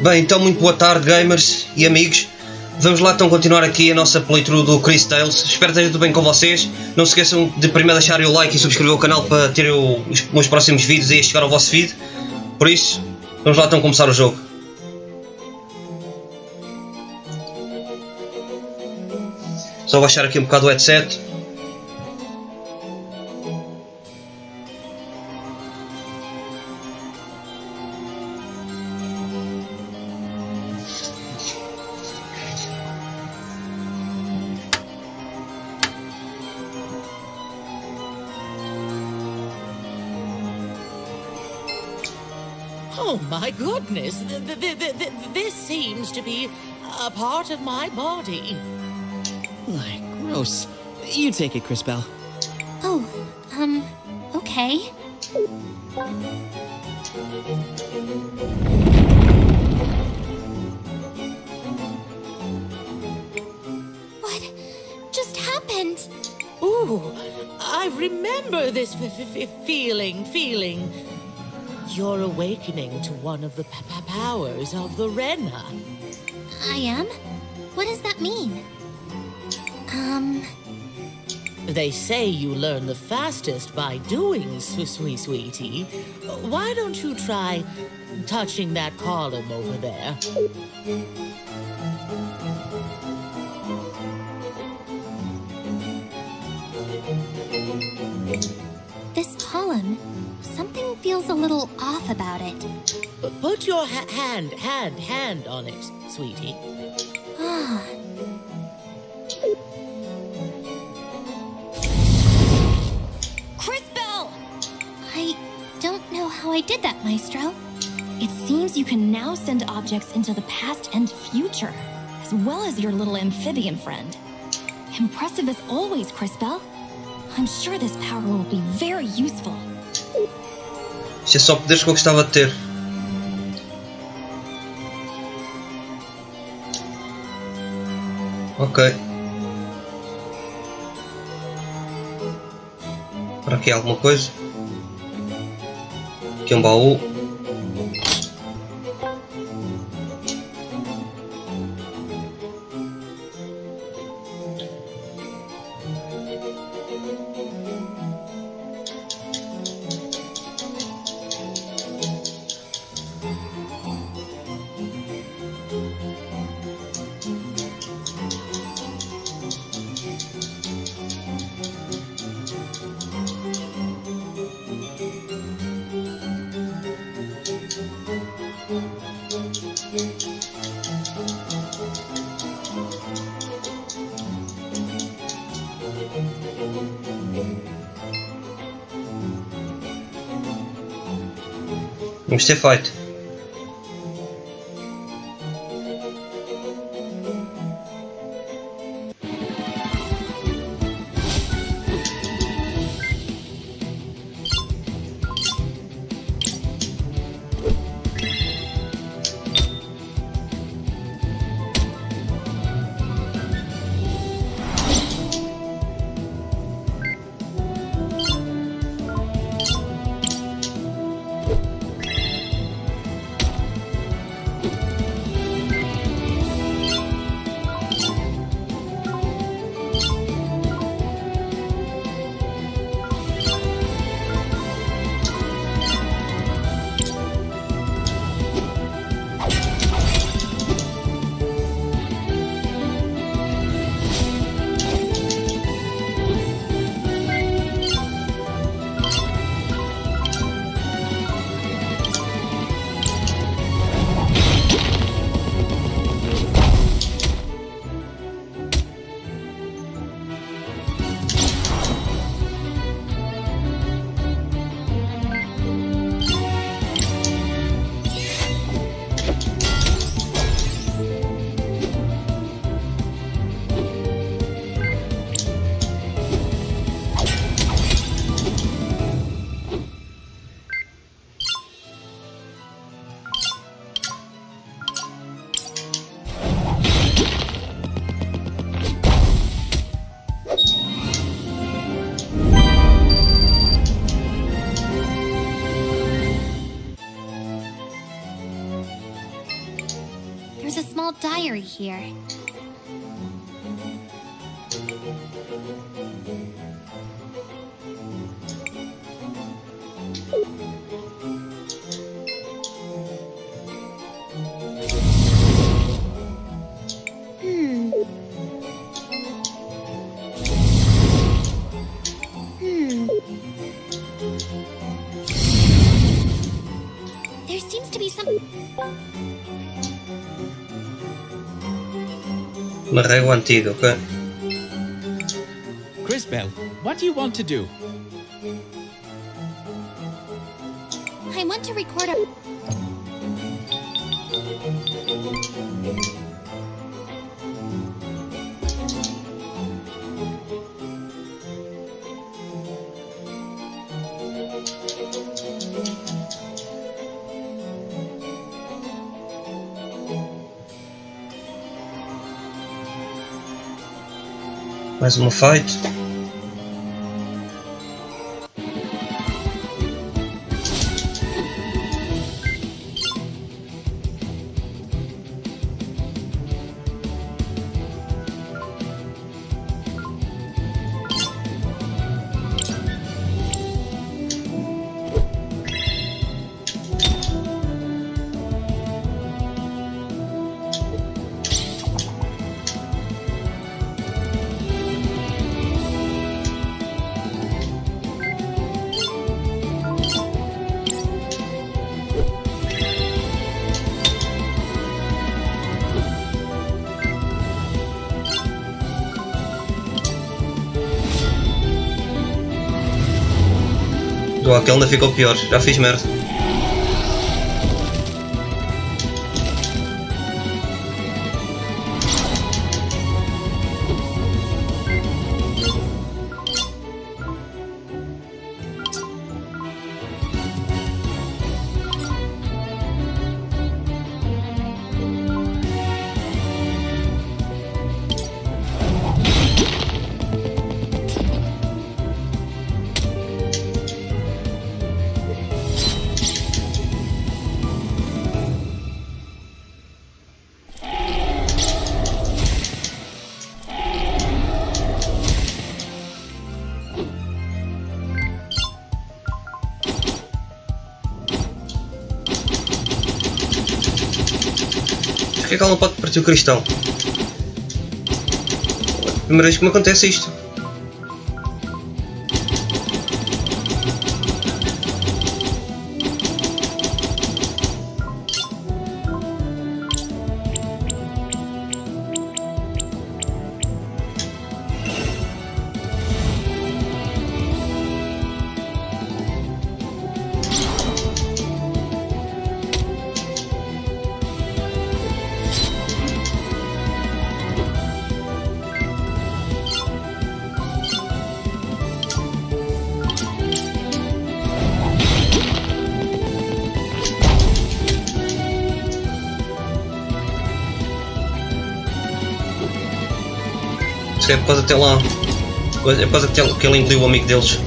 Bem, então muito boa tarde, gamers e amigos. Vamos lá então continuar aqui a nossa playthrough do CRIS TALES. Espero que esteja tudo bem com vocês. Não se esqueçam de primeiro deixarem o like e subscrever o canal para terem os meus próximos vídeos e chegar ao vosso feed. Por isso, vamos lá então começar o jogo. Só baixar aqui um bocado o headset. Oh my goodness, this seems to be a part of my body. Like, gross. You take it, Crisbell. Oh, okay. What just happened? Ooh, I remember this feeling. You're awakening to one of the powers of the Rena. I am? What does that mean? They say you learn the fastest by doing, sweetie. Why don't you try touching that column over there? This column, something feels a little off about it. Put your hand on it, sweetie. Ah. Crisbell! I don't know how I did that, Maestro. It seems you can now send objects into the past and future, as well as your little amphibian friend. Impressive as always, Crisbell. I'm sure this power will be very useful. Isto é só poderes que eu gostava de ter. Ok. Para aqui alguma coisa. Aqui um baú. Vamos ter feito. small diary here. There seems to be some... Uma régua antiga, ok? Crisbell, what do you want to do? I want to record a... Mais uma fight. Do aquele ainda ficou pior, já fiz merda. Porquê que ela não pode partir o cristal? Primeira vez que me acontece isto. É por causa até lá. É por causa que ele engoliu o amigo deles.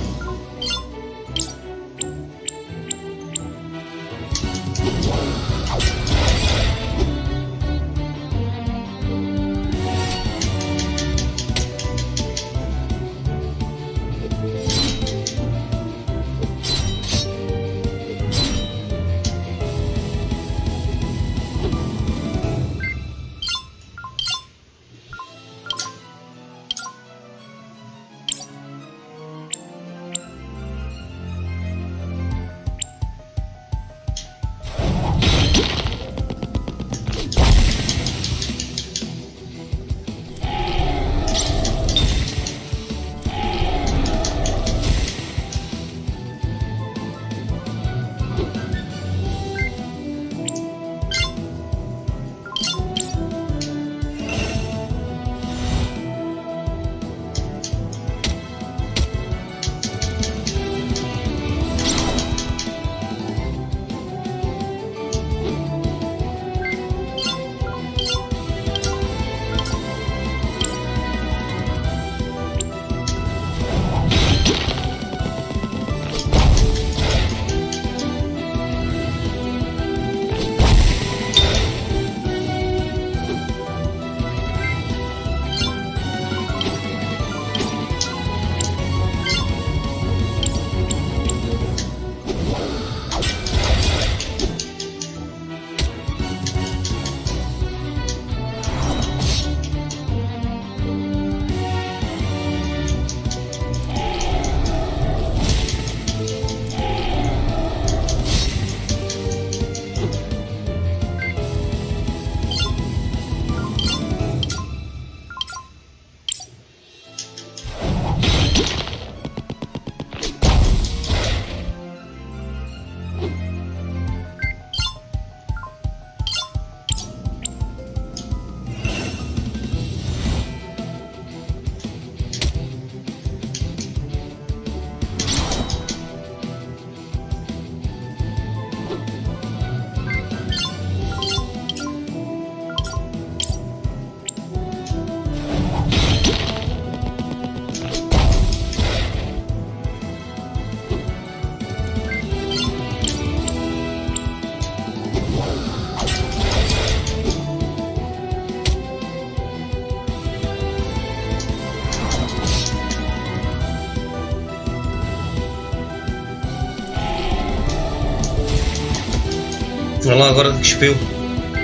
Olha lá agora que cuspiu.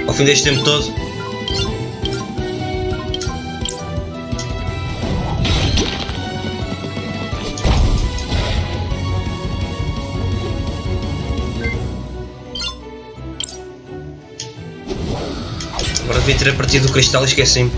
Ao fim deste tempo todo. Agora devia ter a partir do cristal e esqueci-me.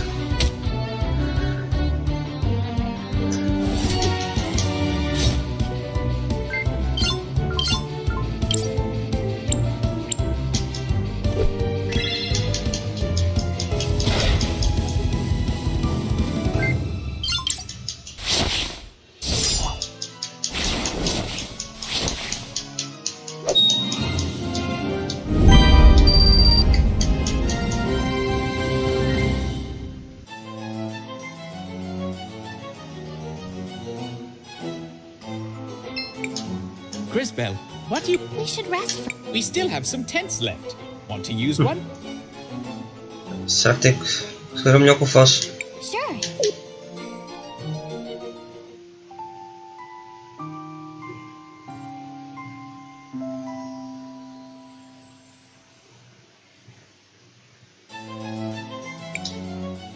Crisbell, what do you... We should rest for... We still have some tents left. Want to use one? Será que tem que... Se calhar é melhor que eu faço. Sure.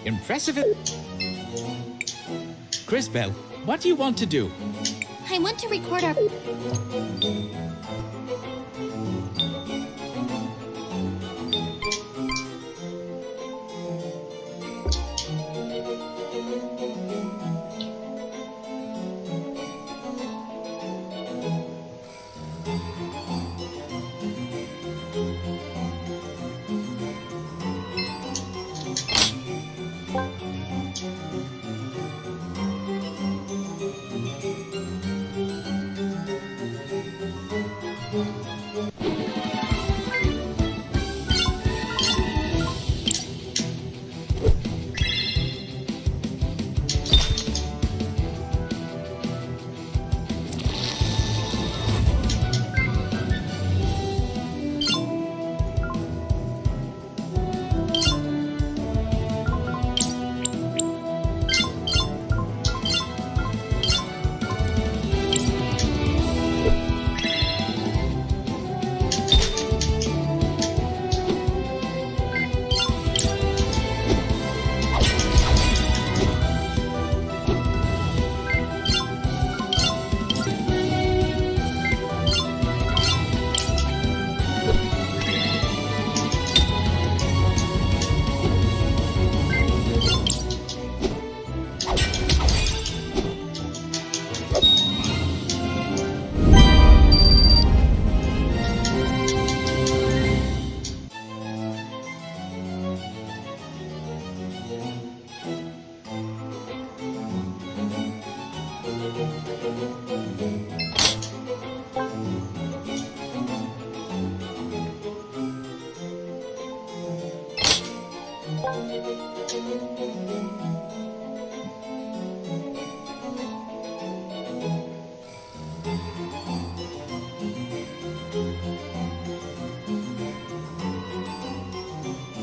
Impressive. Crisbell, what do you want to do? I want to record our...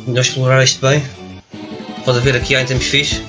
Melhor explorar isto bem. Pode haver aqui itens fixes.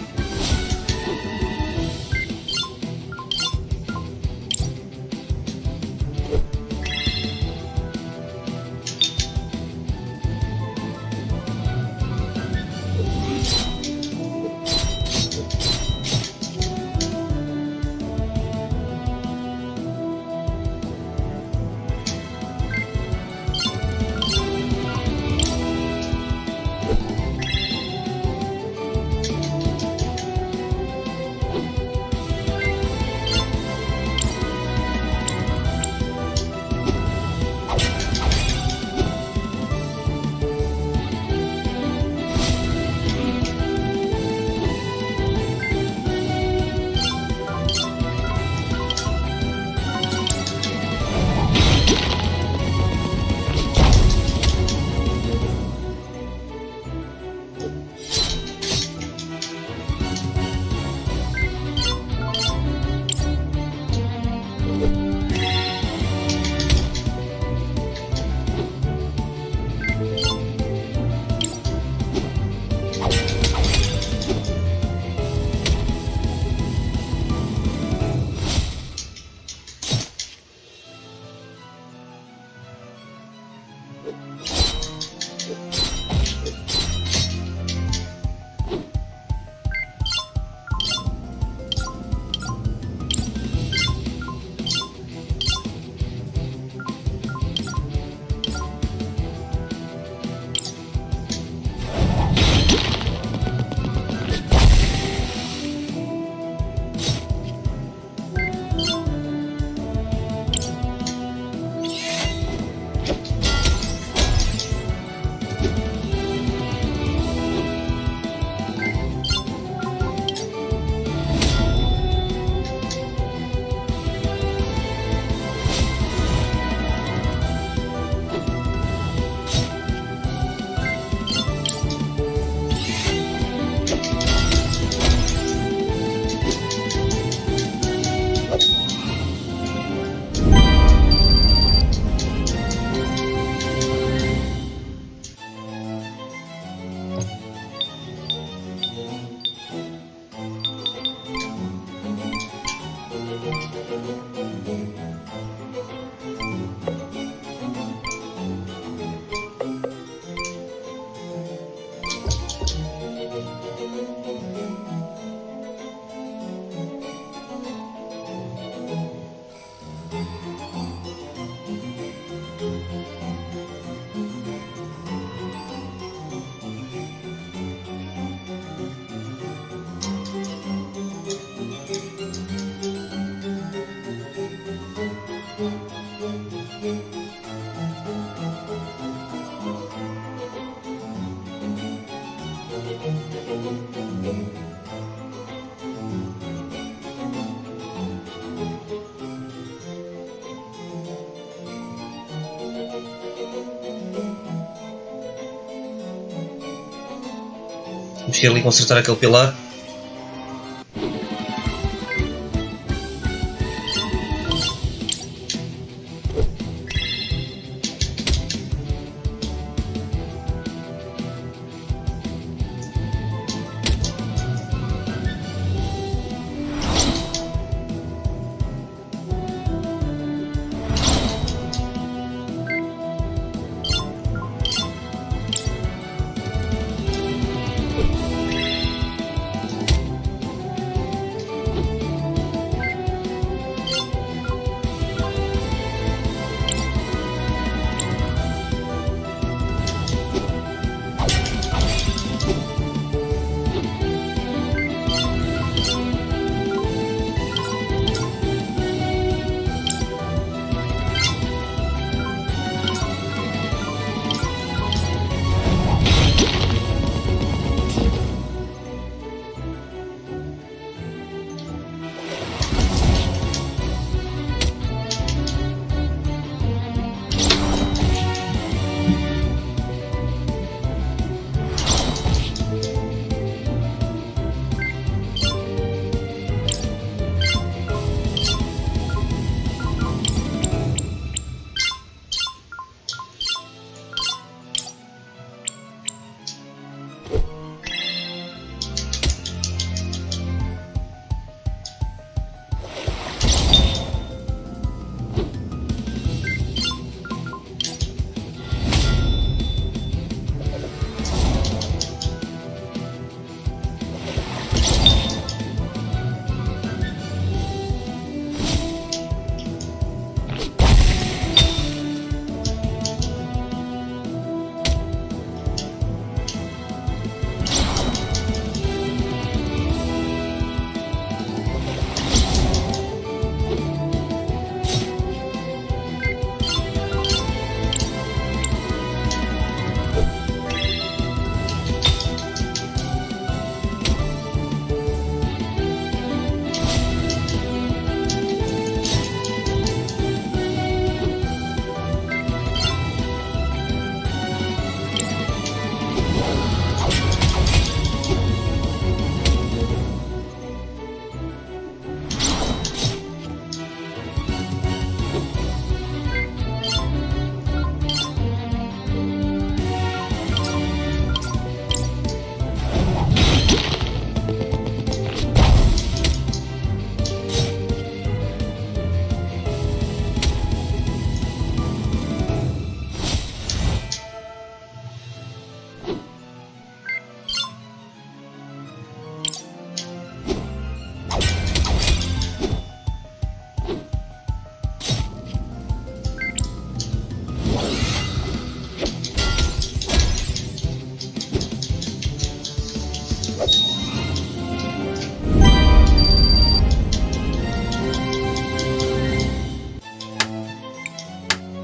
Vamos ir ali consertar aquele pilar.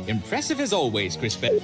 Impressive as always, Crisbell.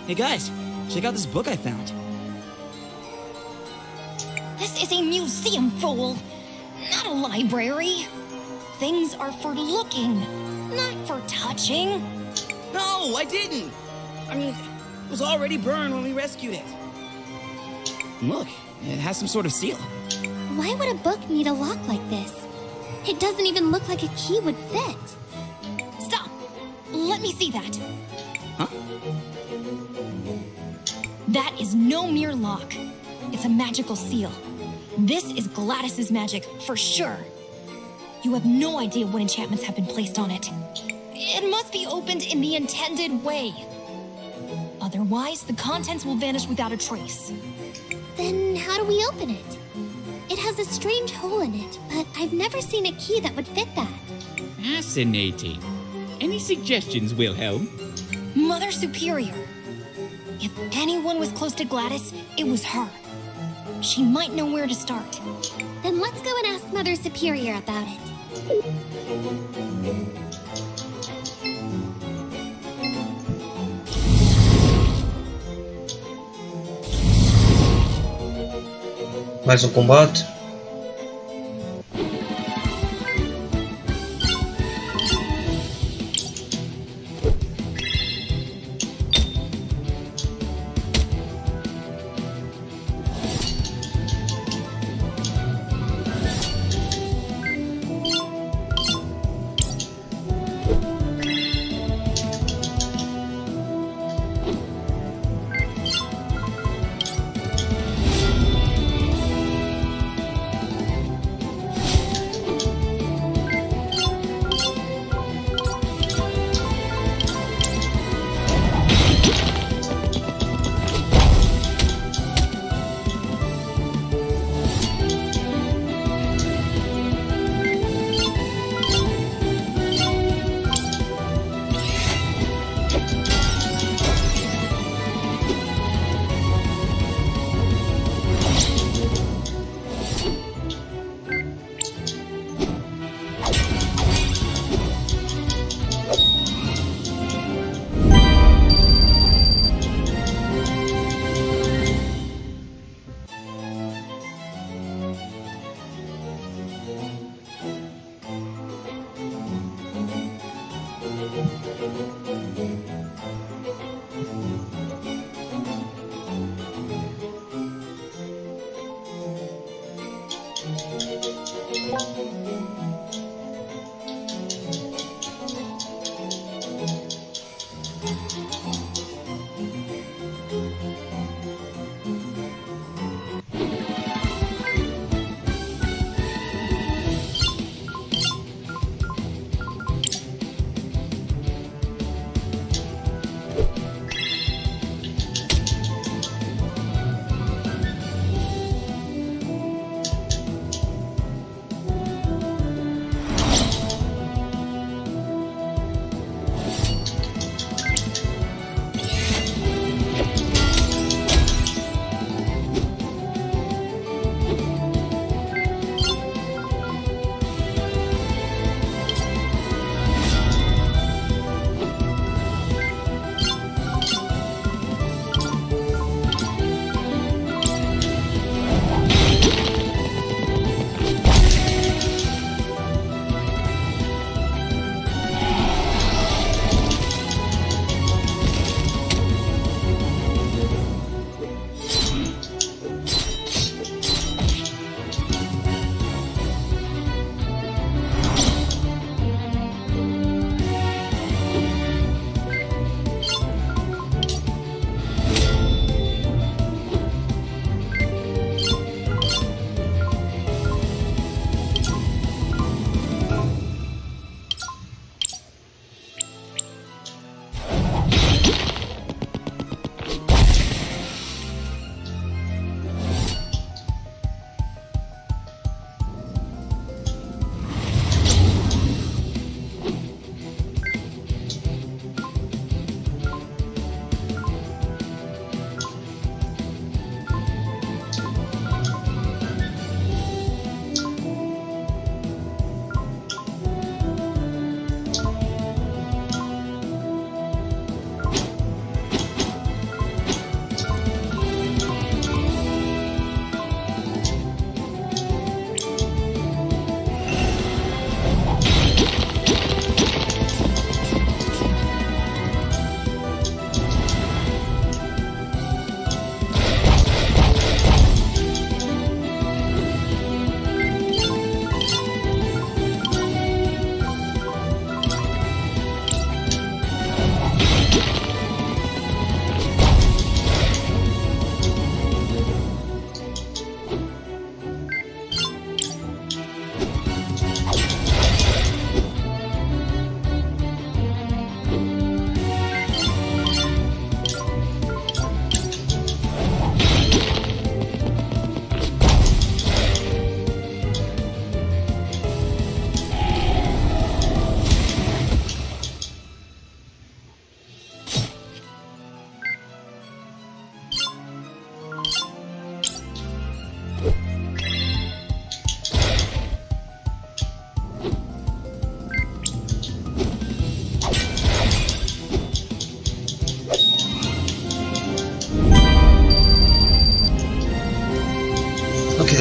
Hey guys, check out this book I found. This is a museum, fool, not a library. Things are for looking, not for touching. No, I didn't. I mean, it was already burned when we rescued it. Look, it has some sort of seal. Why would a book need a lock like this? It doesn't even look like a key would fit. Stop. Let me see that. Huh? That is no mere lock. It's a magical seal. This is Gladys's magic, for sure. You have no idea what enchantments have been placed on it. It must be opened in the intended way. Otherwise, the contents will vanish without a trace. Then how do we open it? It has a strange hole in it, but I've never seen a key that would fit that. Fascinating. Any suggestions, Wilhelm? Mother Superior. If anyone was close to Gladys, it was her. She might know where to start. Then let's go and ask Mother Superior about it. Mais combate.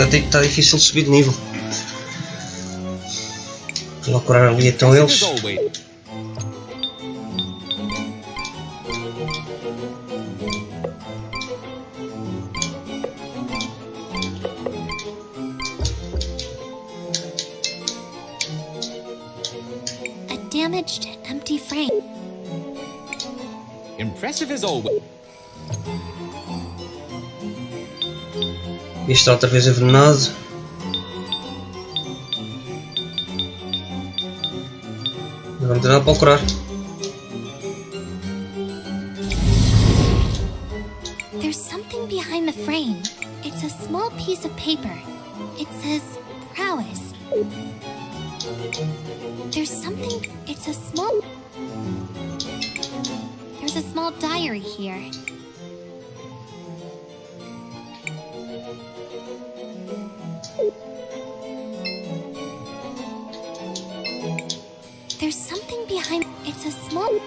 está difícil de subir de nível. Vou lá curar ali então eles. A damaged, empty frame. Impressive as always. Este está outra vez envenenado. Não tem nada para curar. There's something behind the frame. It's a small piece of paper. It says prowess. There's something. It's a small. There's a small diary here. There's something behind. It's a small.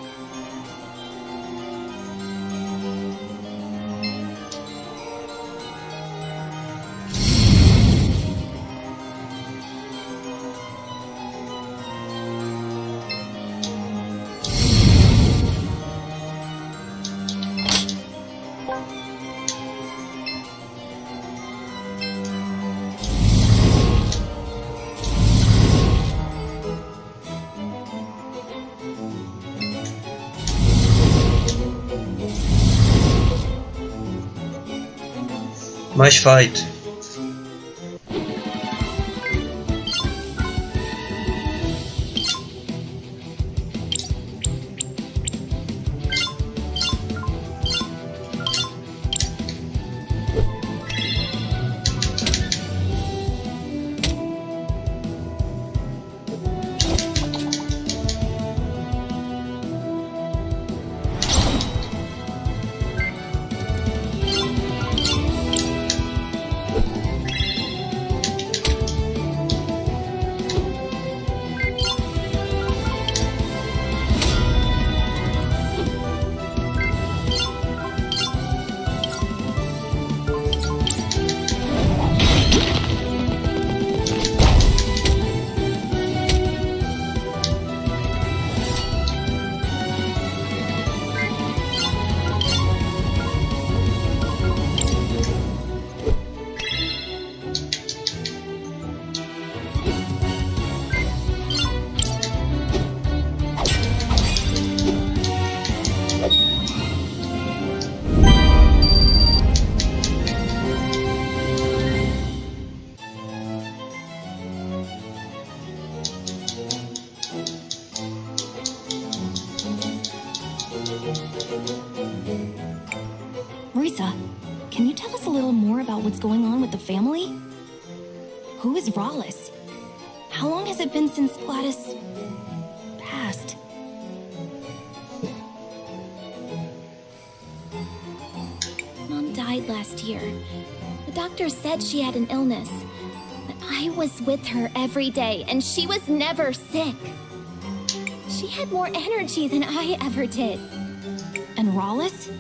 Mais fight. Risa, can you tell us a little more about what's going on with the family? Who is Rollis? How long has it been since Gladys passed? Mom died last year. The doctor said she had an illness. But I was with her every day, and she was never sick. She had more energy than I ever did. And Rollis?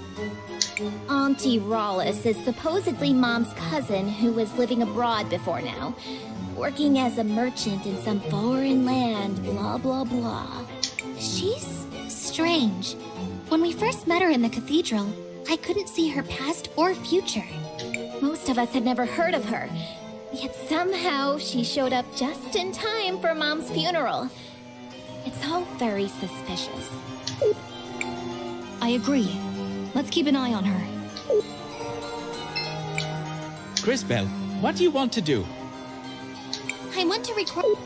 Auntie Rollis is supposedly Mom's cousin who was living abroad before now, working as a merchant in some foreign land, blah, blah, blah. She's strange. When we first met her in the cathedral, I couldn't see her past or future. Most of us had never heard of her, yet somehow she showed up just in time for Mom's funeral. It's all very suspicious. I agree. Let's keep an eye on her. Crisbell, what do you want to do? I want to record.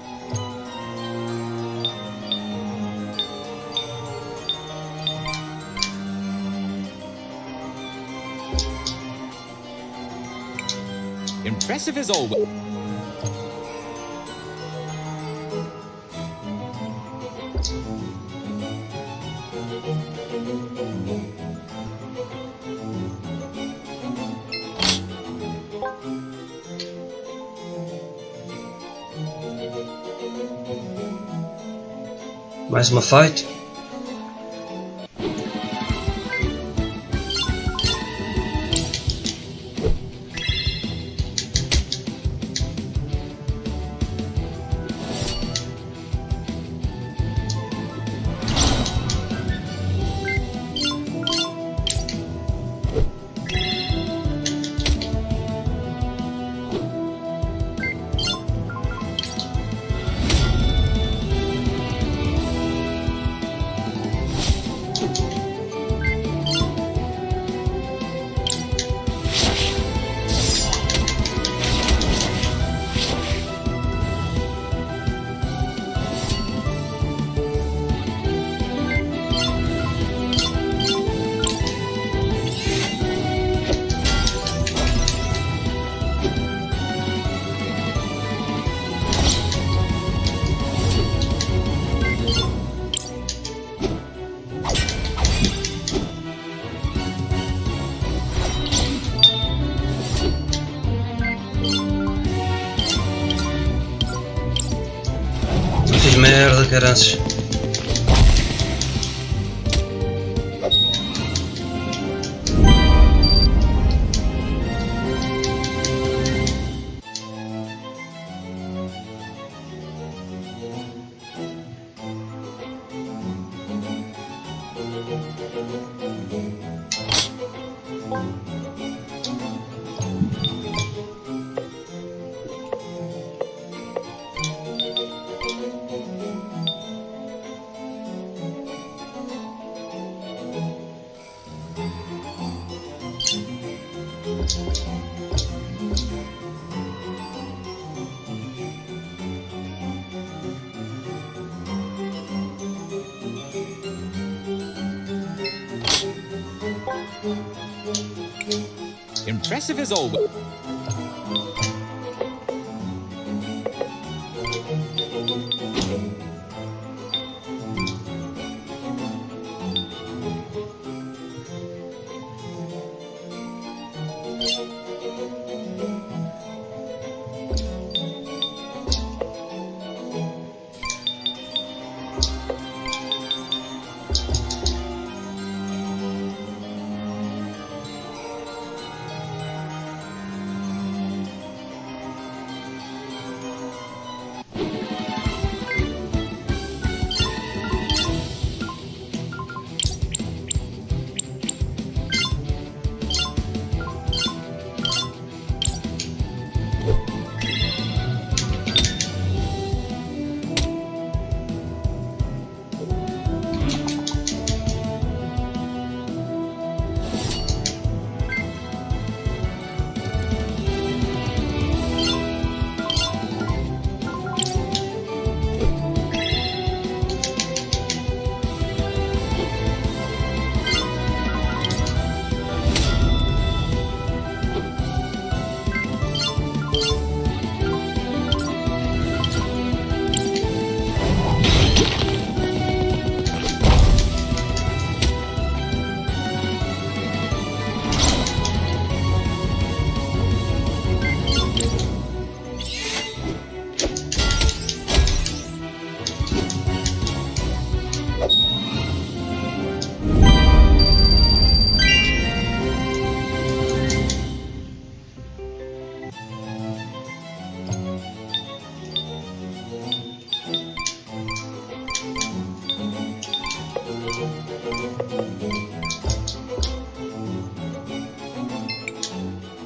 Impressive as always. Mais uma fight. caranças. Impressive as always.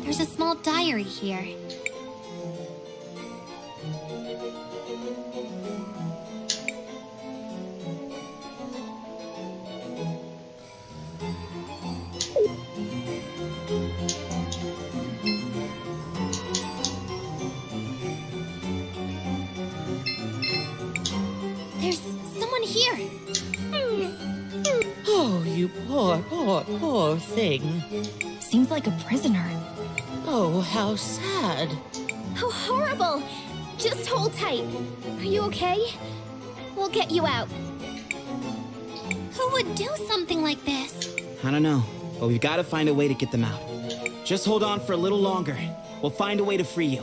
There's a small diary here. There's someone here. Oh, you poor thing. Seems like a prisoner. Oh, how sad. How horrible! Just hold tight. Are you okay? We'll get you out. Who would do something like this? I don't know, but we've got to find a way to get them out. Just hold on for a little longer. We'll find a way to free you.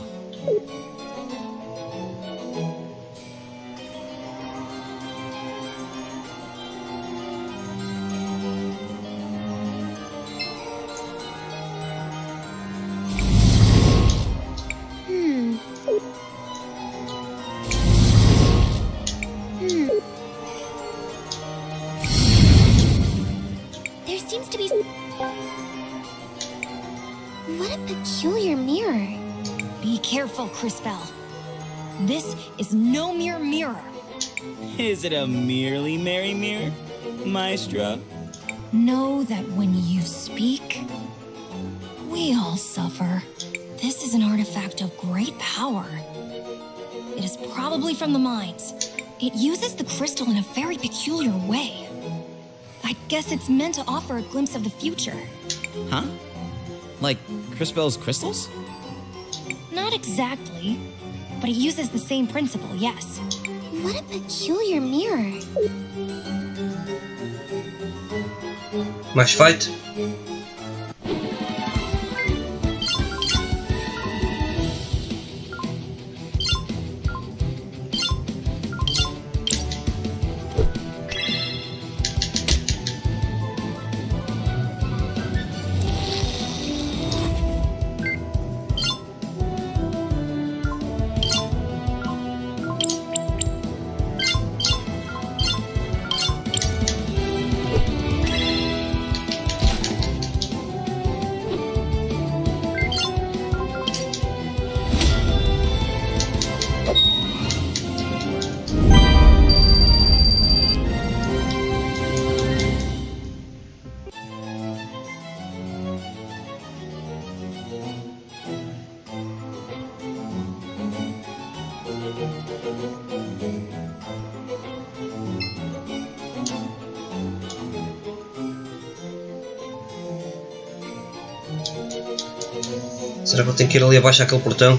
There seems to be... What a peculiar mirror. Be careful, Crisbell. This is no mere mirror. Is it a merely merry mirror, Maestro? Know that when you speak, we all suffer. This is an artifact of great power. It is probably from the mines. It uses the crystal in a very peculiar way. I guess it's meant to offer a glimpse of the future. Huh? Like Crisbell's crystals? Not exactly, but it uses the same principle, yes. What a peculiar mirror. Mais fight? Será que eu tenho que ir ali abaixo àquele portão?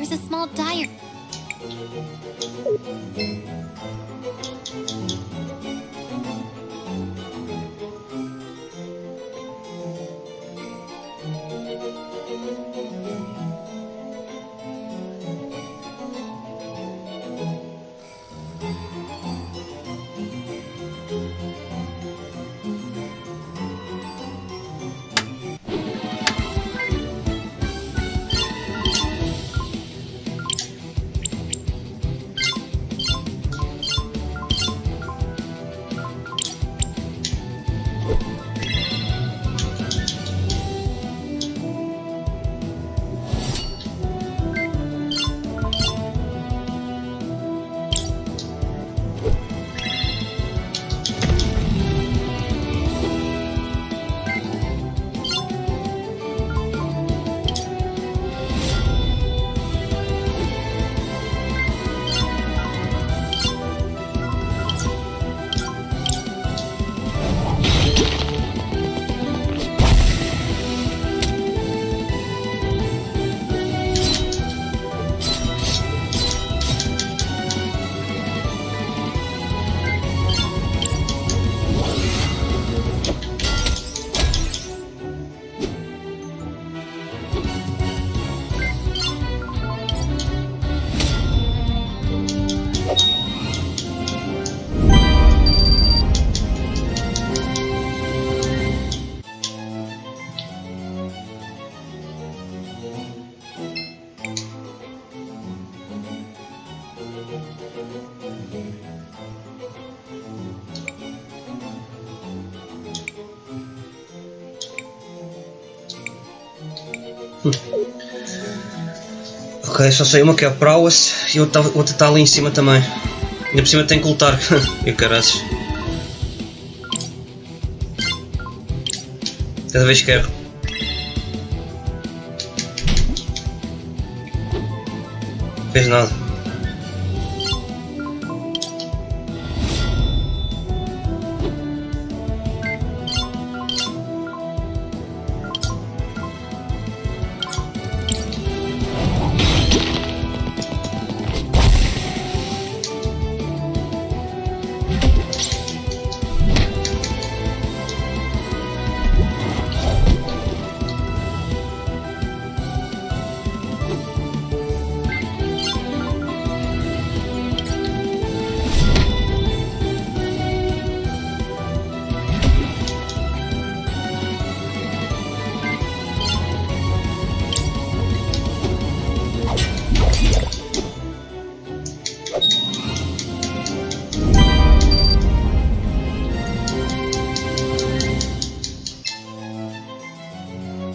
There's a small diary. Ok, só sei uma que é a prowess e outra está ali em cima também. Ainda por cima tem que lutar. E caraças. Cada vez quero. Não fez nada.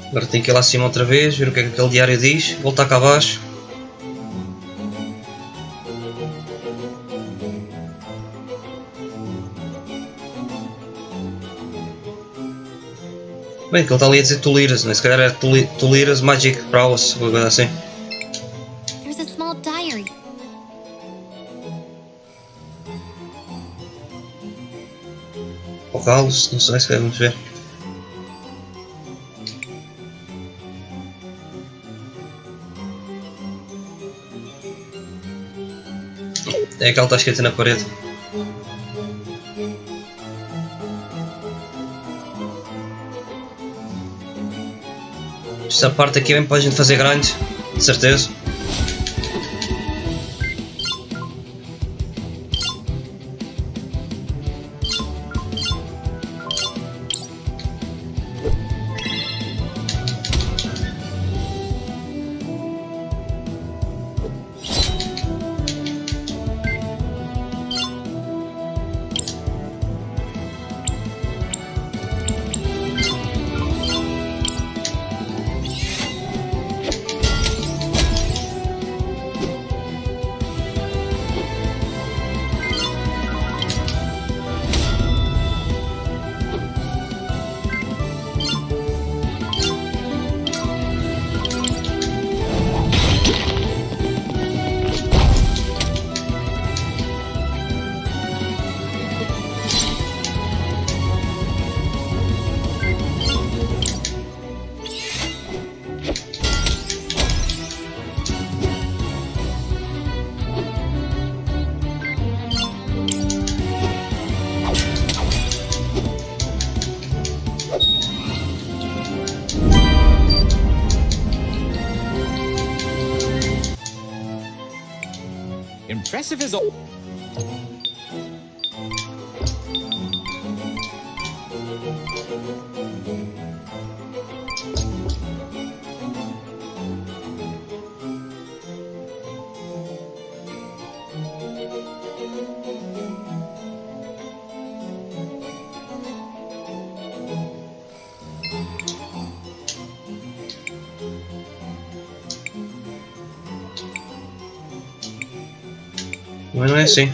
Agora tenho que ir lá acima outra vez, ver o que é que aquele diário diz, voltar cá abaixo. Bem, que ele está ali a dizer Tuliras, né? Se calhar é Tuliras Magic Prowess, uma coisa assim. There's a small diary. Ou Galos, não sei, se calhar vamos ver. É aquela que está escrita na parede. Esta parte aqui é bem para a gente fazer grande, de certeza. Impressive as all. Mas não é assim.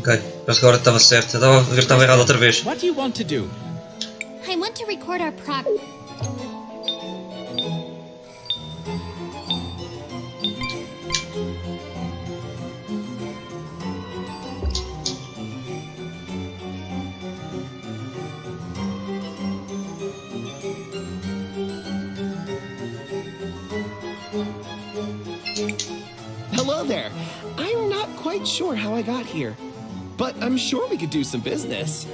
Ok, parece que agora estava certo. Eu estava a ver que estava errado outra vez. What do you want to do? I want to record our progress. Hello there. I'm not quite sure how I got here, but I'm sure we could do some business.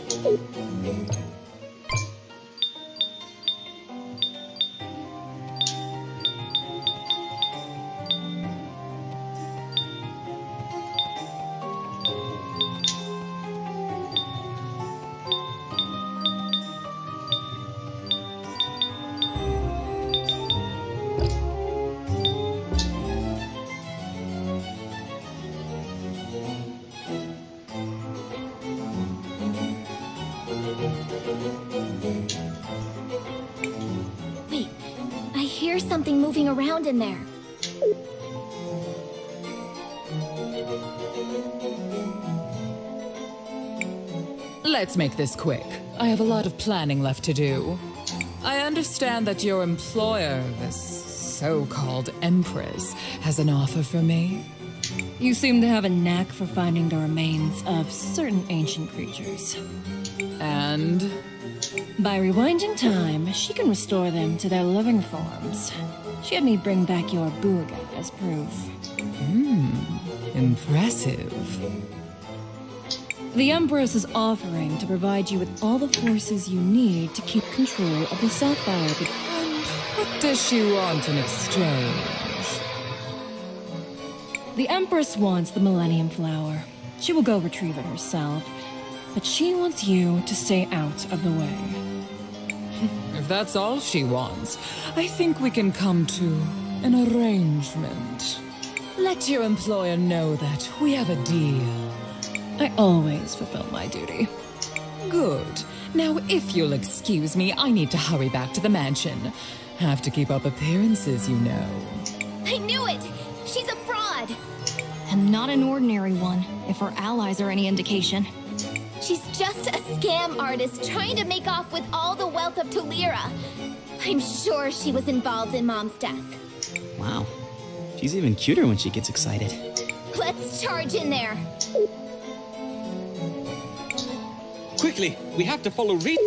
Wait, I hear something moving around in there. Let's make this quick. I have a lot of planning left to do. I understand that your employer, this so-called empress has an offer for me. You seem to have a knack for finding the remains of certain ancient creatures. And By rewinding time, she can restore them to their living forms. She had me bring back your booga as proof. impressive. The Empress is offering to provide you with all the forces you need to keep control of the Sapphire. What does she want in exchange? The Empress wants the Millennium Flower. She will go retrieve it herself, but she wants you to stay out of the way. If that's all she wants, I think we can come to an arrangement. Let your employer know that we have a deal. I always fulfill my duty. Good. Now, if you'll excuse me, I need to hurry back to the mansion. Have to keep up appearances, you know. I knew it! She's a fraud! And not an ordinary one, if her allies are any indication. She's just a scam artist trying to make off with all the wealth of Tulira. I'm sure she was involved in Mom's death. Wow. She's even cuter when she gets excited. Let's charge in there. Quickly, we have to follow Reed.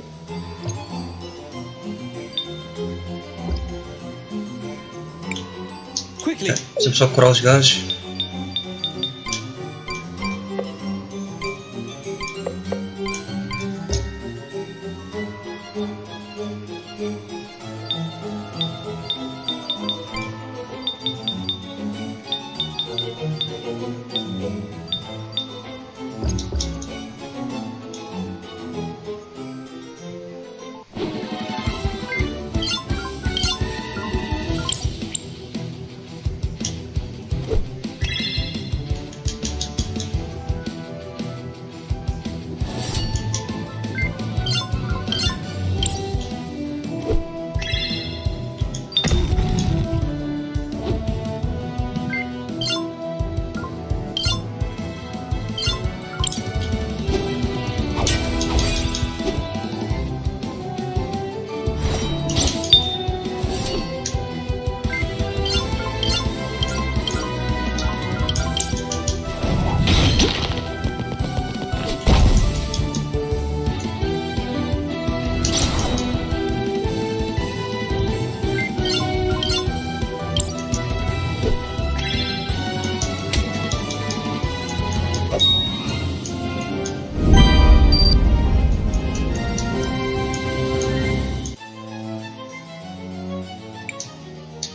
Quickly. Deixa-me só curar os gajos.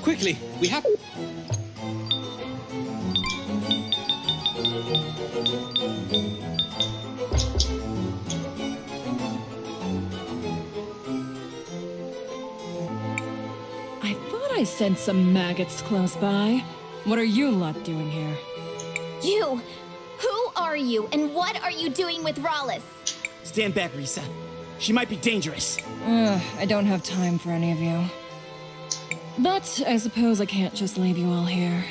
Quickly, we have... I thought I sensed some maggots close by. What are you lot doing here? You! Who are you, and what are you doing with Rawless? Stand back, Risa. She might be dangerous. I don't have time for any of you. But I suppose I can't just leave you all here.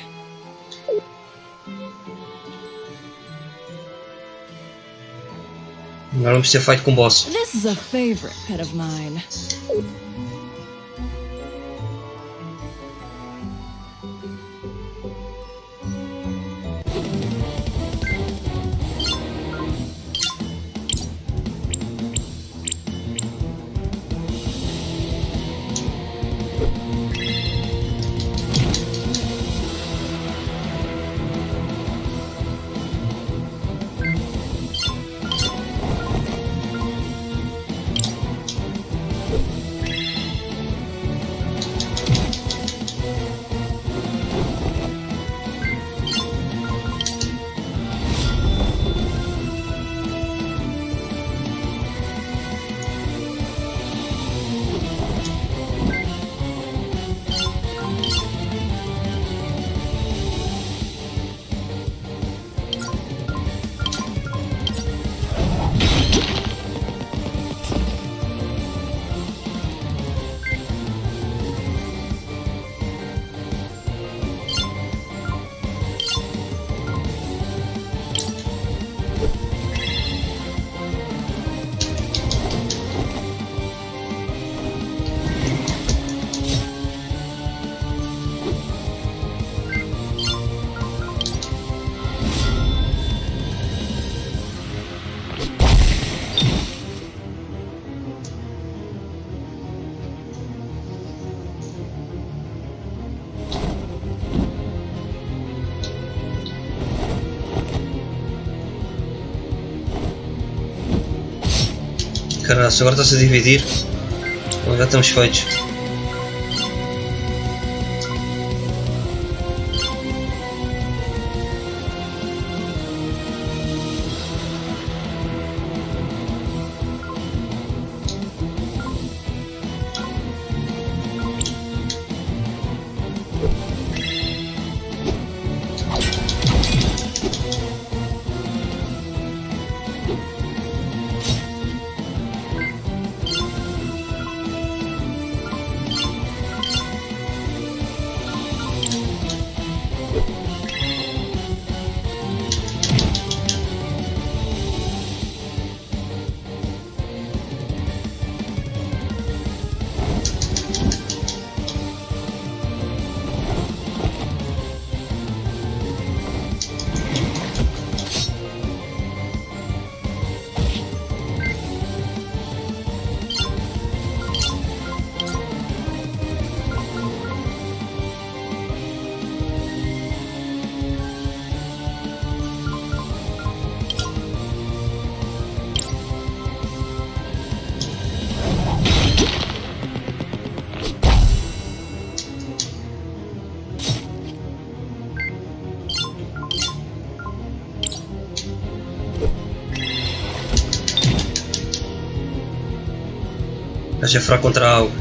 Agora vamos ter fight com o boss. This is a favorite pet of mine. Caralho, agora está-se a dividir. Então já estamos feitos. Gajo é fraco contra a água.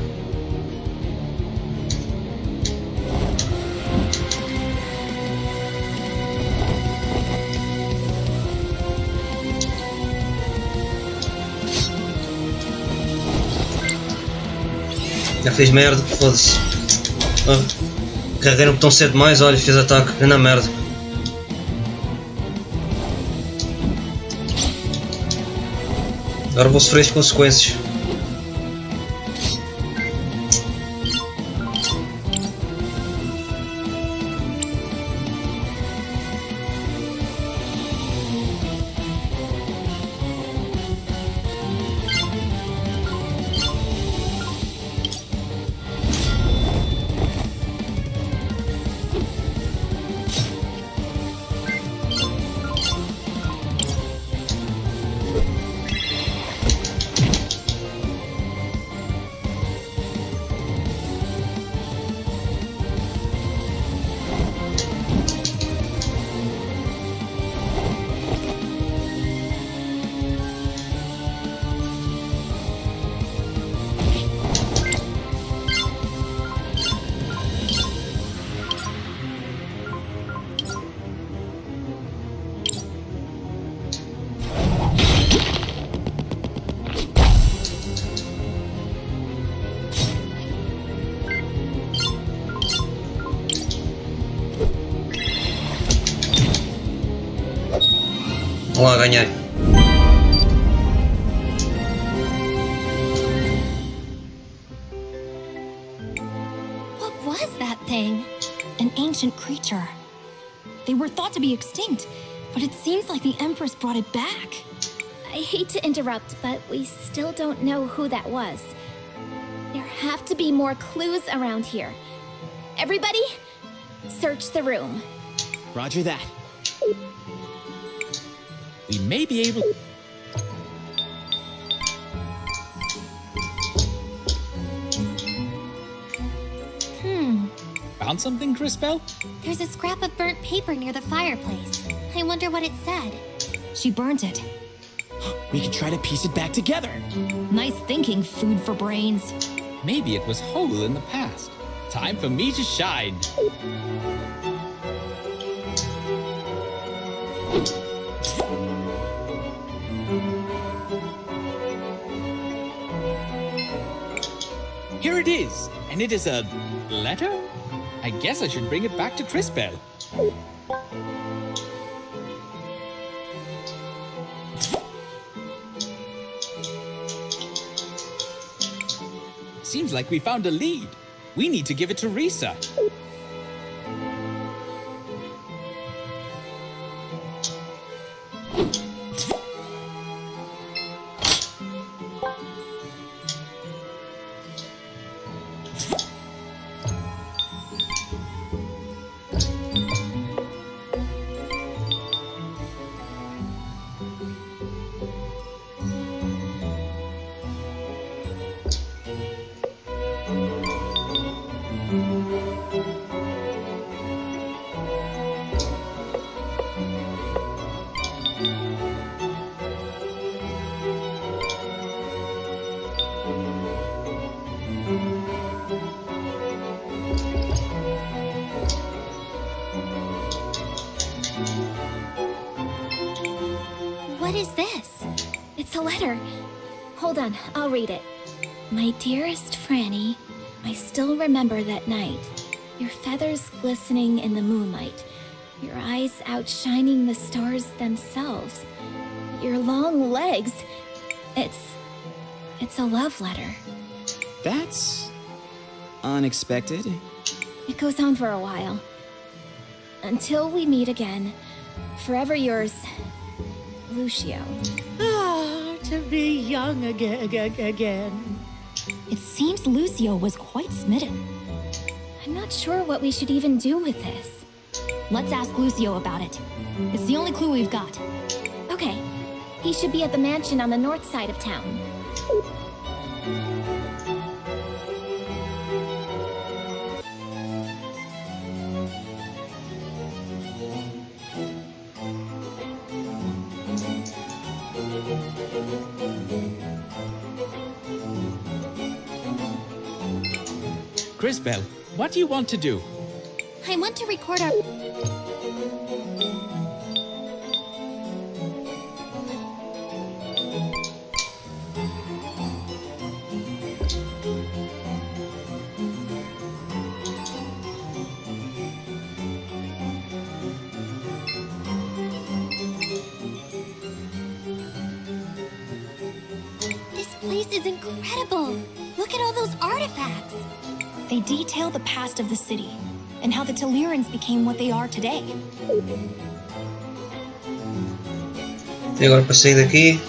Já fez merda, foda-se. Carreguei no botão cedo demais, olha, fiz ataque, é na merda. Agora vou sofrer as consequências. Lá, ganhei. What was that thing? An ancient creature. They were thought to be extinct, but it seems like the Empress brought it back. I hate to interrupt, but we still don't know who that was. There have to be more clues around here. Everybody, search the room. Roger that. We may be able... Found something, Crisbell? There's a scrap of burnt paper near the fireplace. I wonder what it said. She burnt it. We can try to piece it back together. Nice thinking, food for brains. Maybe it was whole in the past. Time for me to shine. Here it is, and it is a letter? I guess I should bring it back to Crisbell. Seems like we found a lead. We need to give it to Risa. What is this? It's a letter. Hold on, I'll read it. My dearest Franny, I still remember that night. Your feathers glistening in the moonlight. Your eyes outshining the stars themselves. Your long legs. It's a love letter. That's unexpected. It goes on for a while. Until we meet again. Forever yours, Lucio. Ah, to be young again. It seems Lucio was quite smitten. I'm not sure what we should even do with this. Let's ask Lucio about it. It's the only clue we've got. Okay. He should be at the mansion on the north side of town. Crisbell, what do you want to do? I want to record our... This place is incredible. Look at all those artifacts. They detail the past of the city and how the Telerians became what they are today. E agora para sair daqui.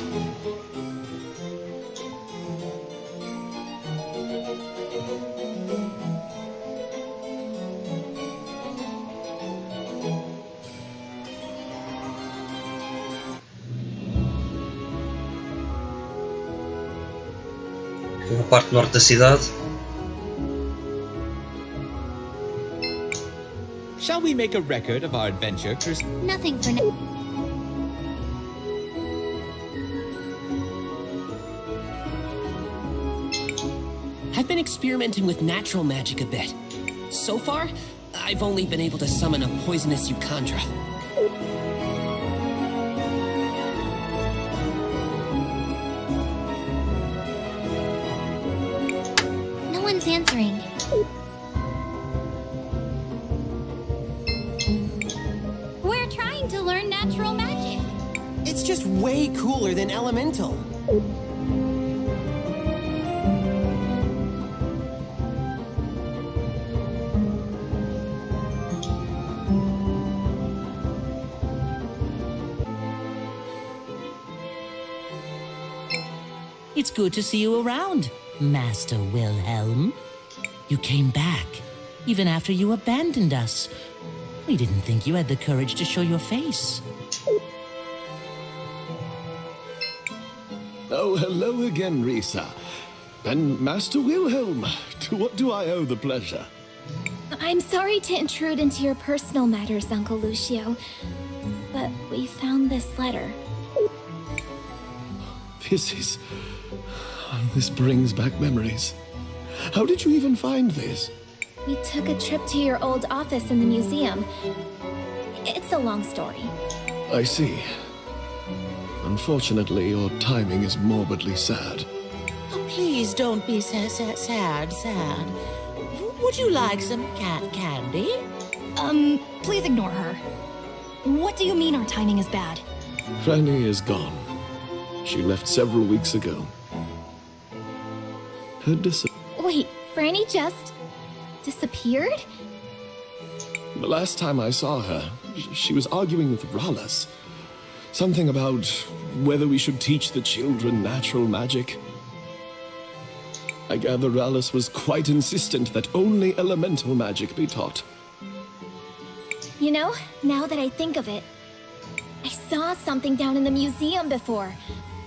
Aqui na parte norte da cidade. Shall we make a record of our adventure, Chris? Nothing for now. I've been experimenting with natural magic a bit. So far, I've only been able to summon a poisonous Eucandra. No one's answering. We're trying to learn natural magic. It's just way cooler than elemental. It's good to see you around, Master Wilhelm. You came back, even after you abandoned us. We didn't think you had the courage to show your face. Oh, hello again, Risa. And Master Wilhelm, to what do I owe the pleasure? I'm sorry to intrude into your personal matters, Uncle Lucio, but we found this letter. This brings back memories. How did you even find this? We took a trip to your old office in the museum. It's a long story. I see. Unfortunately, your timing is morbidly sad. Oh, please don't be sad. Would you like some candy? Please ignore her. What do you mean our timing is bad? Franny is gone. She left several weeks ago. Her Wait, Franny just disappeared? The last time I saw her, she was arguing with Rallis. Something about whether we should teach the children natural magic. I gather Rallis was quite insistent that only elemental magic be taught. You know, now that I think of it, I saw something down in the museum before.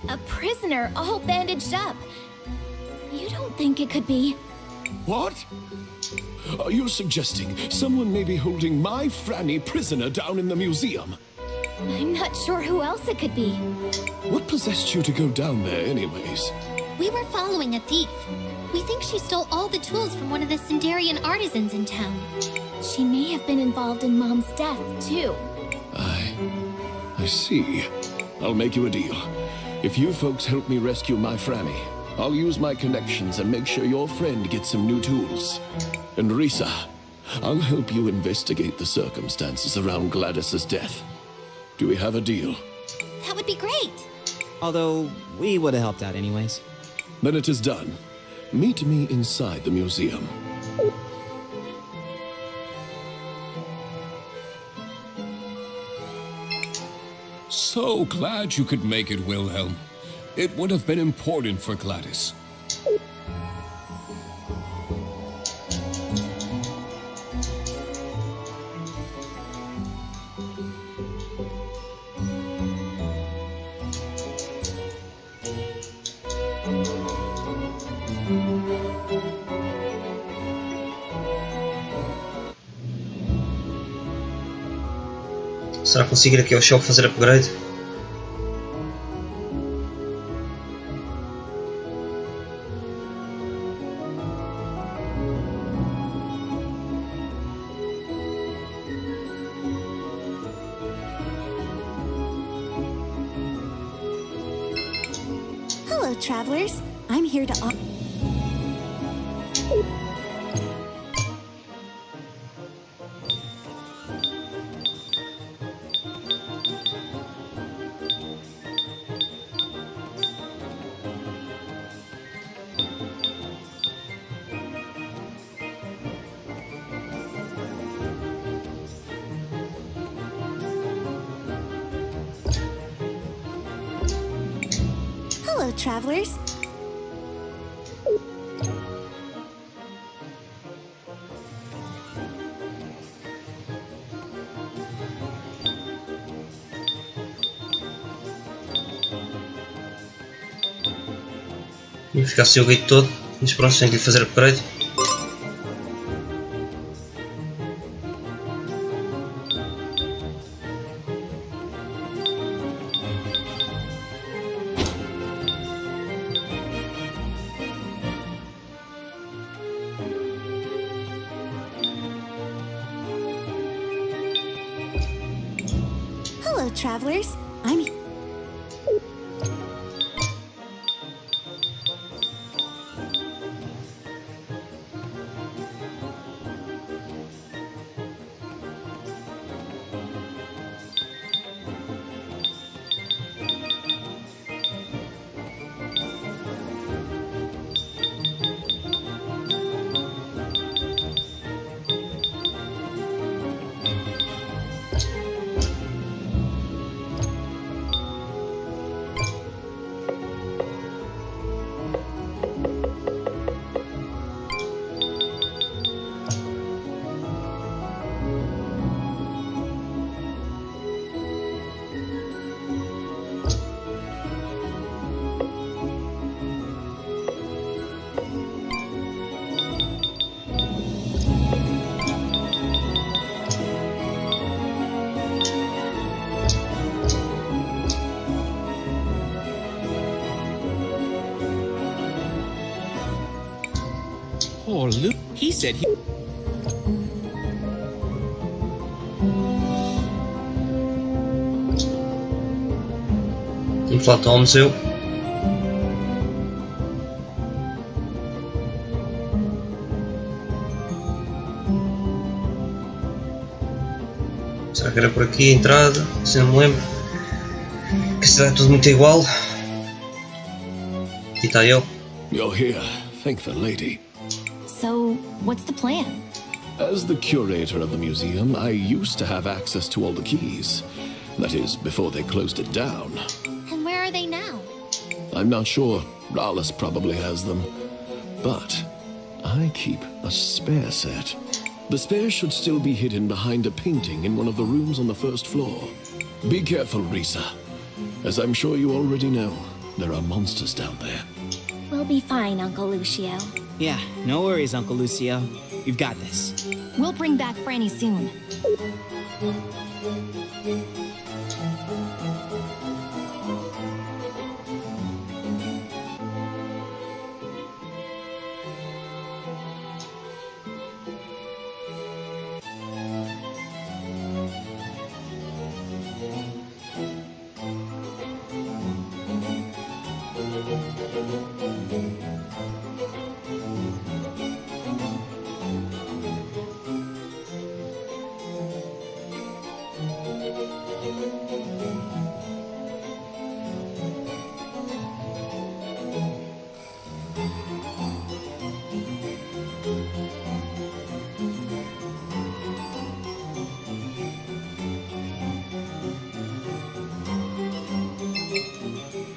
A prisoner all bandaged up. You don't think it could be. What? Are you suggesting someone may be holding my Franny prisoner down in the museum? I'm not sure who else it could be. What possessed you to go down there anyways? We were following a thief. We think she stole all the tools from one of the Sindarian artisans in town. She may have been involved in Mom's death, too. I see. I'll make you a deal. If you folks help me rescue my Franny, I'll use my connections and make sure your friend gets some new tools. And Risa, I'll help you investigate the circumstances around Gladys's death. Do we have a deal? That would be great. Although, we would have helped out anyways. Then it is done. Meet me inside the museum. So glad you could make it, Wilhelm. It would have been important for Gladys. Será que consigo ir aqui ao show fazer upgrade? Hello, travelers. I'm here to... Hello, travelers. Vou ficar sem o gate todo, mas pronto, tenho que fazer upgrade. Hello, travelers. I'm... Poor Luke. He said he... Vamos lá, está ao museu. Será que era por aqui a entrada? Se não me lembro. Que a cidade é tudo muito igual. Aqui está ele. You're here. Thank the lady. So, what's the plan? As the curator of the museum, I used to have access to all the keys. That is, before they closed it down. And where are they now? I'm not sure. Rallis probably has them. But I keep a spare set. The spare should still be hidden behind a painting in one of the rooms on the first floor. Be careful, Risa. As I'm sure you already know, there are monsters down there. We'll be fine, Uncle Lucio. Yeah, no worries, Uncle Lucio. You've got this. We'll bring back Franny soon.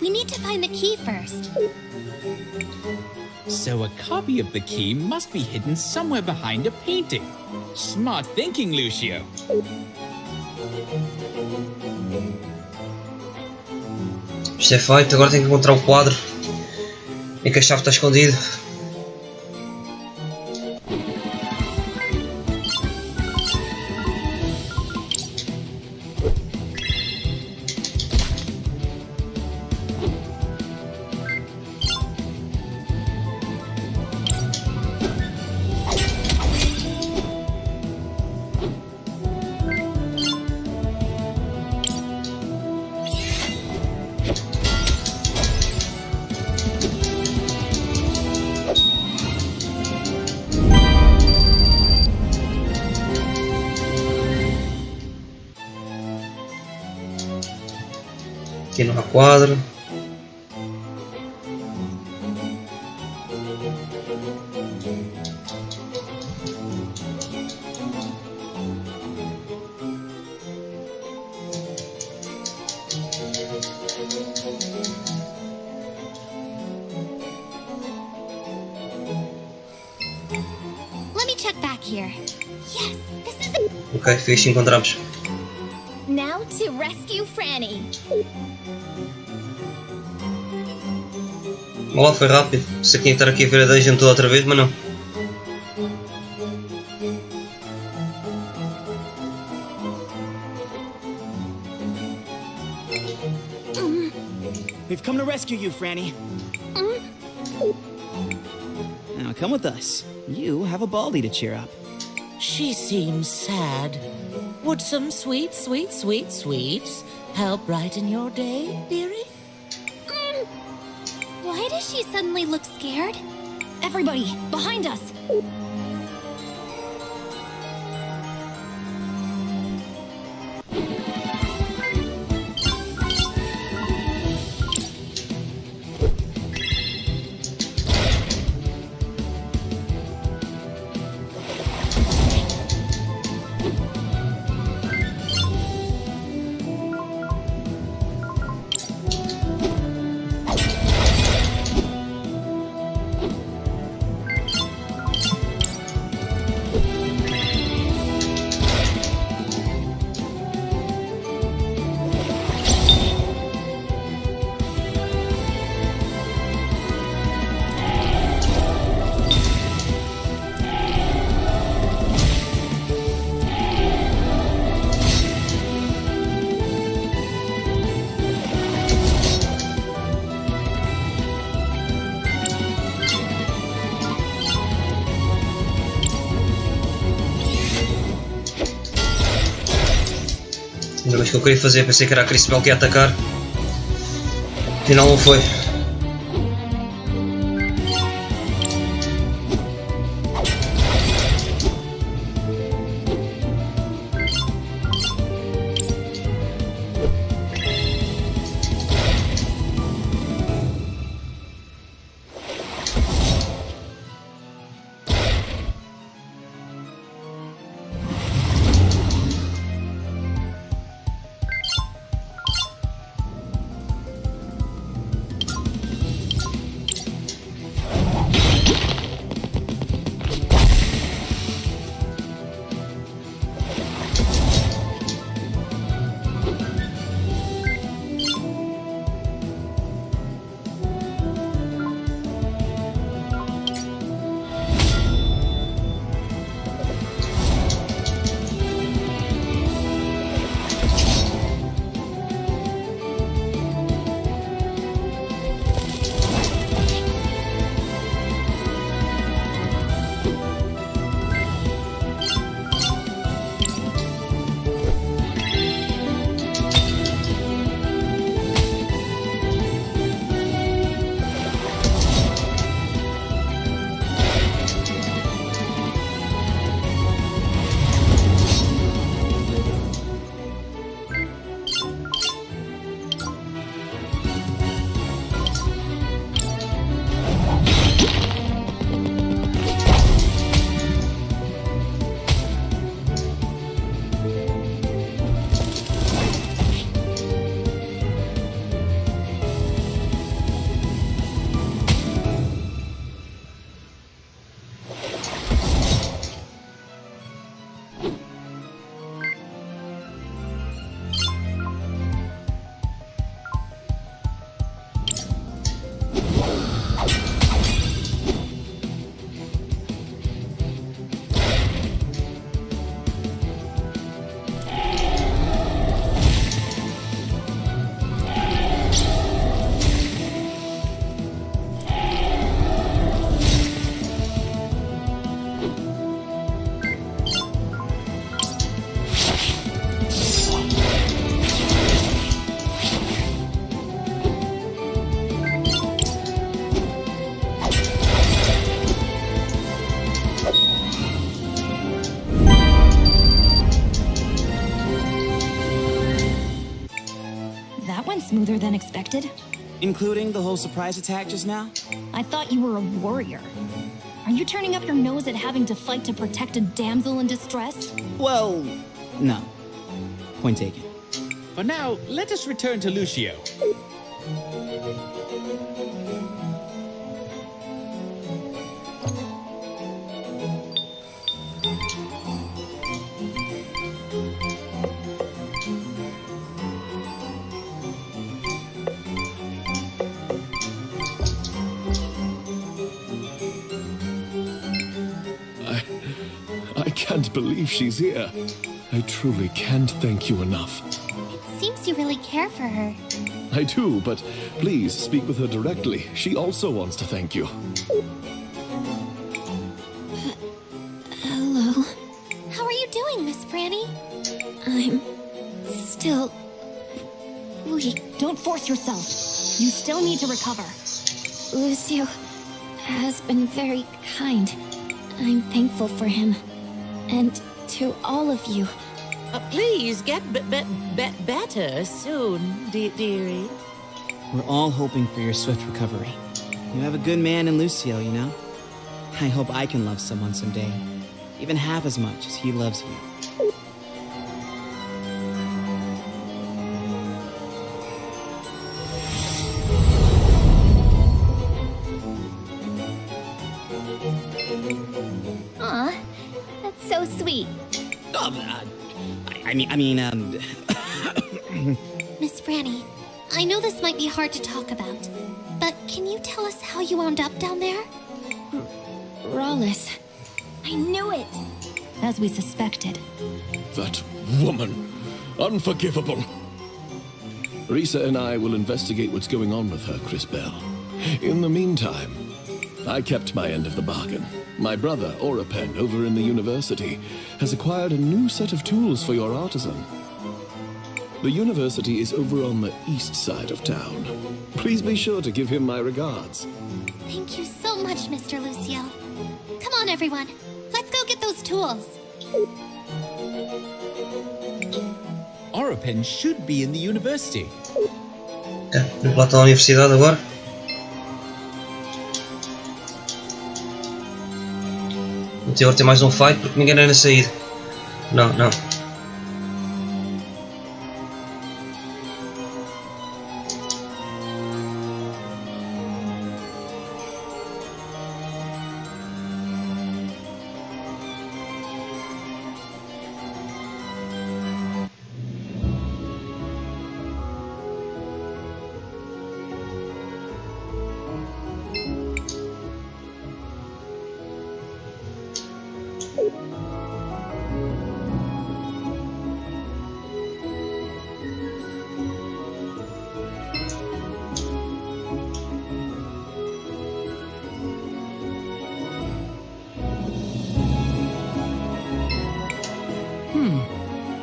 We need to find the key first. So a copy of the key must be hidden somewhere behind a painting. Smart thinking, Lucio. Isto é feito, agora tenho que encontrar o quadro em que a chave está escondida. Aqui não há quadro. Let me check back here. Yes, this is it. Ok, fixe, encontramos. Now to rescue Franny. Olá, foi rápido. Se tinha que estar aqui a ver a dungeon toda outra vez, mas não. We've come to rescue you, Franny. Now come with us. You have a Baldy to cheer up. She seems sad. Would some sweet, sweet, sweet sweets help brighten your day, dearie? Why does she suddenly look scared? Everybody, behind us! Ainda mais que eu queria fazer, pensei que era a Crisbell que ia atacar. Afinal não foi. smoother than expected? Including the whole surprise attack just now? I thought you were a warrior. Are you turning up your nose at having to fight to protect a damsel in distress? Well, no. Point taken. For now, let us return to Lucio. I can't believe she's here. I truly can't thank you enough. It seems you really care for her. I do, but please speak with her directly. She also wants to thank you. Hello. How are you doing, Miss Franny? I'm still weak. Don't force yourself. You still need to recover. Lucio has been very kind. I'm thankful for him. And to all of you. Please get better soon, dearie. We're all hoping for your swift recovery. You have a good man in Lucio, you know? I hope I can love someone someday, even half as much as he loves you. Aw, that's so sweet. Miss Franny, I know this might be hard to talk about, but can you tell us how you wound up down there? Rawless. I knew it. As we suspected. That woman. Unforgivable. Risa and I will investigate what's going on with her, Crisbell. In the meantime, I kept my end of the bargain. My brother, Orapen, over in the university, has acquired a new set of tools for your artisan. The university is over on the east side of town. Please be sure to give him my regards. Thank you so much, Mr. Lucio. Come on, everyone. Let's go get those tools. Orapen should be in the university. Vamos lá à universidade agora. O teor tem mais um fight porque me enganei na saída. Não.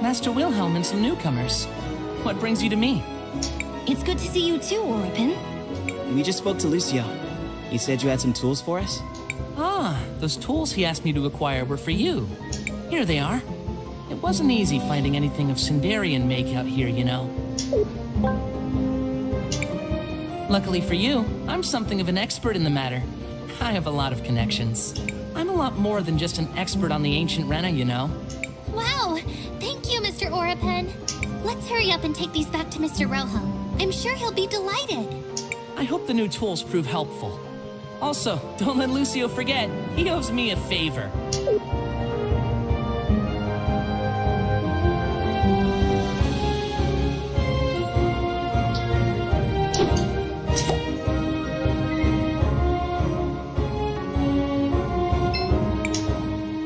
Master Wilhelm and some newcomers. What brings you to me? It's good to see you too, Orapen. We just spoke to Lucio. He said you had some tools for us? Ah, those tools he asked me to acquire were for you. Here they are. It wasn't easy finding anything of Sindarian make out here, you know. Luckily for you, I'm something of an expert in the matter. I have a lot of connections. I'm a lot more than just an expert on the ancient Rena, you know. Wow! Thank you, Mr. Orapen. Let's hurry up and take these back to Mr. Rojo. I'm sure he'll be delighted. I hope the new tools prove helpful. Also, don't let Lucio forget, he owes me a favor.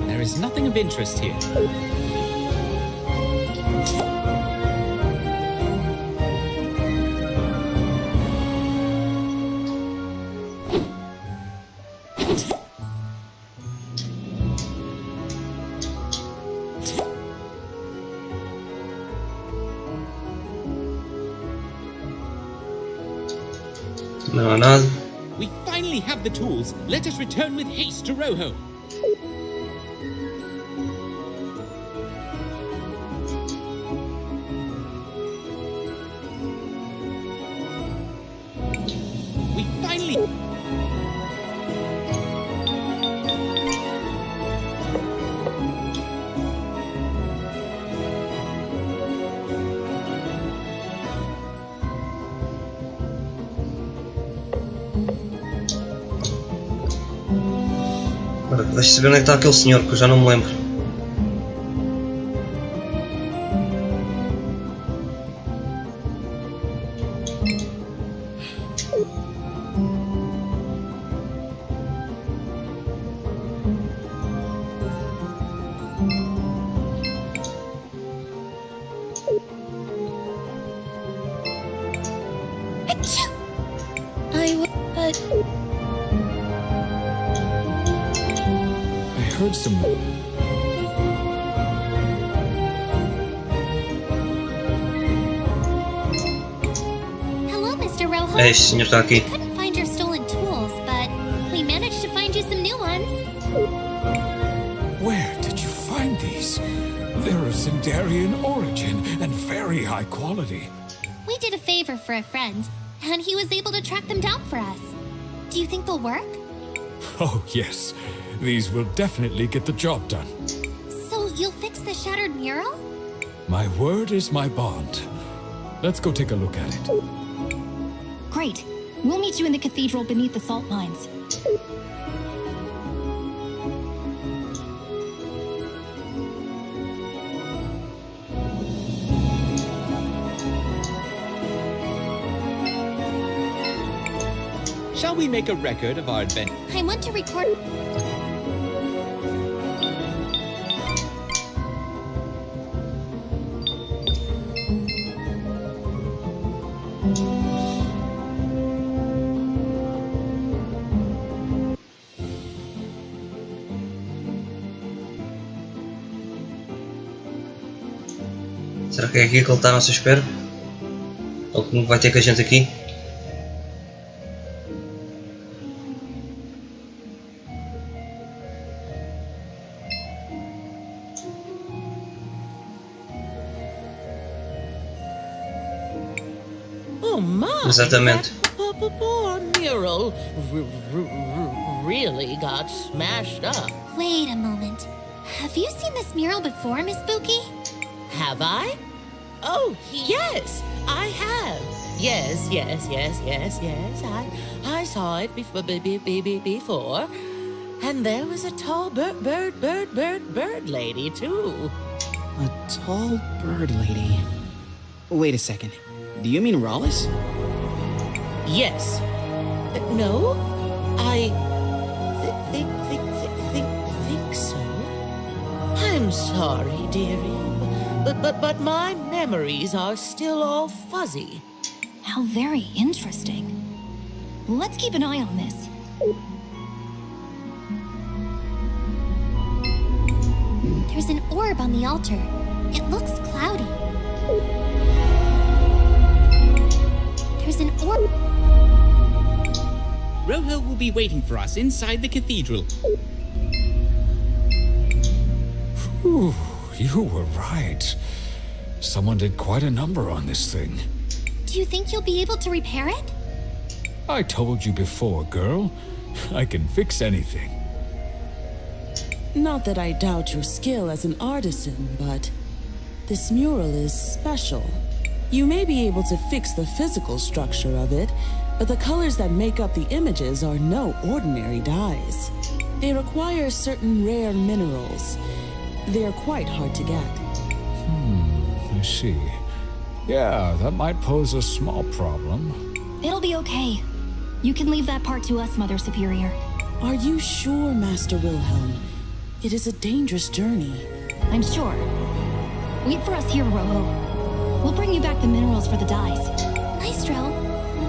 There is nothing of interest here. Não há nada. We finally have the tools. Let us return with haste to Rojo. really... Agora, deixa-me saber onde é que está aquele senhor, que eu já não me lembro. I heard some... Hello, Mr. Rojo. Este senhor está aqui. Couldn't find your stolen tools, but we managed to find you some new ones. Where did you find these? They're of Sindarian origin and very high quality. We did a favor for a friend, and he was able to track them down for us. Do you think they'll work? Oh, yes. These will definitely get the job done. So you'll fix the shattered mural? My word is my bond. Let's go take a look at it. Great. We'll meet you in the cathedral beneath the salt mines. Shall we make a record of our adventure? I want to record... Será que é aqui que ele está à nossa espera? Ou que vai ter com a gente aqui? Oh my! Exatamente. That poor mural really got smashed up. Wait a moment. Have you seen this mural before, Miss Spooky? Have I? Oh, yes, I have. Yes. I saw it before. And there was a tall bird lady, too. A tall bird lady. Wait a second. Do you mean Rollis? Yes. No, I think so. I'm sorry, dearie. But my memories are still all fuzzy. How very interesting. Let's keep an eye on this. There's an orb on the altar. It looks cloudy. There's an orb... Rojo will be waiting for us inside the cathedral. Whew, you were right. Someone did quite a number on this thing. Do you think you'll be able to repair it? I told you before, girl. I can fix anything. Not that I doubt your skill as an artisan, but this mural is special. You may be able to fix the physical structure of it, but the colors that make up the images are no ordinary dyes. They require certain rare minerals. They're quite hard to get. I see. Yeah, that might pose a small problem. It'll be okay. You can leave that part to us, Mother Superior. Are you sure, Master Wilhelm? It is a dangerous journey. I'm sure. Wait for us here, Rojo. We'll bring you back the minerals for the dyes. Maestro,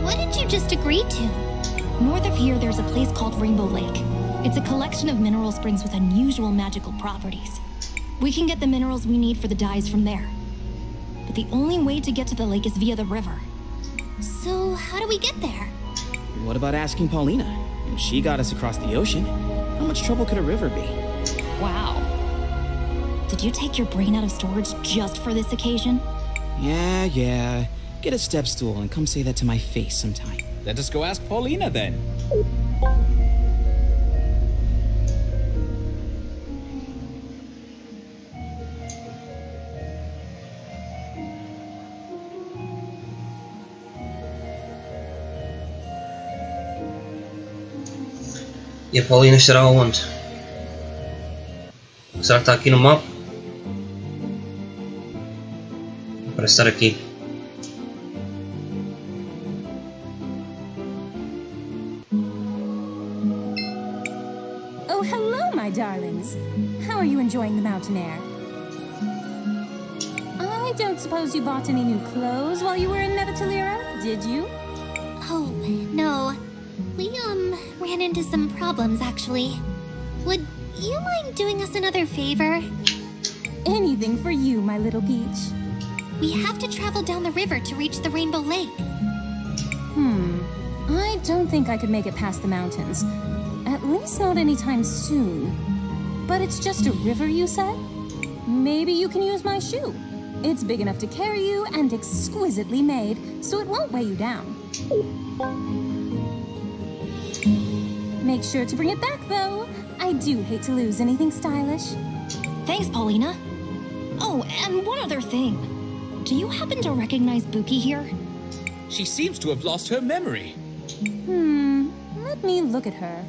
what did you just agree to? North of here, there's a place called Rainbow Lake. It's a collection of mineral springs with unusual magical properties. We can get the minerals we need for the dyes from there. But the only way to get to the lake is via the river. So, how do we get there? What about asking Paulina? She got us across the ocean. How much trouble could a river be? Wow. Did you take your brain out of storage just for this occasion? Yeah. Get a step stool and come say that to my face sometime. Let us go ask Paulina then. E a Paulina estará onde? Será que está aqui no mapa? Parece estar aqui. Oh, hello, my darlings. How are you enjoying the mountain air? I don't suppose you bought any new clothes while you were in Nevetalira, did you? Oh, no. We, ran into some problems, actually. Would you mind doing us another favor? Anything for you, my little peach. We have to travel down the river to reach the Rainbow Lake. I don't think I could make it past the mountains. At least not anytime soon. But it's just a river, you said? Maybe you can use my shoe. It's big enough to carry you and exquisitely made, so it won't weigh you down. Make sure to bring it back, though. I do hate to lose anything stylish. Thanks, Paulina. Oh, and one other thing. Do you happen to recognize Buki here? She seems to have lost her memory. Let me look at her.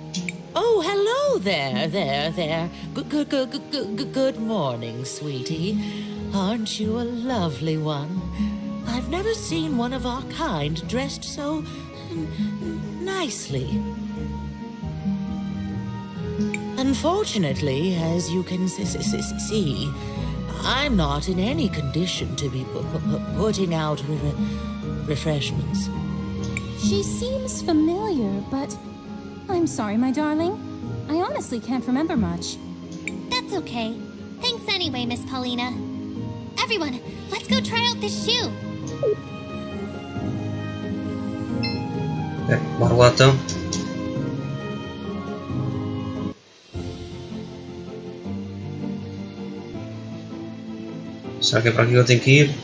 Oh, hello there. Good morning, sweetie. Aren't you a lovely one? I've never seen one of our kind dressed so nicely. Unfortunately, as you can see, I'm not in any condition to be putting out refreshments. She seems familiar, but I'm sorry, my darling. I honestly can't remember much. That's okay. Thanks anyway, Miss Paulina. Everyone, let's go try out this shoe. Bora lá então. Será que é para aqui que eu tenho que ir?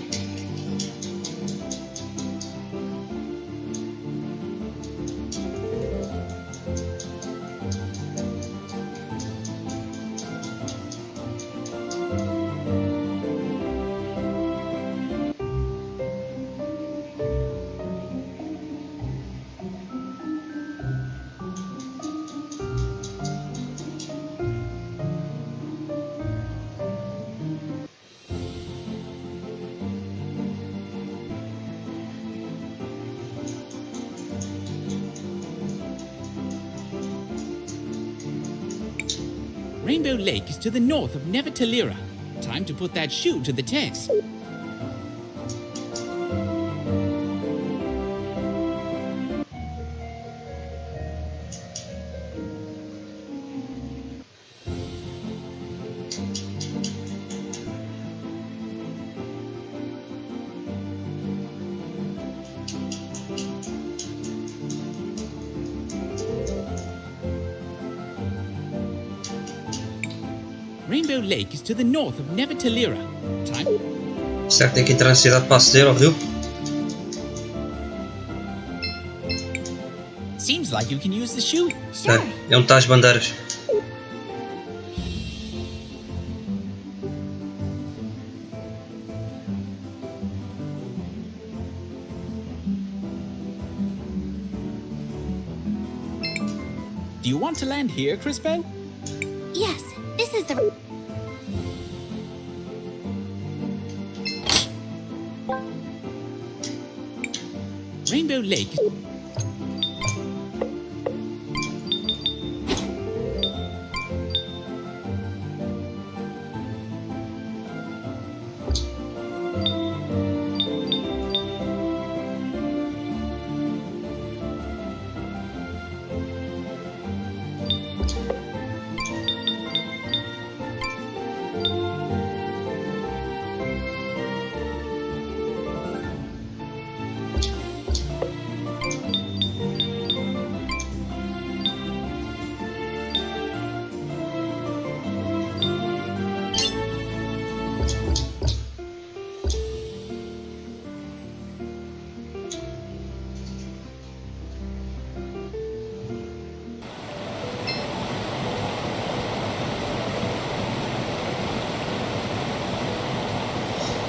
Rainbow Lake is to the north of Nevetalira. Time to put that shoe to the test. Rainbow Lake is to the north of Nevetalira. Time. Será que tem que entrar na cidade para aceder ao rio? Seems like you can use the shoe. Sure. É onde está as bandeiras. Do you want to land here, Crisbell? Yes, this is the... Rainbow Lake.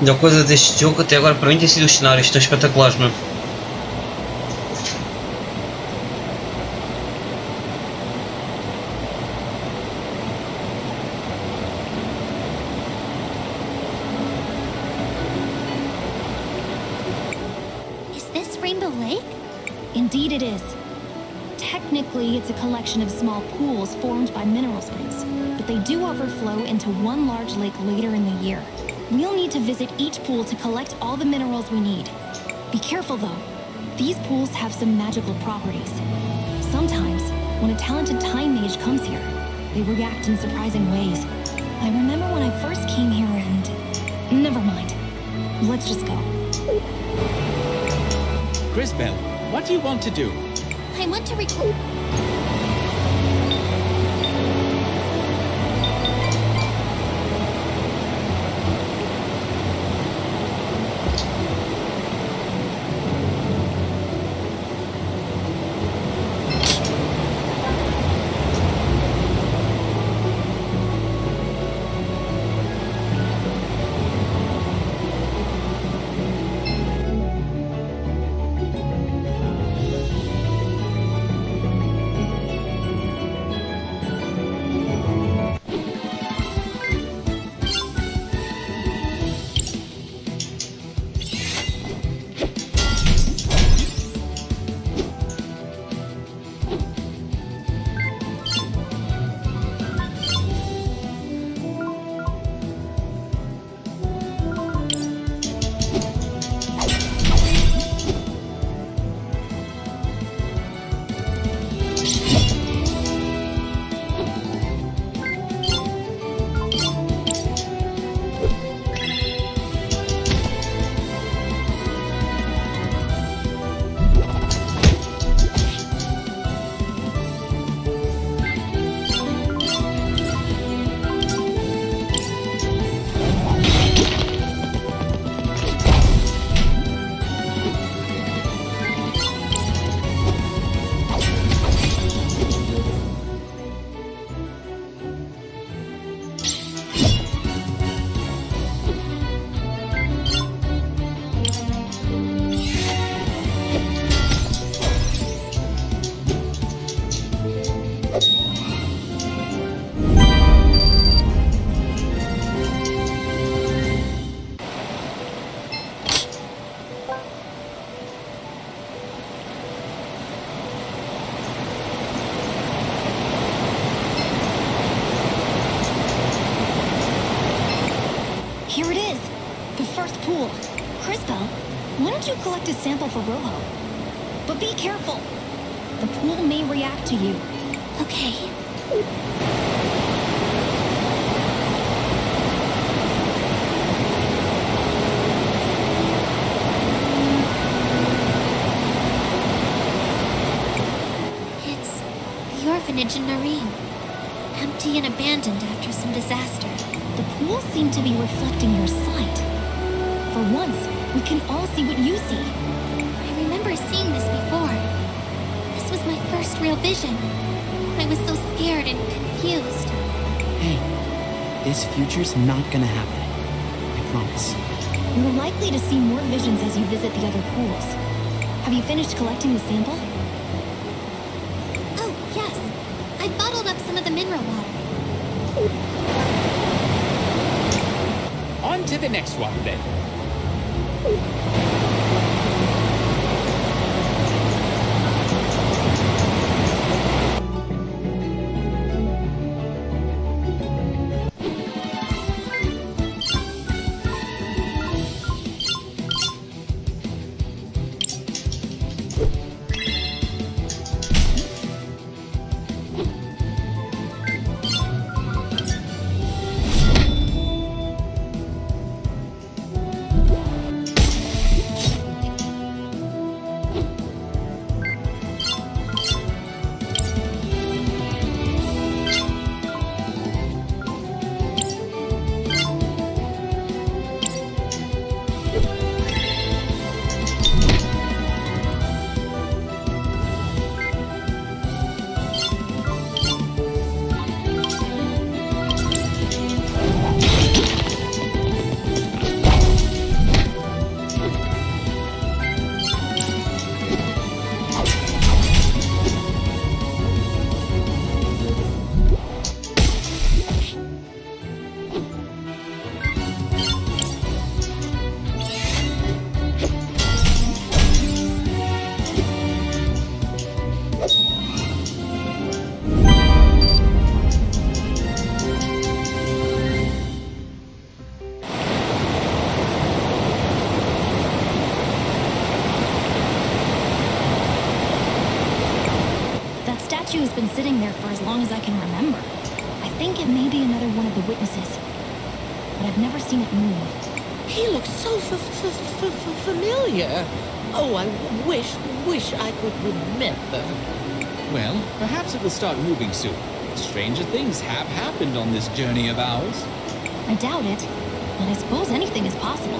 A melhor coisa deste jogo até agora para mim tem sido os cenários, estão espetaculares, mano. Is this Rainbow Lake? Indeed it is. Technically, it's a collection of small pools formed by mineral springs, but they do overflow into one large lake later in the year. We'll need to visit each pool to collect all the minerals we need. Be careful though. These pools have some magical properties. Sometimes, when a talented time mage comes here, they react in surprising ways. I remember when I first came here and... Never mind. Let's just go. Crisbell, what do you want to do? I want to record. Here it is. The first pool. Crisbell, why don't you collect a sample for Rojo? But be careful. The pool may react to you. Okay. It's the orphanage in Narim. Empty and abandoned after some disaster. The pools seem to be reflecting your sight. For once, we can all see what you see. I remember seeing this before. This was my first real vision. I was so scared and confused. Hey, this future's not gonna happen. I promise. You're likely to see more visions as you visit the other pools. Have you finished collecting the sample? Oh, yes. I bottled up some of the mineral water. On to the next one, then. sitting there for as long as I can remember. I think it may be another one of the witnesses, but I've never seen it move. He looks so familiar. Oh, I wish I could remember. Well, perhaps it will start moving soon. Stranger things have happened on this journey of ours. I doubt it, but I suppose anything is possible.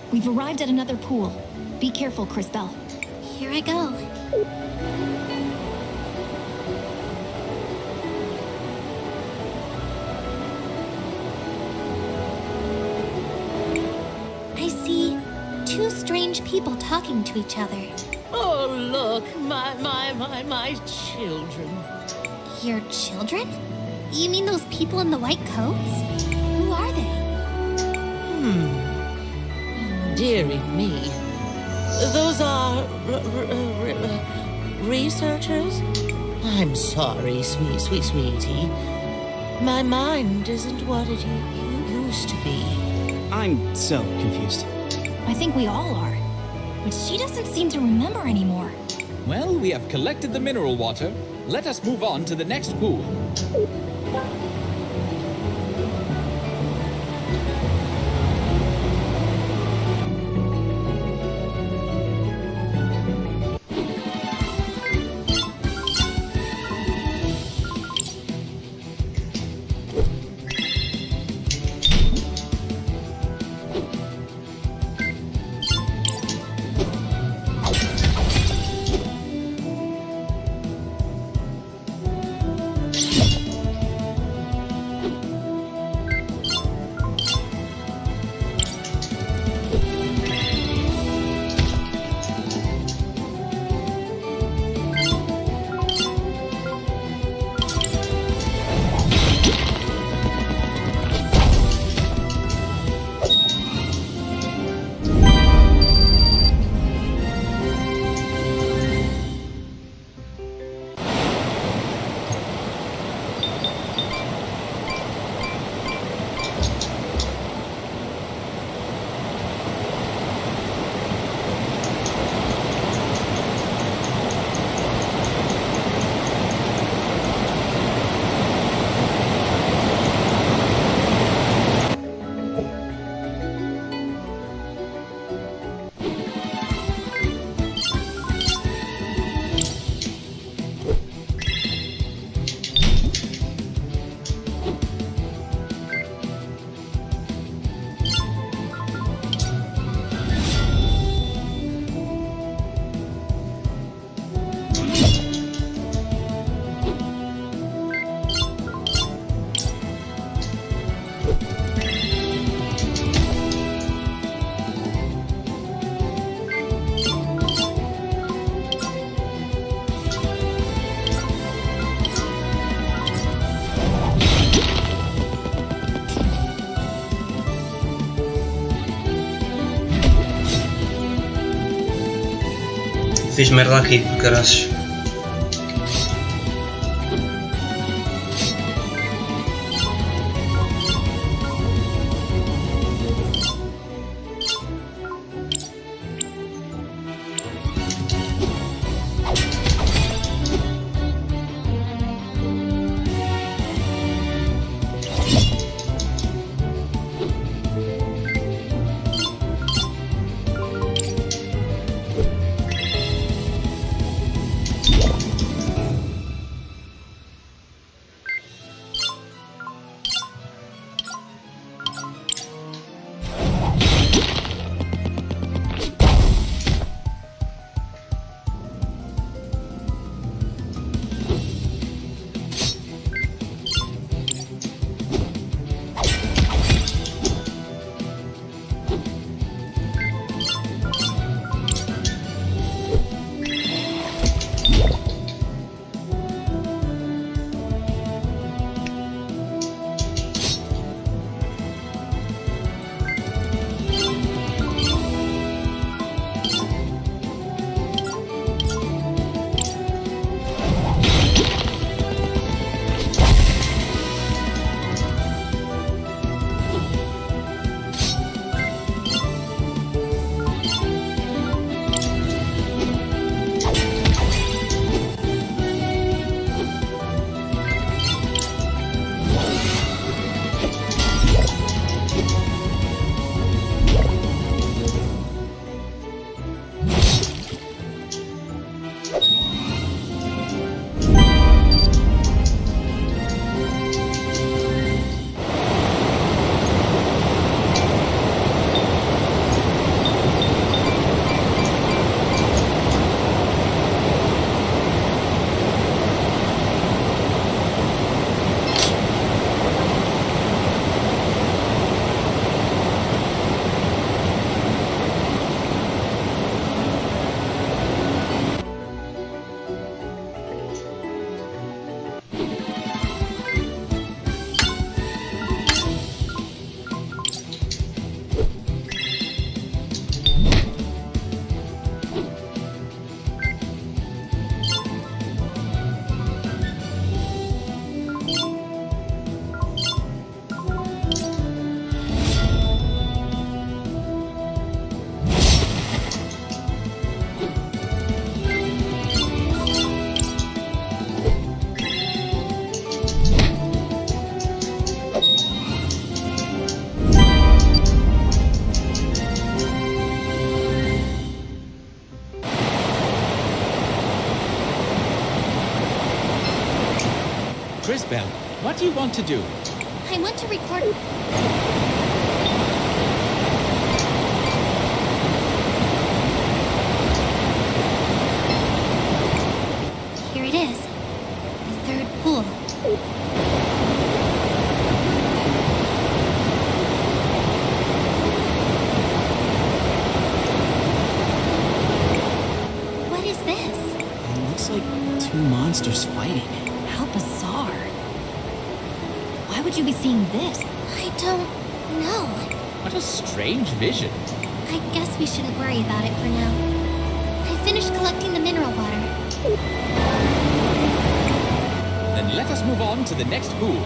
We've arrived at another pool. Be careful, Crisbell. Here I go. I see two strange people talking to each other. Oh, look, my children. Your children? You mean those people in the white coats? Who are they? Dearie me. Those are researchers? I'm sorry, sweetie. My mind isn't what it used to be. I'm so confused. I think we all are. But she doesn't seem to remember anymore. Well, we have collected the mineral water. Let us move on to the next pool. Fiz merda aqui, caraças. Crisbell, what do you want to do? I want to record. Here it is. The third pool. What is this? It looks like two monsters fighting. How bizarre. Why would you be seeing this? I don't know. What a strange vision. I guess we shouldn't worry about it for now. I finished collecting the mineral water. Then let us move on to the next pool.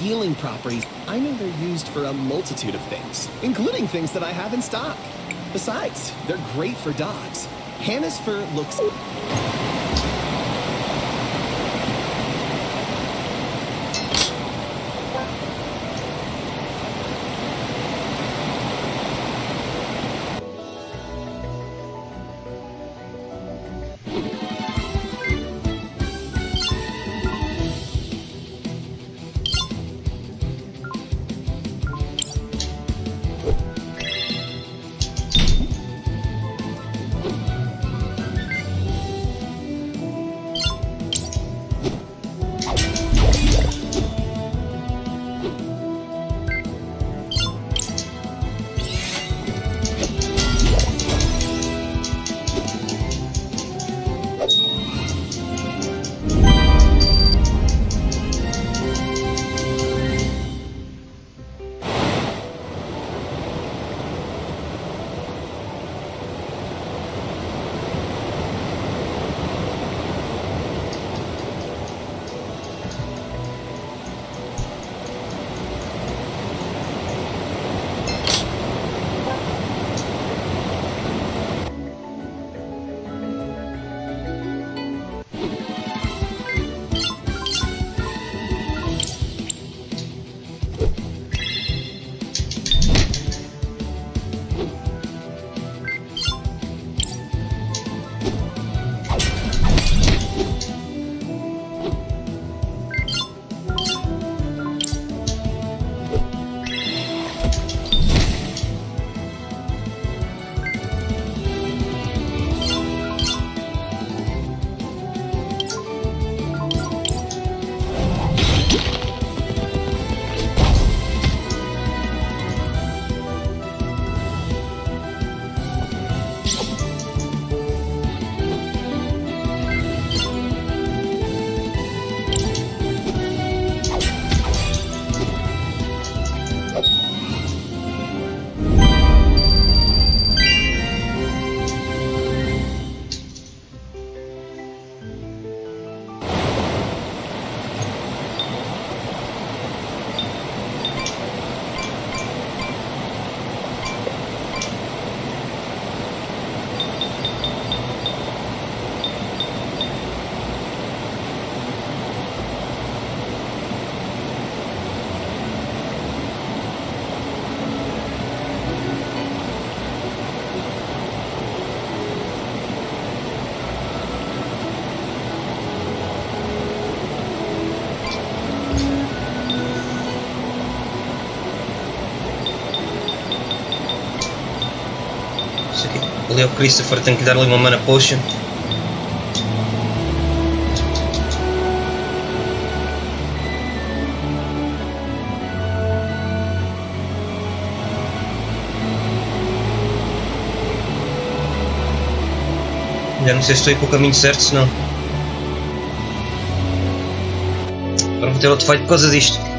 healing properties. I know they're used for a multitude of things, including things that I have in stock. Besides, they're great for dogs. Hannah's fur looks... Ali é o Christopher, tem que dar ali uma mana potion. Já não sei se estou aí com o caminho certo, se não. Agora vou ter outro fight por causa disto.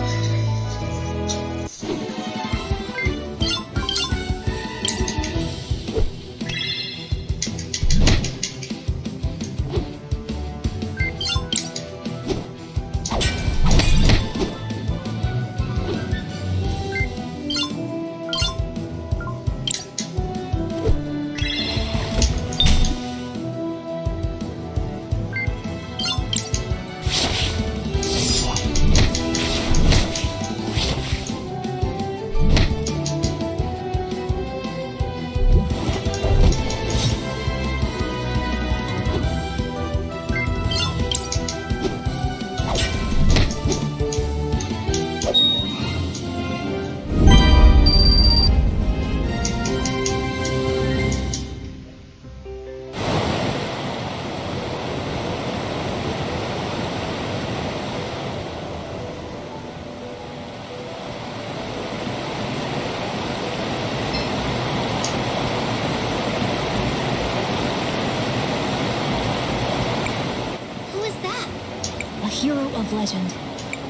Legend.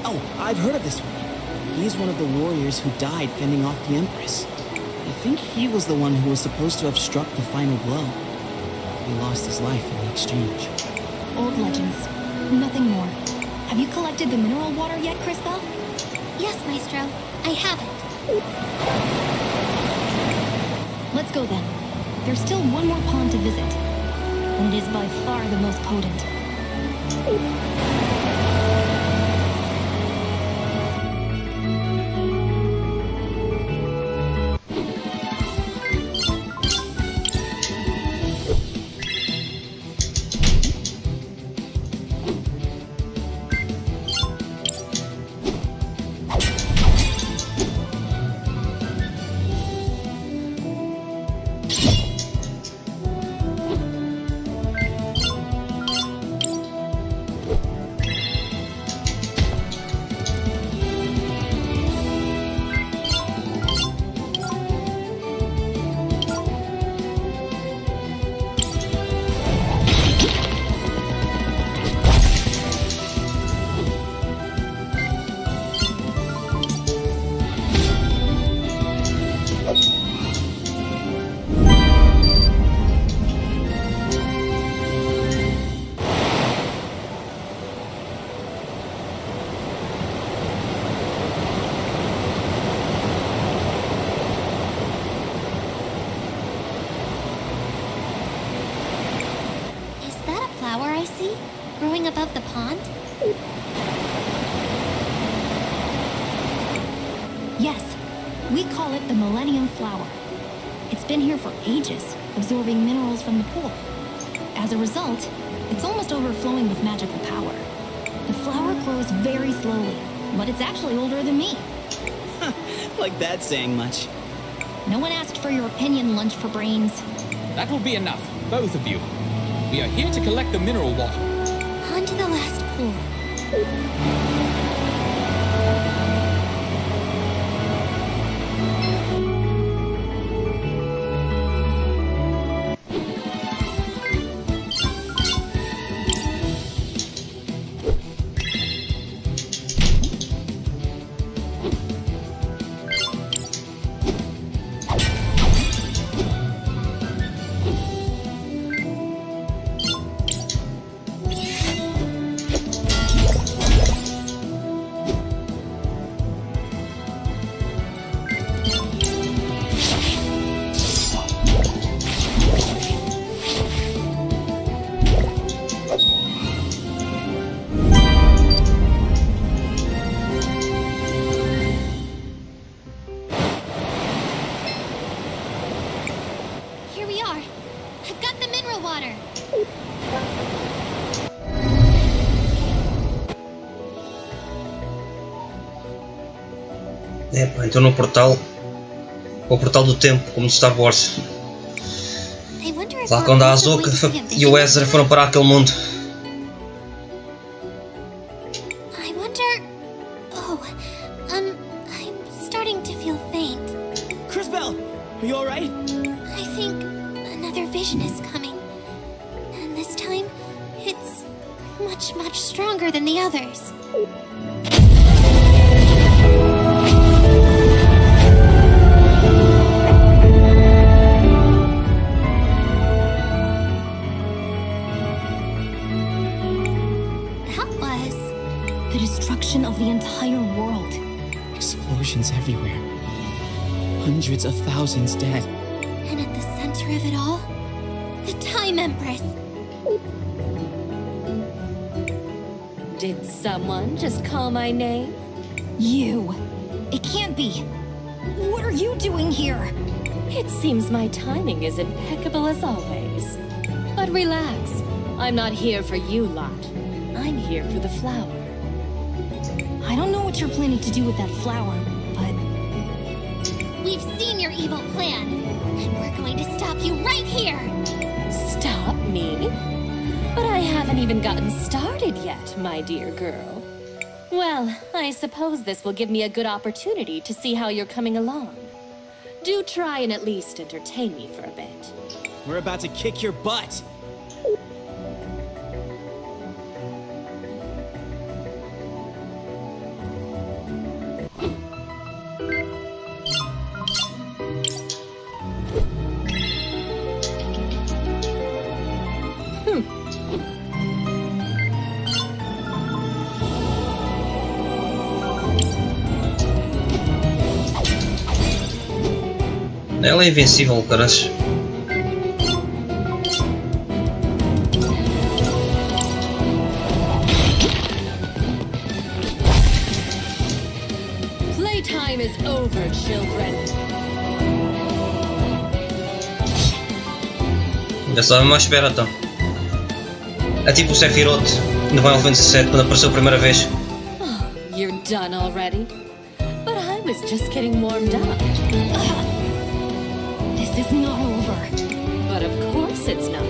Oh, I've heard of this one. He's one of the warriors who died fending off the Empress. I think he was the one who was supposed to have struck the final blow. He lost his life in the exchange. Old legends. Nothing more. Have you collected the mineral water yet, Crisbell? Yes, Maestro. I have it. Let's go then. There's still one more pond to visit, and it is by far the most potent. Growing above the pond? Yes, we call it the Millennium Flower. It's been here for ages, absorbing minerals from the pool. As a result, it's almost overflowing with magical power. The flower grows very slowly, but it's actually older than me. Like that's saying much. No one asked for your opinion, Lunch for Brains. That will be enough, both of you. We are here to collect the mineral water. On to the last pool. Epá, então no portal, o portal do tempo, como no Star Wars. Lá quando a Ahsoka e o Ezra foram para aquele mundo. I wonder... Oh, I'm starting to feel faint. Crisbell, are you alright? I think another vision is coming. And this time, it's much stronger than the others. Of the entire world. Explosions everywhere. Hundreds of thousands dead. And at the center of it all, the Time Empress. Did someone just call my name? You. It can't be. What are you doing here? It seems my timing is impeccable as always. But relax. I'm not here for you lot. I'm here for the flower. I don't know what you're planning to do with that flower, but... We've seen your evil plan, and we're going to stop you right here! Stop me? But I haven't even gotten started yet, my dear girl. Well, I suppose this will give me a good opportunity to see how you're coming along. Do try and at least entertain me for a bit. We're about to kick your butt! Ela é invencível, caras. Playtime is over, children. Já estava à espera então. É tipo o Sephiroth no Final Fantasy VII quando apareceu a primeira vez. Oh, you're done already? But I was just getting warmed up. This is not over. But of course it's not.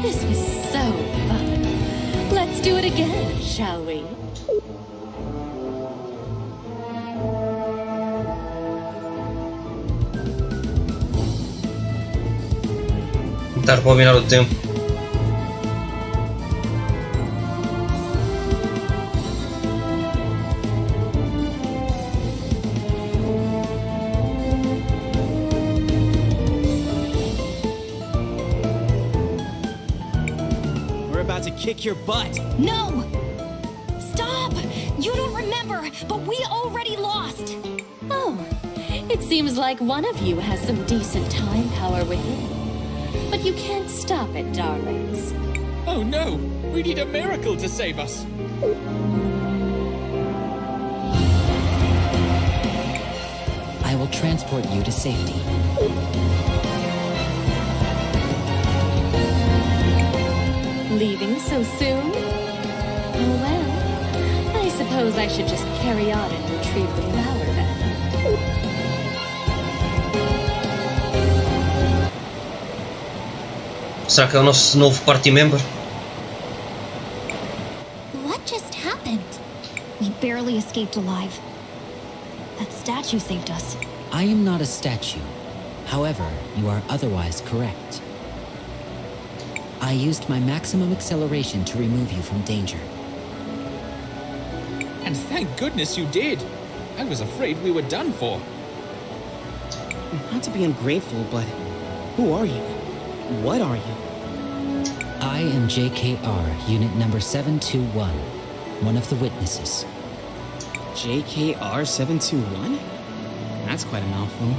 This was so fun. Let's do it again, shall we? Tentar combinar o tempo. We're about to kick your butt. No! Stop! You don't remember, but we already lost! Oh, it seems like one of you has some decent time power within. But you can't stop it, darlings. Oh no! We need a miracle to save us! I will transport you to safety. Leaving so soon? Oh well, I suppose I should just carry on and retrieve the flower then. Será que é o nosso novo party member? What just happened? We barely escaped alive. That statue saved us. I am not a statue. However, you are otherwise correct. I used my maximum acceleration to remove you from danger. And thank goodness you did! I was afraid we were done for. Not to be ungrateful, but who are you? What are you? I am JKR, unit number 721, one of the witnesses. JKR 721? That's quite a mouthful.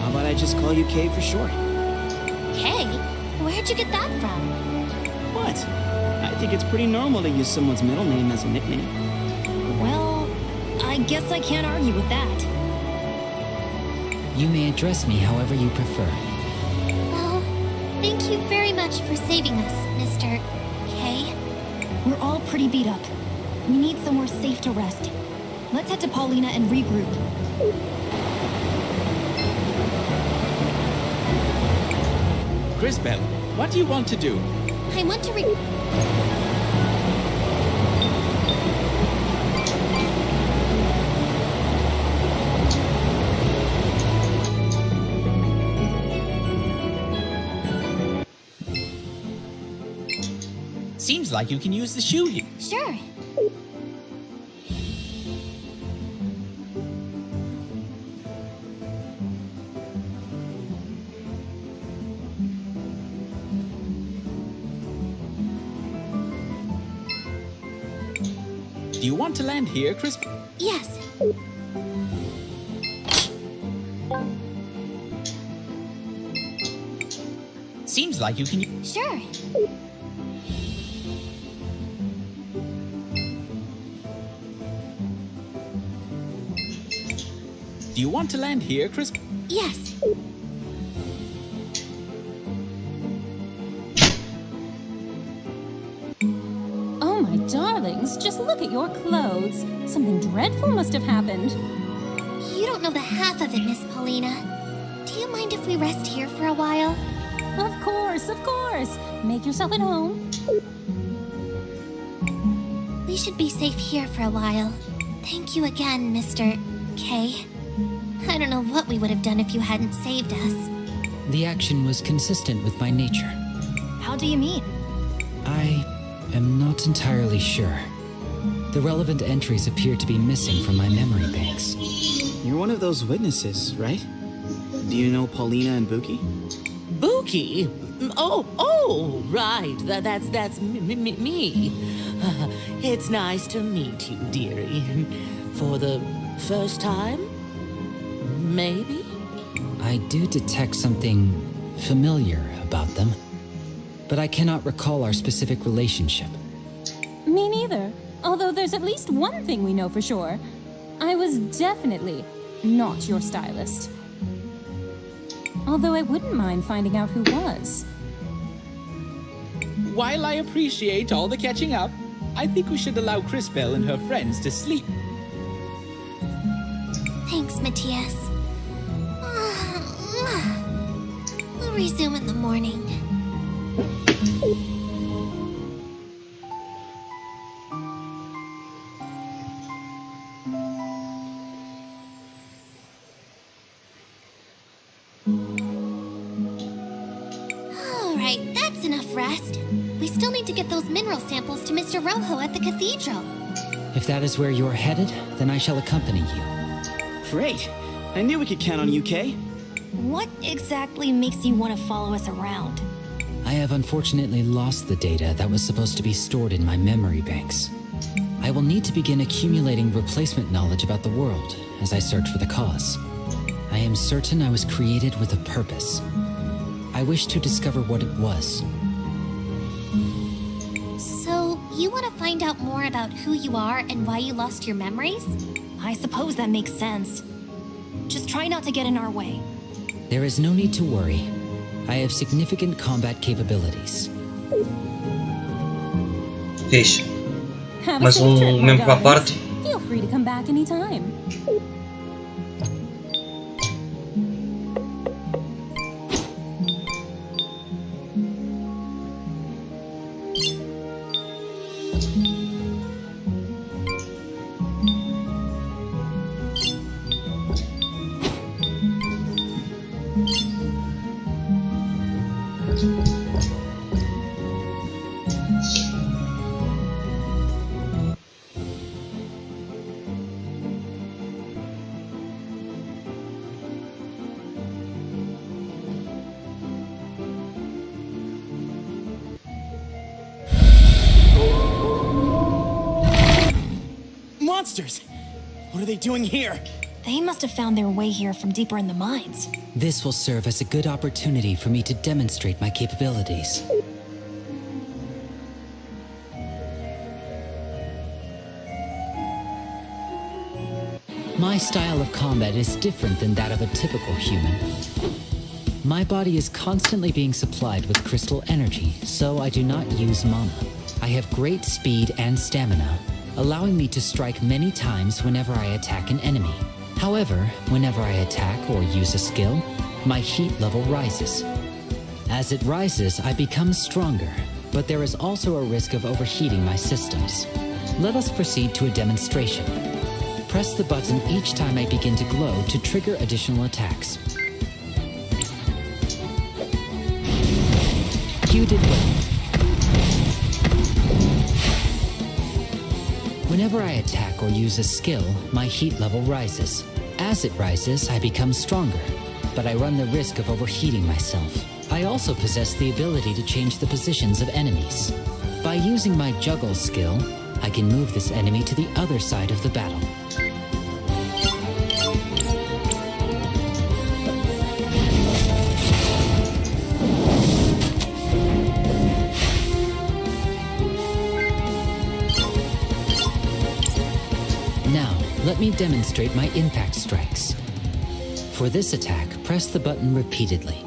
How about I just call you K for short? K? Where'd you get that from? What? I think it's pretty normal to use someone's middle name as a nickname. Well, I guess I can't argue with that. You may address me however you prefer. Well, thank you very much for saving us, Mr. K. We're all pretty beat up. We need somewhere safe to rest. Let's head to Paulina and regroup. Crisbell, what do you want to do? I want to Seems like you can use the shoe here. Sure. Do you want to land here, Crisbell? Yes. Seems like you can... Sure. Do you want to land here, Crisbell? Yes. Oh, my darlings, just look at your clothes. Something dreadful must have happened. You don't know the half of it, Miss Paulina. Do you mind if we rest here for a while? Of course, of course. Make yourself at home. We should be safe here for a while. Thank you again, Mr. K. I don't know what we would have done if you hadn't saved us. The action was consistent with my nature. How do you mean? I am not entirely sure. The relevant entries appear to be missing from my memory banks. You're one of those witnesses, right? Do you know Paulina and Buki? Buki? Oh, right. That's me. It's nice to meet you, dearie. For the first time? Maybe? I do detect something familiar about them, but I cannot recall our specific relationship. Me neither. Although there's at least one thing we know for sure. I was definitely not your stylist. Although I wouldn't mind finding out who was. While I appreciate all the catching up, I think we should allow Crisbell and her friends to sleep. Thanks, Matias. We'll resume in the morning. Alright, that's enough rest. We still need to get those mineral samples to Mr. Rojo at the cathedral. If that is where you're headed, then I shall accompany you. Great. I knew we could count on you, Kay. What exactly makes you want to follow us around? I have unfortunately lost the data that was supposed to be stored in my memory banks. I will need to begin accumulating replacement knowledge about the world as I search for the cause. I am certain I was created with a purpose. I wish to discover what it was. So, you want to find out more about who you are and why you lost your memories? I suppose that makes sense. Just try not to get in our way. There is no need to worry. I have significant combat capabilities. Fixe. Have a Mais safe trip, my membro para a darlings. parte. Feel free to come back anytime. Monsters! What are they doing here? They must have found their way here from deeper in the mines. This will serve as a good opportunity for me to demonstrate my capabilities. My style of combat is different than that of a typical human. My body is constantly being supplied with crystal energy, so I do not use mana. I have great speed and stamina, allowing me to strike many times whenever I attack an enemy. However, whenever I attack or use a skill, my heat level rises. As it rises, I become stronger, but there is also a risk of overheating my systems. Let us proceed to a demonstration. Press the button each time I begin to glow to trigger additional attacks. You did well. Whenever I attack or use a skill, my heat level rises. As it rises, I become stronger, but I run the risk of overheating myself. I also possess the ability to change the positions of enemies. By using my juggle skill, I can move this enemy to the other side of the battle. Let me demonstrate my impact strikes. For this attack, press the button repeatedly.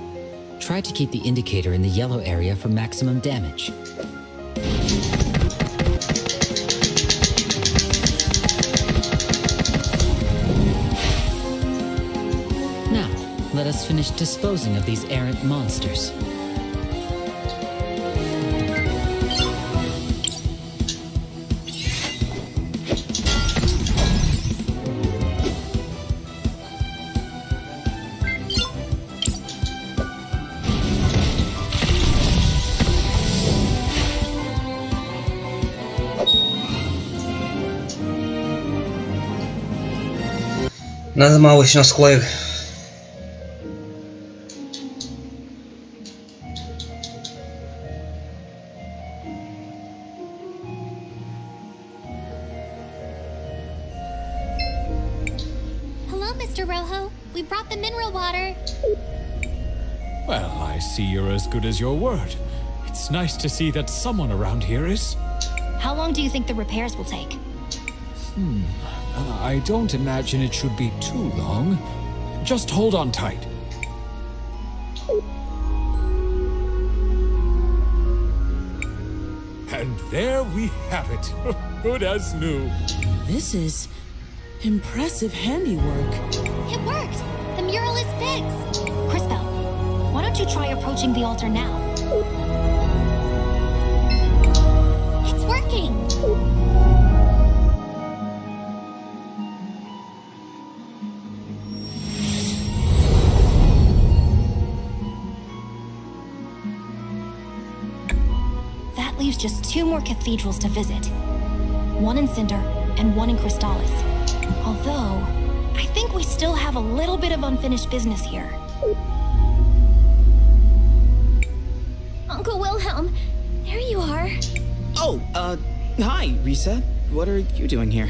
Try to keep the indicator in the yellow area for maximum damage. Now, let us finish disposing of these errant monsters. Nada mal este nosso colega. Hello, Mr. Rojo. We brought the mineral water. Well, I see you're as good as your word. It's nice to see that someone around here is. How long do you think the repairs will take? I don't imagine it should be too long. Just hold on tight. And there we have it. Good as new. This is impressive handiwork. It worked. The mural is fixed. Crisbell, why don't you try approaching the altar now? It's working. That leaves just 2 more cathedrals to visit. One in Cinder and one in Crystallis. Although, I think we still have a little bit of unfinished business here. Uncle Wilhelm, there you are. Oh, hi, Risa. What are you doing here?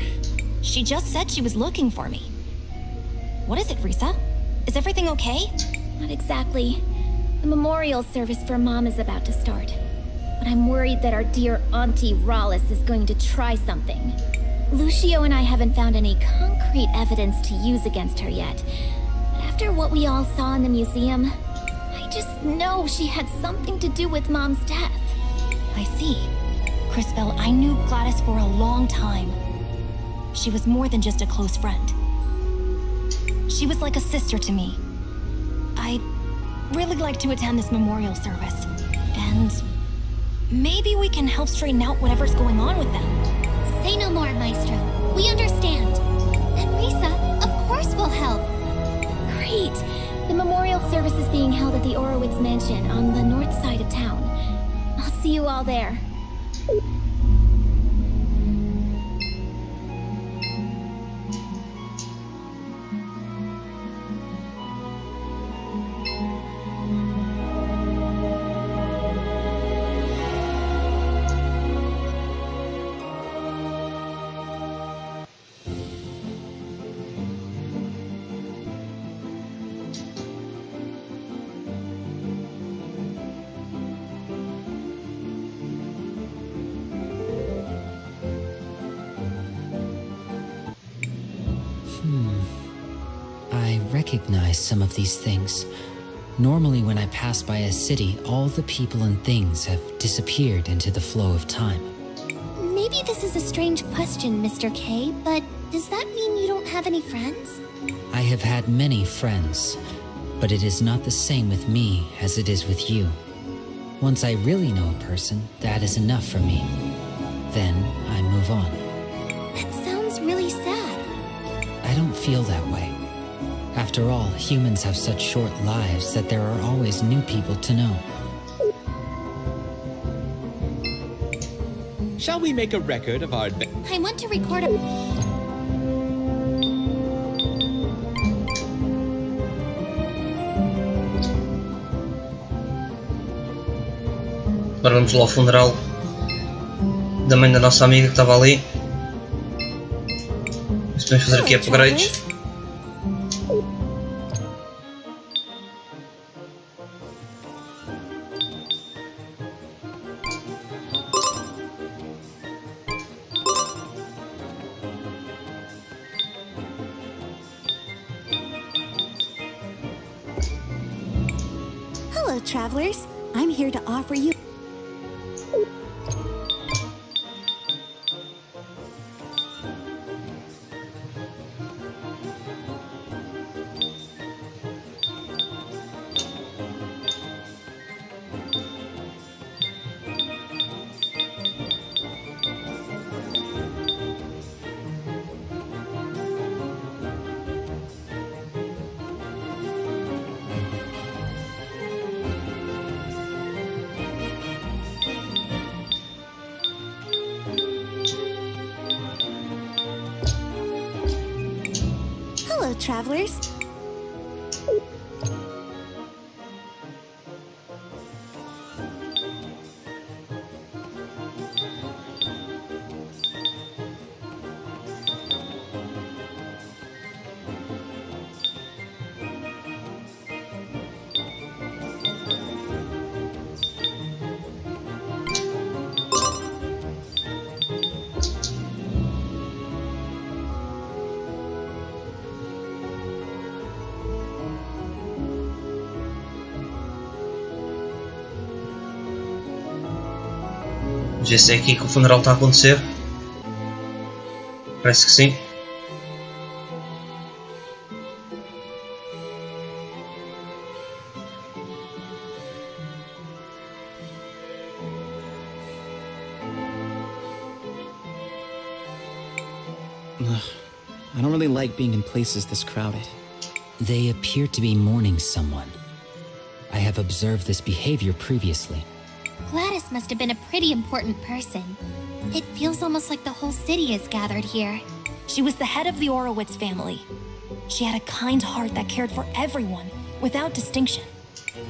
She just said she was looking for me. What is it, Risa? Is everything okay? Not exactly. The memorial service for Mom is about to start. But I'm worried that our dear Auntie Rollis is going to try something. Lucio and I haven't found any concrete evidence to use against her yet. But after what we all saw in the museum, I just know she had something to do with Mom's death. I see. Crisbell, I knew Gladys for a long time. She was more than just a close friend. She was like a sister to me. I'd really like to attend this memorial service. And maybe we can help straighten out whatever's going on with them. Say no more, Maestro. We understand. And Risa, of course we'll help. Great! The memorial service is being held at the Orowitz Mansion on the north side of town. I'll see you all there. I recognize some of these things. Normally when I pass by a city, all the people and things have disappeared into the flow of time. Maybe this is a strange question, Mr. K, but does that mean you don't have any friends? I have had many friends, but it is not the same with me as it is with you. Once I really know a person, that is enough for me. Then I move on. That sounds really sad. I don't feel that way. After all, humans have such short lives that there are always new people to know. Shall we make a record of our I want to record a... Agora vamos lá ao funeral da mãe da nossa amiga que estava ali. Vamos fazer aqui upgrades. Hello, travelers. I'm here to offer you... Hello, travelers. Vamos ver se é aqui que o funeral está a acontecer. Parece que sim. I don't really like being in places this crowded. They appear to be mourning someone. I have observed this behavior previously. Gladys must have been a pretty important person. It feels almost like the whole city is gathered here. She was the head of the Orowitz family. She had a kind heart that cared for everyone, without distinction.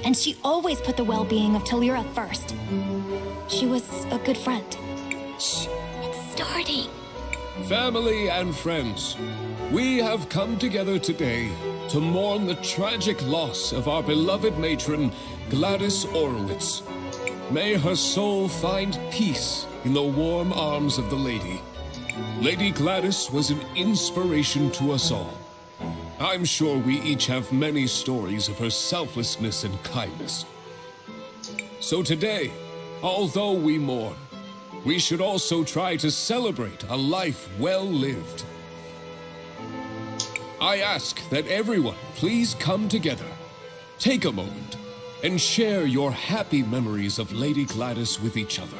And she always put the well-being of Talira first. She was a good friend. Shh, it's starting. Family and friends, we have come together today to mourn the tragic loss of our beloved matron, Gladys Orowitz. May her soul find peace in the warm arms of the Lady. Lady Gladys was an inspiration to us all. I'm sure we each have many stories of her selflessness and kindness. So today, although we mourn, we should also try to celebrate a life well lived. I ask that everyone please come together, take a moment, and share your happy memories of Lady Gladys with each other.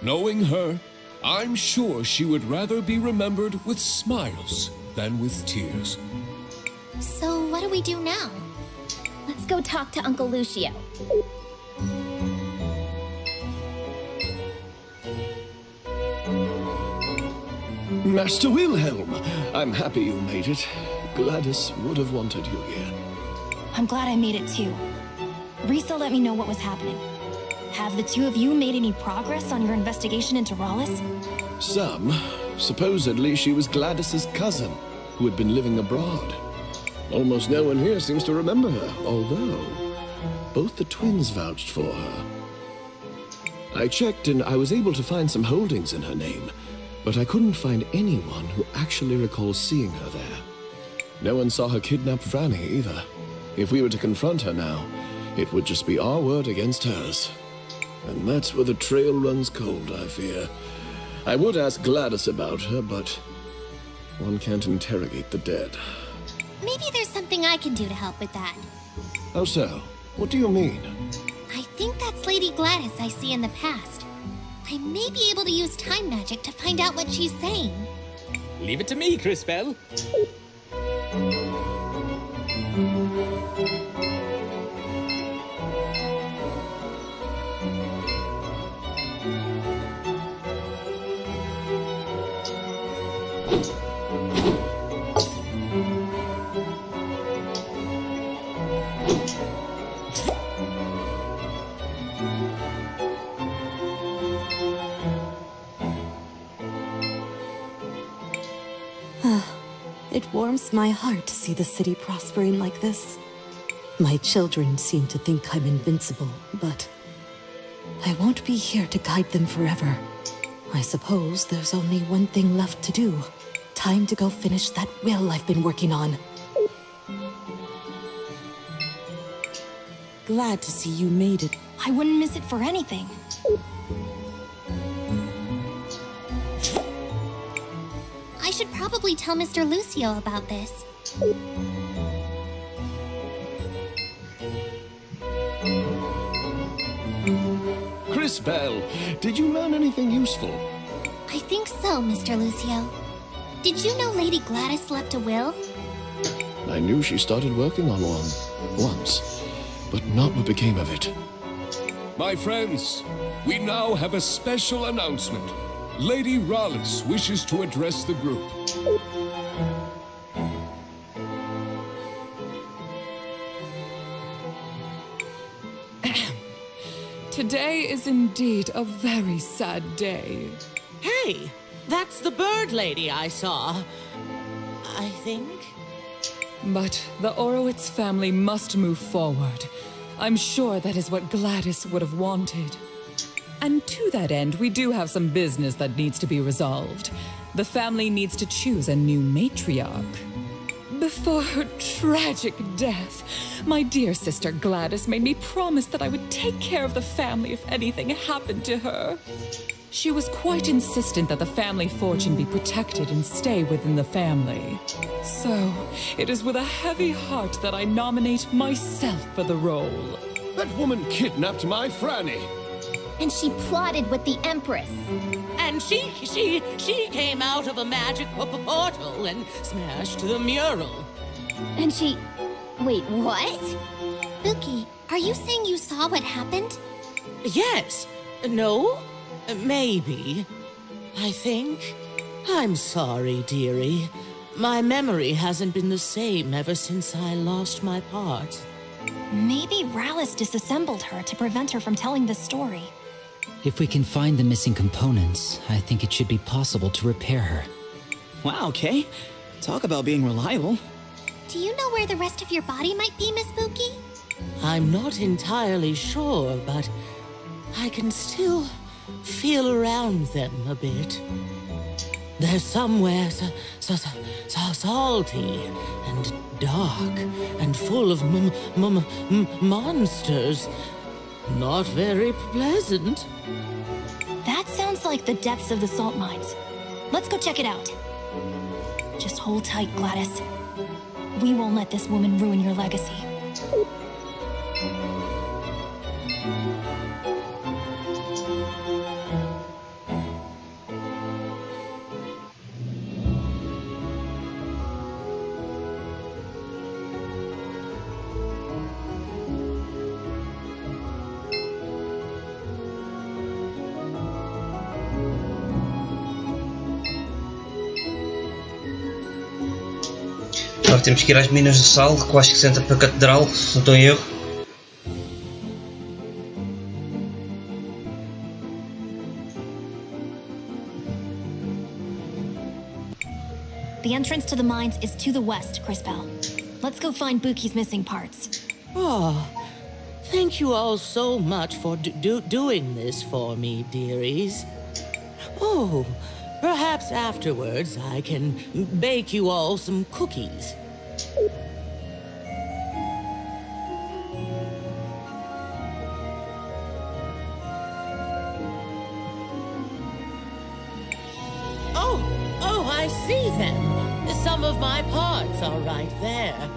Knowing her, I'm sure she would rather be remembered with smiles than with tears. So what do we do now? Let's go talk to Uncle Lucio. Master Wilhelm, I'm happy you made it. Gladys would have wanted you here. I'm glad I made it too. Risa let me know what was happening. Have the two of you made any progress on your investigation into Rawlis? Some. Supposedly she was Gladys's cousin, who had been living abroad. Almost no one here seems to remember her, although both the twins vouched for her. I checked and I was able to find some holdings in her name, but I couldn't find anyone who actually recalls seeing her there. No one saw her kidnap Franny either. If we were to confront her now, it would just be our word against hers. And that's where the trail runs cold, I fear. I would ask Gladys about her, but one can't interrogate the dead. Maybe there's something I can do to help with that. How so? What do you mean? I think that's Lady Gladys I see in the past. I may be able to use time magic to find out what she's saying. Leave it to me, Crisbell. It warms my heart to see the city prospering like this. My children seem to think I'm invincible, but I won't be here to guide them forever. I suppose there's only one thing left to do. Time to go finish that will I've been working on. Glad to see you made it. I wouldn't miss it for anything. I should probably tell Mr. Lucio about this. Crisbell, did you learn anything useful? I think so, Mr. Lucio. Did you know Lady Gladys left a will? I knew she started working on one once, but not what became of it. My friends, we now have a special announcement. Lady Rawlis wishes to address the group. Today is indeed a very sad day. Hey, that's the bird lady I saw. I think. But the Orowitz family must move forward. I'm sure that is what Gladys would have wanted. And to that end, we do have some business that needs to be resolved. The family needs to choose a new matriarch. Before her tragic death, my dear sister Gladys made me promise that I would take care of the family if anything happened to her. She was quite insistent that the family fortune be protected and stay within the family. So, it is with a heavy heart that I nominate myself for the role. That woman kidnapped my Franny. And she plotted with the Empress. And she came out of a magic portal and smashed the mural. And she... Wait, what? Buki, are you saying you saw what happened? Yes. No? Maybe. I think. I'm sorry, dearie. My memory hasn't been the same ever since I lost my part. Maybe Rallis disassembled her to prevent her from telling the story. If we can find the missing components, I think it should be possible to repair her. Wow, Kay. Talk about being reliable. Do you know where the rest of your body might be, Miss Buki? I'm not entirely sure, but I can still feel around them a bit. They're somewhere salty and dark and full of monsters. Not very pleasant. That sounds like the depths of the salt mines. Let's go check it out. Just hold tight, Gladys. We won't let this woman ruin your legacy. Agora temos que ir às minas de sal, que eu acho que se entra para a Catedral, se não estou em erro. The entrance to the mines is to the west, Crisbell. Let's go find Buki's missing parts. Oh, thank you all so much for doing this for me, dearies. Oh, perhaps afterwards I can bake you all some cookies. Oh, I see them. Some of my parts are right there.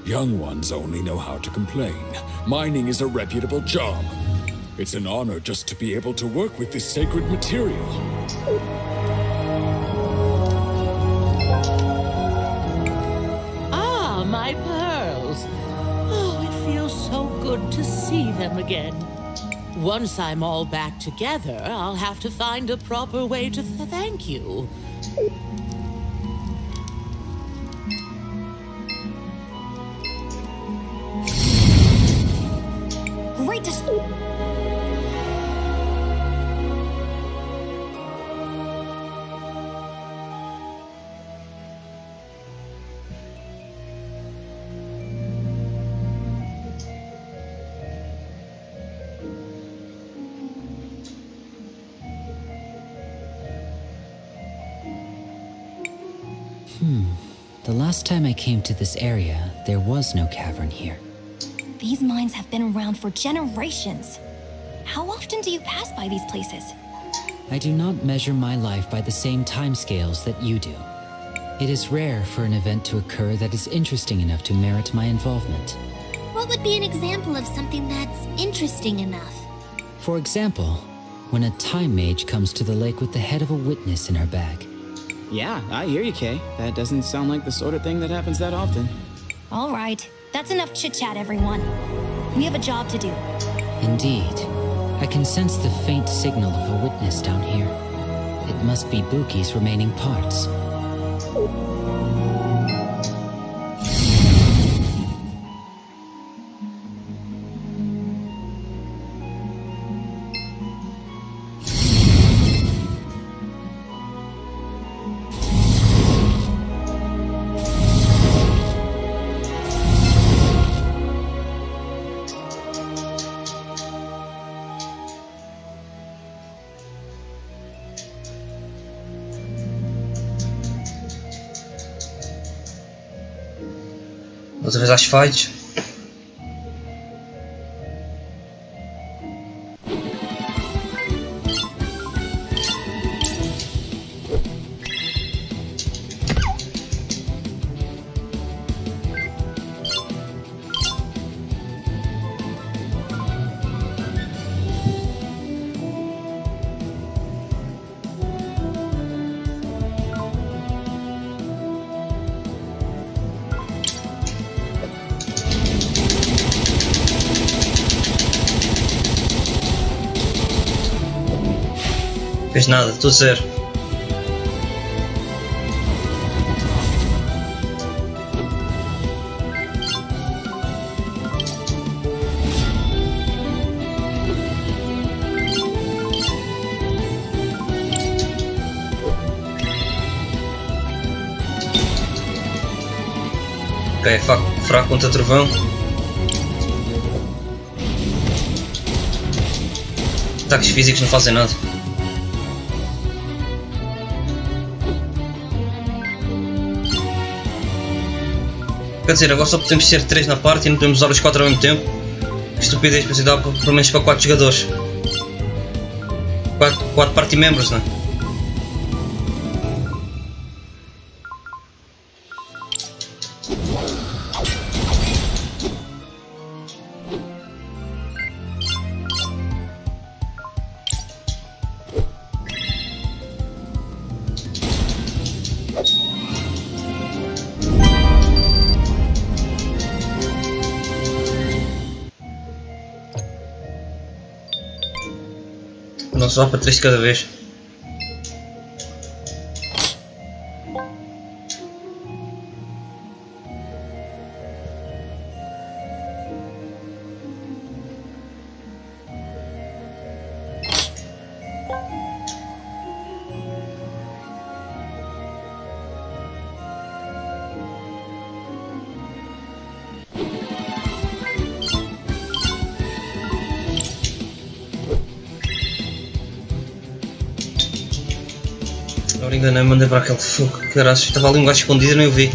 Young ones only know how to complain. Mining is a reputable job. It's an honor just to be able to work with this sacred material. Ah, my pearls. Oh, it feels so good to see them again. Once I'm all back together, I'll have to find a proper way to thank you. Great to... The last time I came to this area, there was no cavern here. These mines have been around for generations. How often do you pass by these places? I do not measure my life by the same timescales that you do. It is rare for an event to occur that is interesting enough to merit my involvement. What would be an example of something that's interesting enough? For example, when a time mage comes to the lake with the head of a witness in her bag. Yeah, I hear you, Kay. That doesn't sound like the sort of thing that happens that often. All right, that's enough chit-chat, everyone. We have a job to do. Indeed. I can sense the faint signal of a witness down here. It must be Buki's remaining parts. Outra vez às fights. Fez nada, tudo zero. Ok, fraco contra trovão. Ataques físicos não fazem nada. Quer dizer, agora só podemos ser 3 na parte e não podemos usar os 4 ao mesmo tempo. Que estupidez, para dar pelo menos para 4 jogadores. 4 party members, não é? Não só para 3 de cada vez. Agora enganei-me, mandei para aquele fogo. Caralho, estava ali um gajo escondido e nem o vi.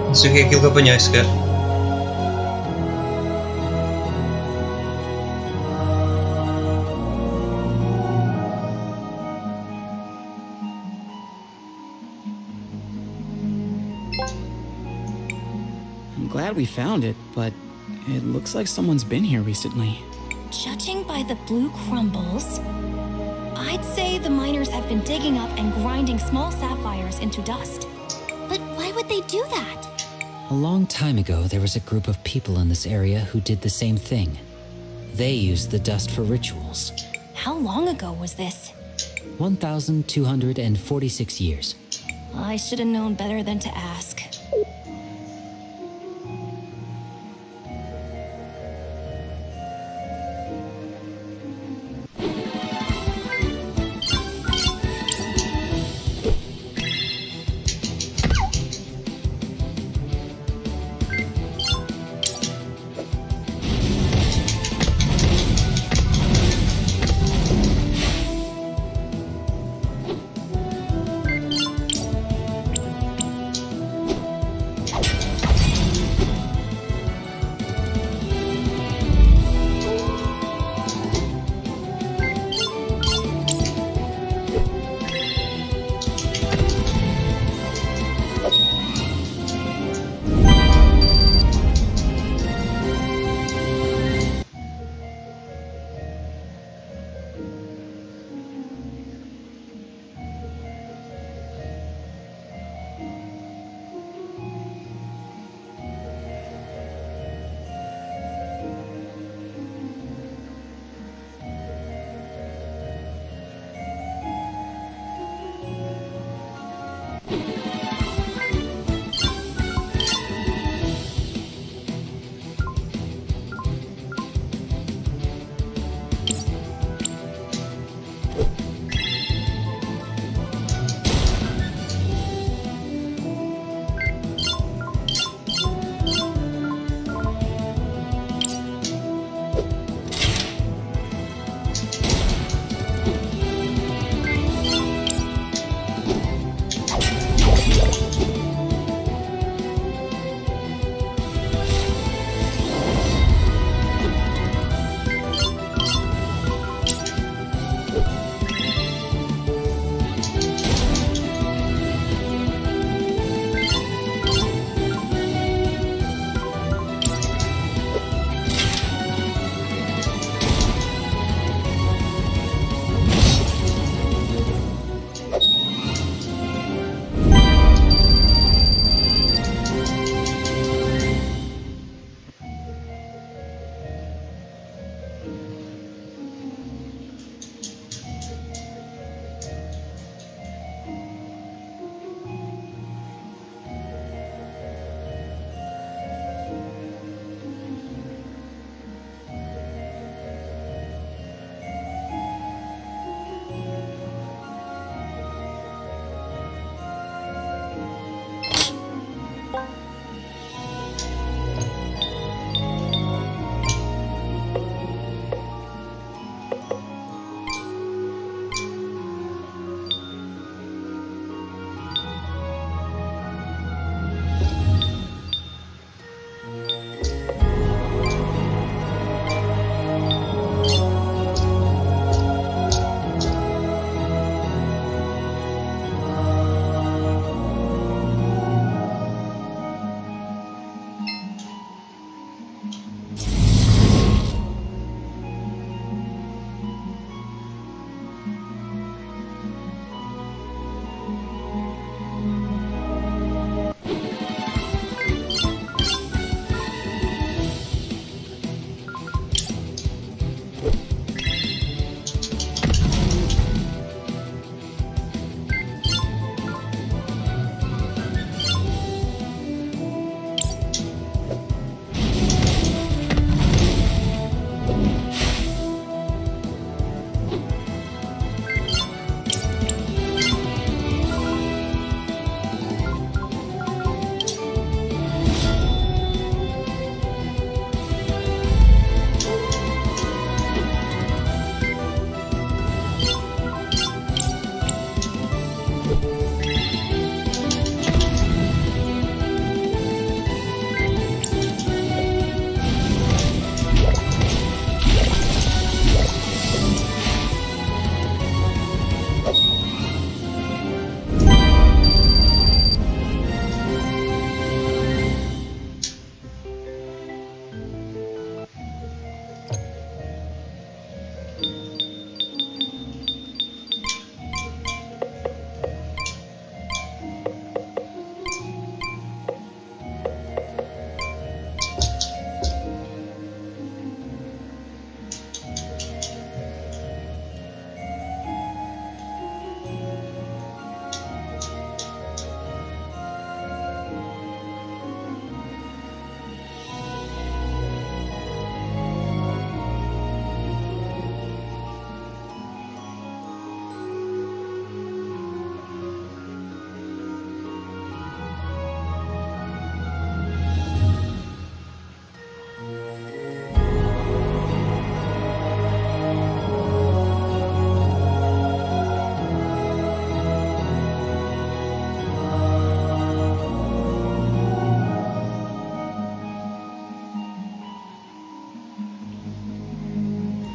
Não sei o que é aquilo que apanhei sequer. I'm glad we found it, but it looks like someone's been here recently. Judging by the blue crumbles, I'd say the miners have been digging up and grinding small sapphires into dust. But why would they do that? A long time ago, there was a group of people in this area who did the same thing. They used the dust for rituals. How long ago was this? 1,246 years. I should have known better than to ask.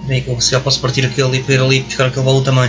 Bem, que eu já posso partir aquele e para ir ali buscar aquele baú também.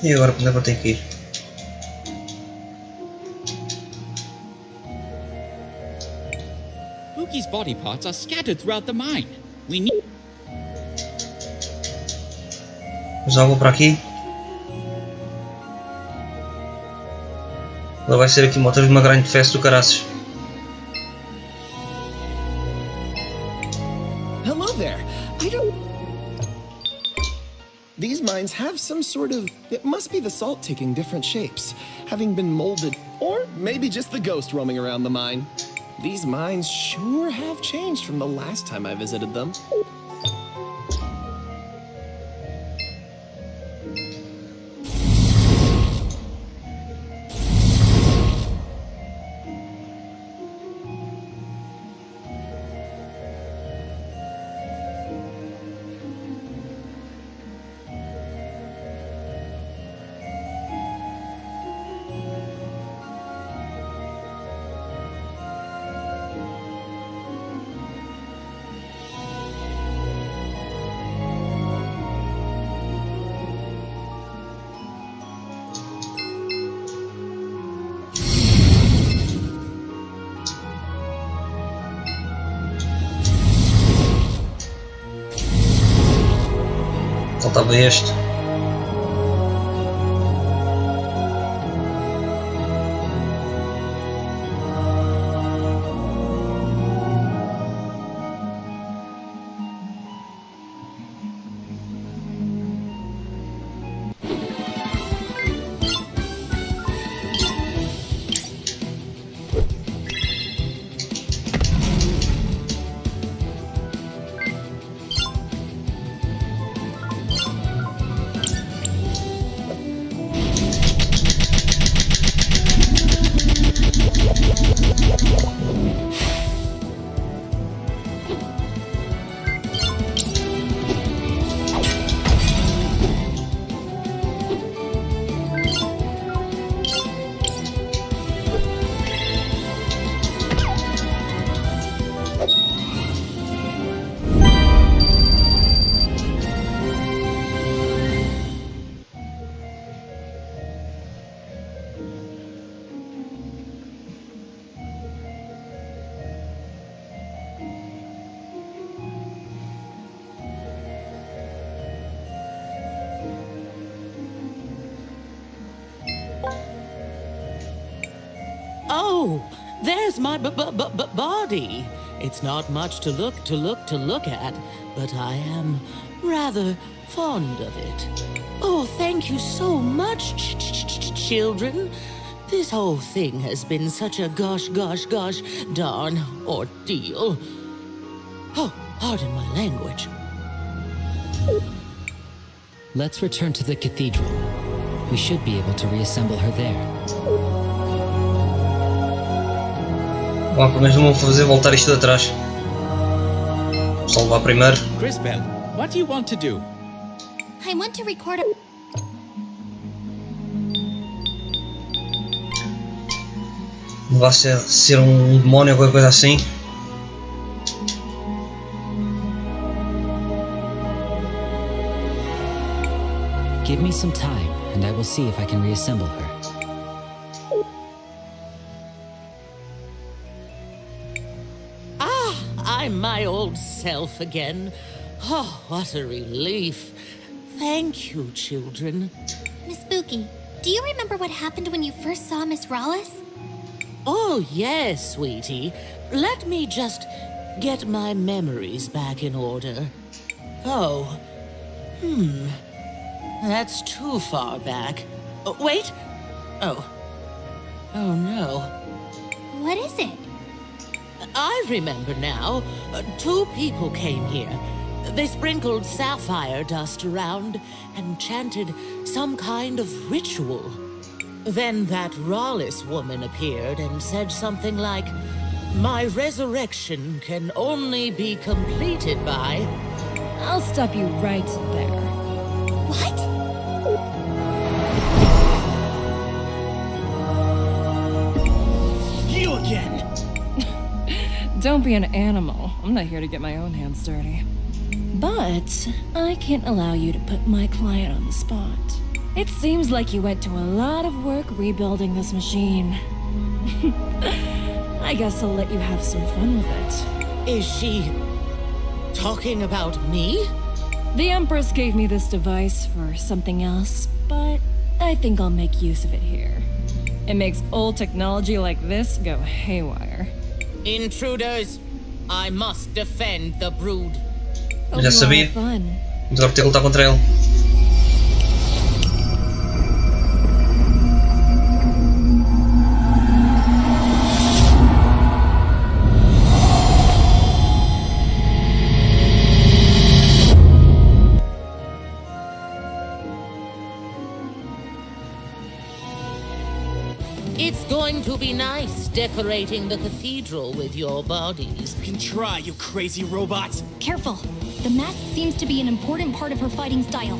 E agora para onde é que eu tenho que ir? Pookie's body parts are scattered throughout the mine. We need... Já vou para aqui. Ela vai ser aqui uma grande festa do caraças. Hello there. I don't... These mines have some sort of... It must be the salt taking different shapes, having been molded. Or maybe just the ghost roaming around the mine. These mines sure have changed from the last time I visited them. Faltava este. Oh, there's my body. It's not much to look at, but I am rather fond of it. Oh, thank you so much, children. This whole thing has been such a gosh darn ordeal. Oh, pardon my language. Let's return to the cathedral. We should be able to reassemble her there. Bom, pelo menos não vou fazer voltar isto atrás. Só levar primeiro. Crisbell, what do you want to do? I want to record a... Não vai ser um demónio ou qualquer coisa assim. Give me some time, and I will see if I can reassemble her. I'm my old self again. Oh, what a relief. Thank you, children. Miss Spooky, do you remember what happened when you first saw Miss Rawless? Oh, yes, sweetie. Let me just get my memories back in order. Oh, that's too far back. Oh, wait. Oh no. What is it? I remember now. 2 people came here. They sprinkled sapphire dust around and chanted some kind of ritual. Then that Rawless woman appeared and said something like, "My resurrection can only be completed by..." I'll stop you right there. What? You again! Don't be an animal. I'm not here to get my own hands dirty. But I can't allow you to put my client on the spot. It seems like you went to a lot of work rebuilding this machine. I guess I'll let you have some fun with it. Is she talking about me? The Empress gave me this device for something else, but I think I'll make use of it here. It makes old technology like this go haywire. Intruders! I must defend the brood. Eu já sabia. Mas agora ter que lutar contra ele. It's going to be nice decorating the cathedral with your bodies. You can try, you crazy robots. Careful. The mask seems to be an important part of her fighting style.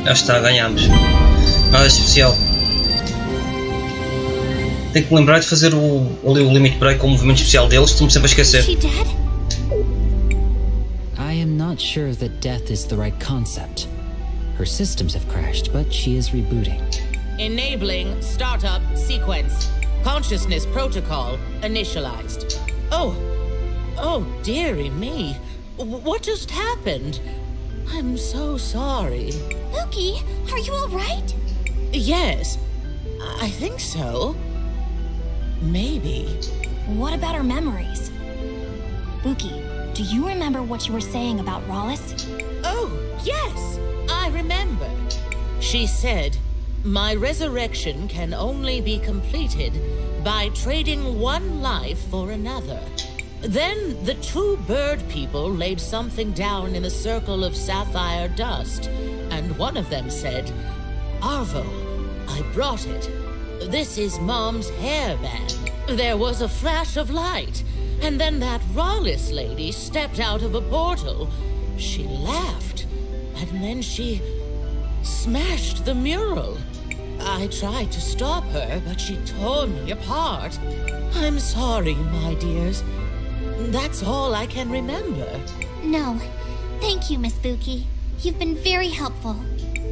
Já está, ganhámos. Nada especial. Tenho que me lembrar de fazer ali o limit break com o movimento especial deles, estou-me sempre a esquecer. I am not sure that death is the right concept. Her systems have crashed, but she is rebooting. Enabling startup sequence. Consciousness protocol initialized. Oh dearie me. What just happened? I'm so sorry. Mookie, are you alright? Yes, I think so. Maybe. What about her memories? Buki, do you remember what you were saying about Rawless? Oh, yes, I remember. She said, my resurrection can only be completed by trading one life for another. Then the two bird people laid something down in a circle of sapphire dust, and one of them said, Arvo, I brought it. This is Mom's hairband. There was a flash of light, and then that Rawless lady stepped out of a portal. She laughed, and then she smashed the mural. I tried to stop her, but she tore me apart. I'm sorry, my dears. That's all I can remember. No. Thank you, Miss Buki. You've been very helpful.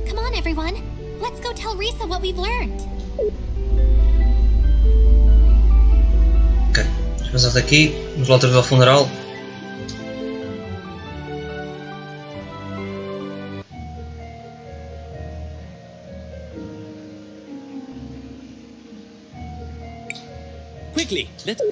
Come on, everyone. Let's go tell Risa what we've learned. Ok, vamos passar daqui, vamos lá outra vez ao funeral. Quickly, let's...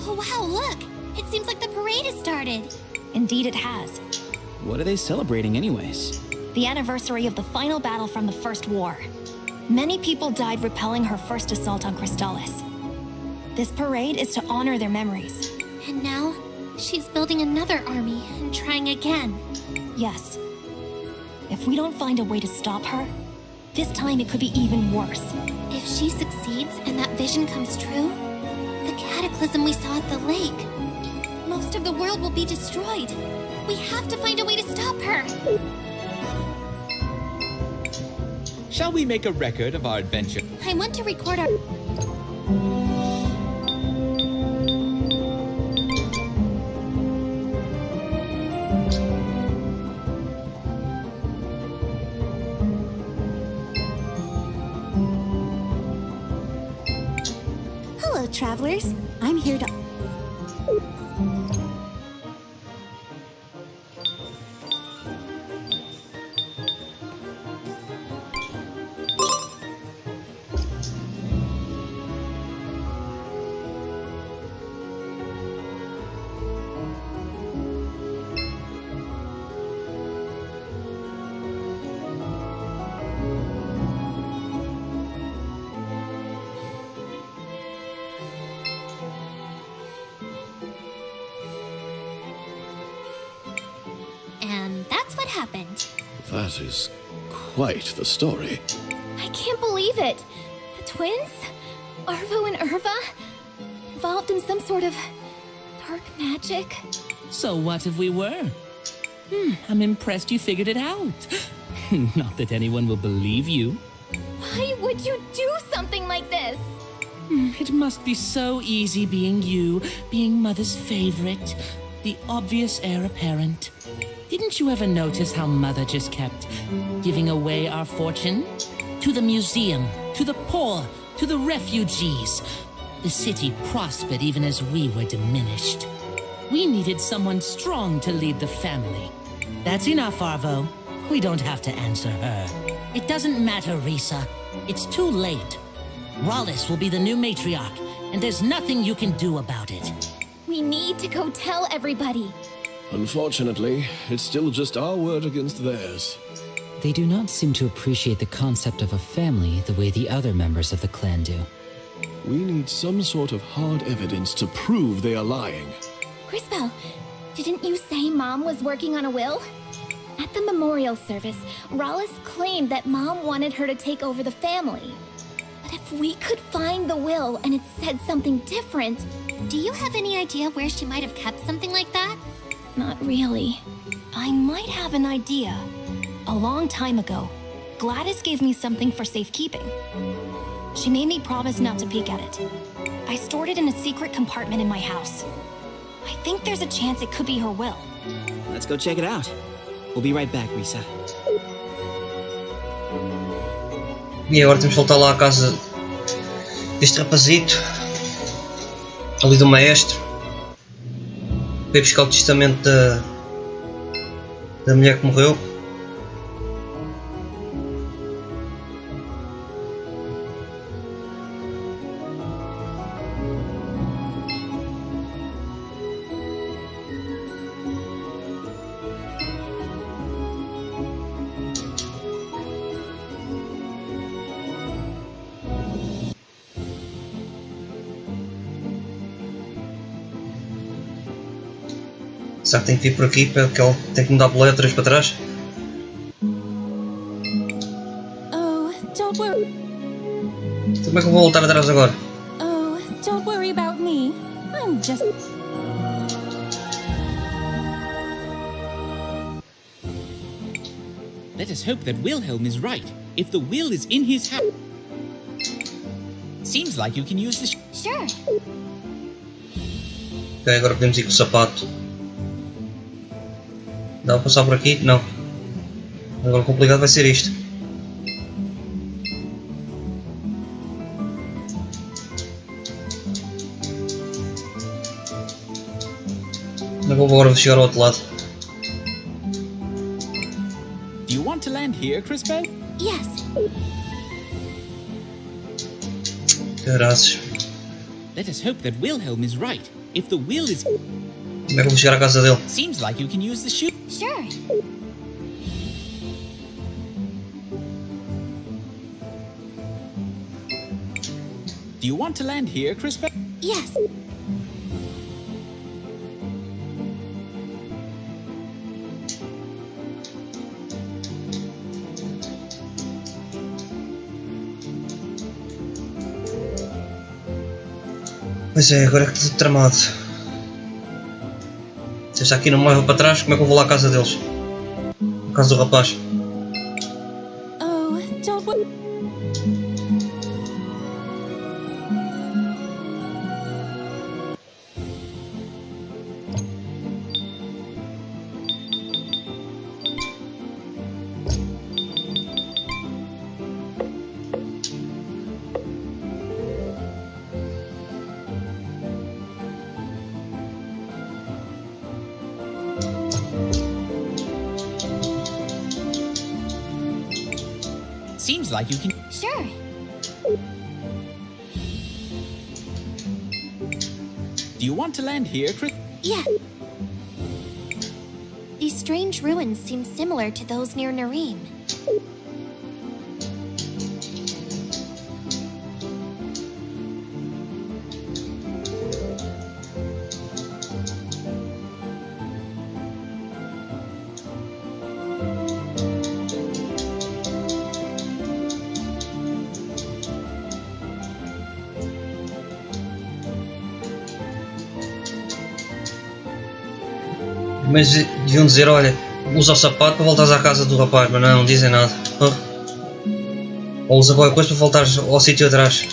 Oh, wow, look! It seems like the parade has started. Indeed it has. What are they celebrating anyways? The anniversary of the final battle from the First War. Many people died repelling her first assault on Crystallis. This parade is to honor their memories. And now, she's building another army and trying again. Yes. If we don't find a way to stop her, this time it could be even worse. If she succeeds and that vision comes true, the cataclysm we saw at the lake, most of the world will be destroyed. We have to find a way to stop her. Shall we make a record of our adventure? I want to record our... Hello, travelers. I'm here to... And that's what happened. That is quite the story. I can't believe it. The twins? Arvo and Irva? Involved in some sort of dark magic? So what if we were? I'm impressed you figured it out. Not that anyone will believe you. Why would you do something like this? It must be so easy being you, being Mother's favorite, the obvious heir apparent. Didn't you ever notice how Mother just kept giving away our fortune? To the museum, to the poor, to the refugees. The city prospered even as we were diminished. We needed someone strong to lead the family. That's enough, Arvo. We don't have to answer her. It doesn't matter, Risa. It's too late. Rawless will be the new matriarch, and there's nothing you can do about it. We need to go tell everybody. Unfortunately, it's still just our word against theirs. they do not seem to appreciate the concept of a family the way the other members of the clan do. We need some sort of hard evidence to prove they are lying. Crisbell, didn't you say Mom was working on a will? At the memorial service, Rollis claimed that Mom wanted her to take over the family. But if we could find the will and it said something different... Do you have any idea where she might have kept something like that? Not really. I might have an idea. A long time ago, Gladys gave me something for safekeeping. She made me promise not to peek at it. I stored it in a secret compartment in my house. I think there's a chance it could be her will. Let's go check it out. We'll be right back, Risa. E agora temos que voltar lá à casa deste rapazito, ali do maestro. Veio buscar o testamento da mulher que morreu. Será que tem que vir por aqui para que ele tem que mudar por letras para trás? Oh, don't worry. Como é que eu vou voltar atrás agora? Oh, don't worry about me. I'm just... Let us hope that Wilhelm is right. If the will is in his house... Seems like you can use this... Sure. Ok, agora podemos ir com o sapato. Dá para passar por aqui? Não. Agora o complicado vai ser isto. Agora chegar ao outro lado. Do you want to land here, Crisbell? Yes. Caraças. Let us hope that Wilhelm is right. If the will is... Como é que eu vou chegar à casa dele? Seems like you can use the shoe. Sure. Do you want to land here, Crisbell? Yes. Pois é, agora é que estou tudo tramado. Se esta aqui não me leva para trás, como é que eu vou lá à casa deles? À casa do rapaz. Oh, don't worry. Seems like you can... Sure. Do you want to land here, Chris? Yeah. These strange ruins seem similar to those near Narim. Mas deviam dizer, olha, usa o sapato para voltares à casa do rapaz, mas não dizem nada. Ou usa qualquer coisa para voltares ao sítio atrás.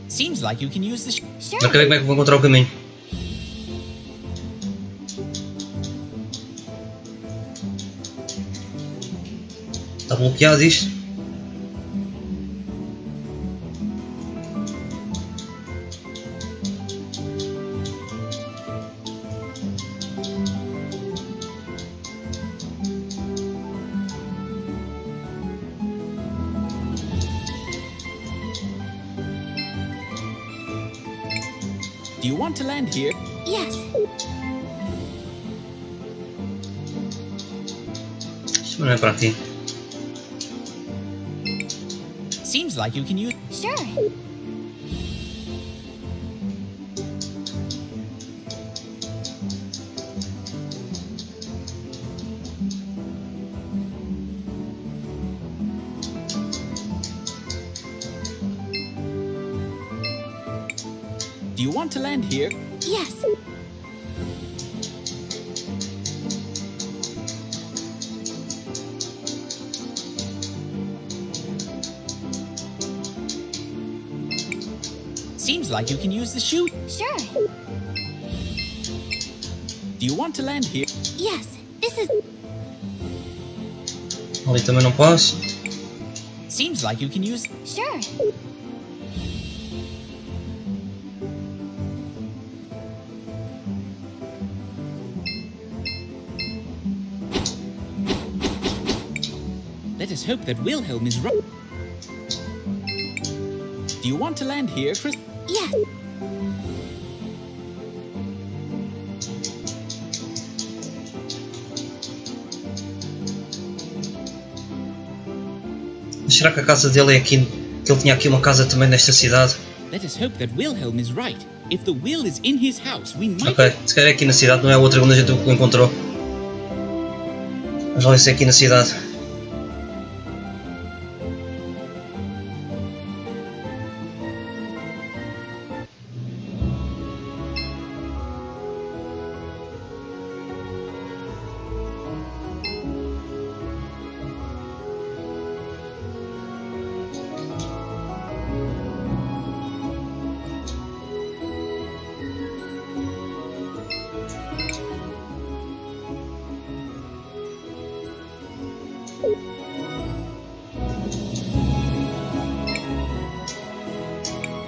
Seems like you can use this. Não quero ver como é que vou encontrar o caminho. Está bloqueado isto? Do you want to land here? Yes. Isto não é para aqui. Seems like you can use... Sure. Do you want to land here? Yes. Seems like you can use the chute. Sure. Do you want to land here? Yes. This is... Ali também não posso. Seems like you can use... Sure. Let us hope that Wilhelm is right. Do you want to land here, Chris? Yes. Será que a casa dele é aqui? Que ele tinha aqui uma casa também nesta cidade? Let us hope that Wilhelm is right. If the will is in his house, we might... Ok, se calhar é aqui na cidade, não é a outra onde a gente o encontrou. Mas vai ser aqui na cidade.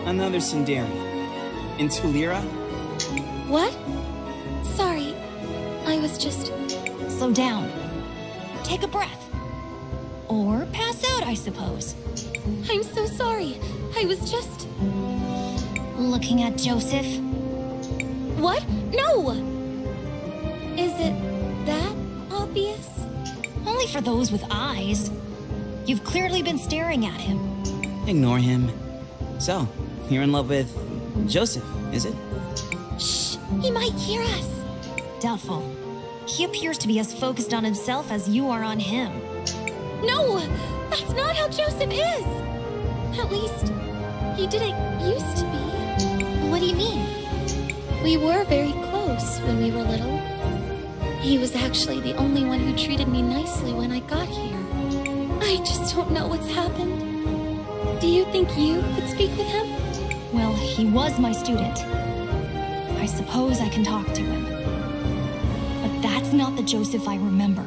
Another Sundarian. In Tulira? What? Sorry. I was just... Slow down. Take a breath. Or pass out, I suppose. I'm so sorry. I was just... Looking at Joseph? What? No! Is it that obvious? Only for those with eyes. You've clearly been staring at him. Ignore him. So, you're in love with Joseph, is it? Shh! He might hear us. Doubtful. He appears to be as focused on himself as you are on him. No! That's not how Joseph is! At least, he didn't used to be. What do you mean? We were very close when we were little. He was actually the only one who treated me nicely when I got here. I just don't know what's happened. Do you think you could speak with him? Well, he was my student. I suppose I can talk to him. But that's not the Joseph I remember.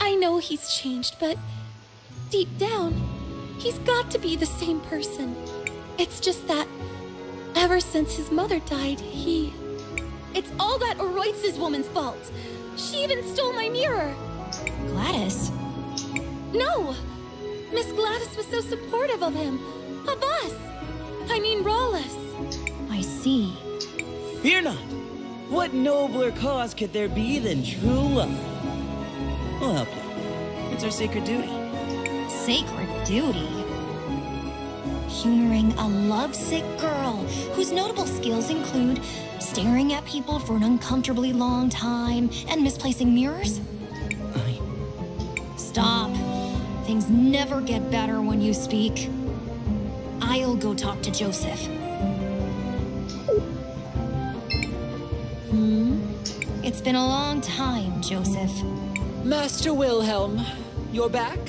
I know he's changed, but deep down, he's got to be the same person. It's just that ever since his mother died, It's all that Oroitz's woman's fault. She even stole my mirror. Gladys? No! Miss Gladys was so supportive of him. Of us. I mean, Rawless. I see. Fear not. What nobler cause could there be than true love? We'll help you. It's our sacred duty. Sacred duty? Humoring a lovesick girl whose notable skills include staring at people for an uncomfortably long time and misplacing mirrors? Stop. Things never get better when you speak. I'll go talk to Joseph. It's been a long time, Joseph. Master Wilhelm, you're back?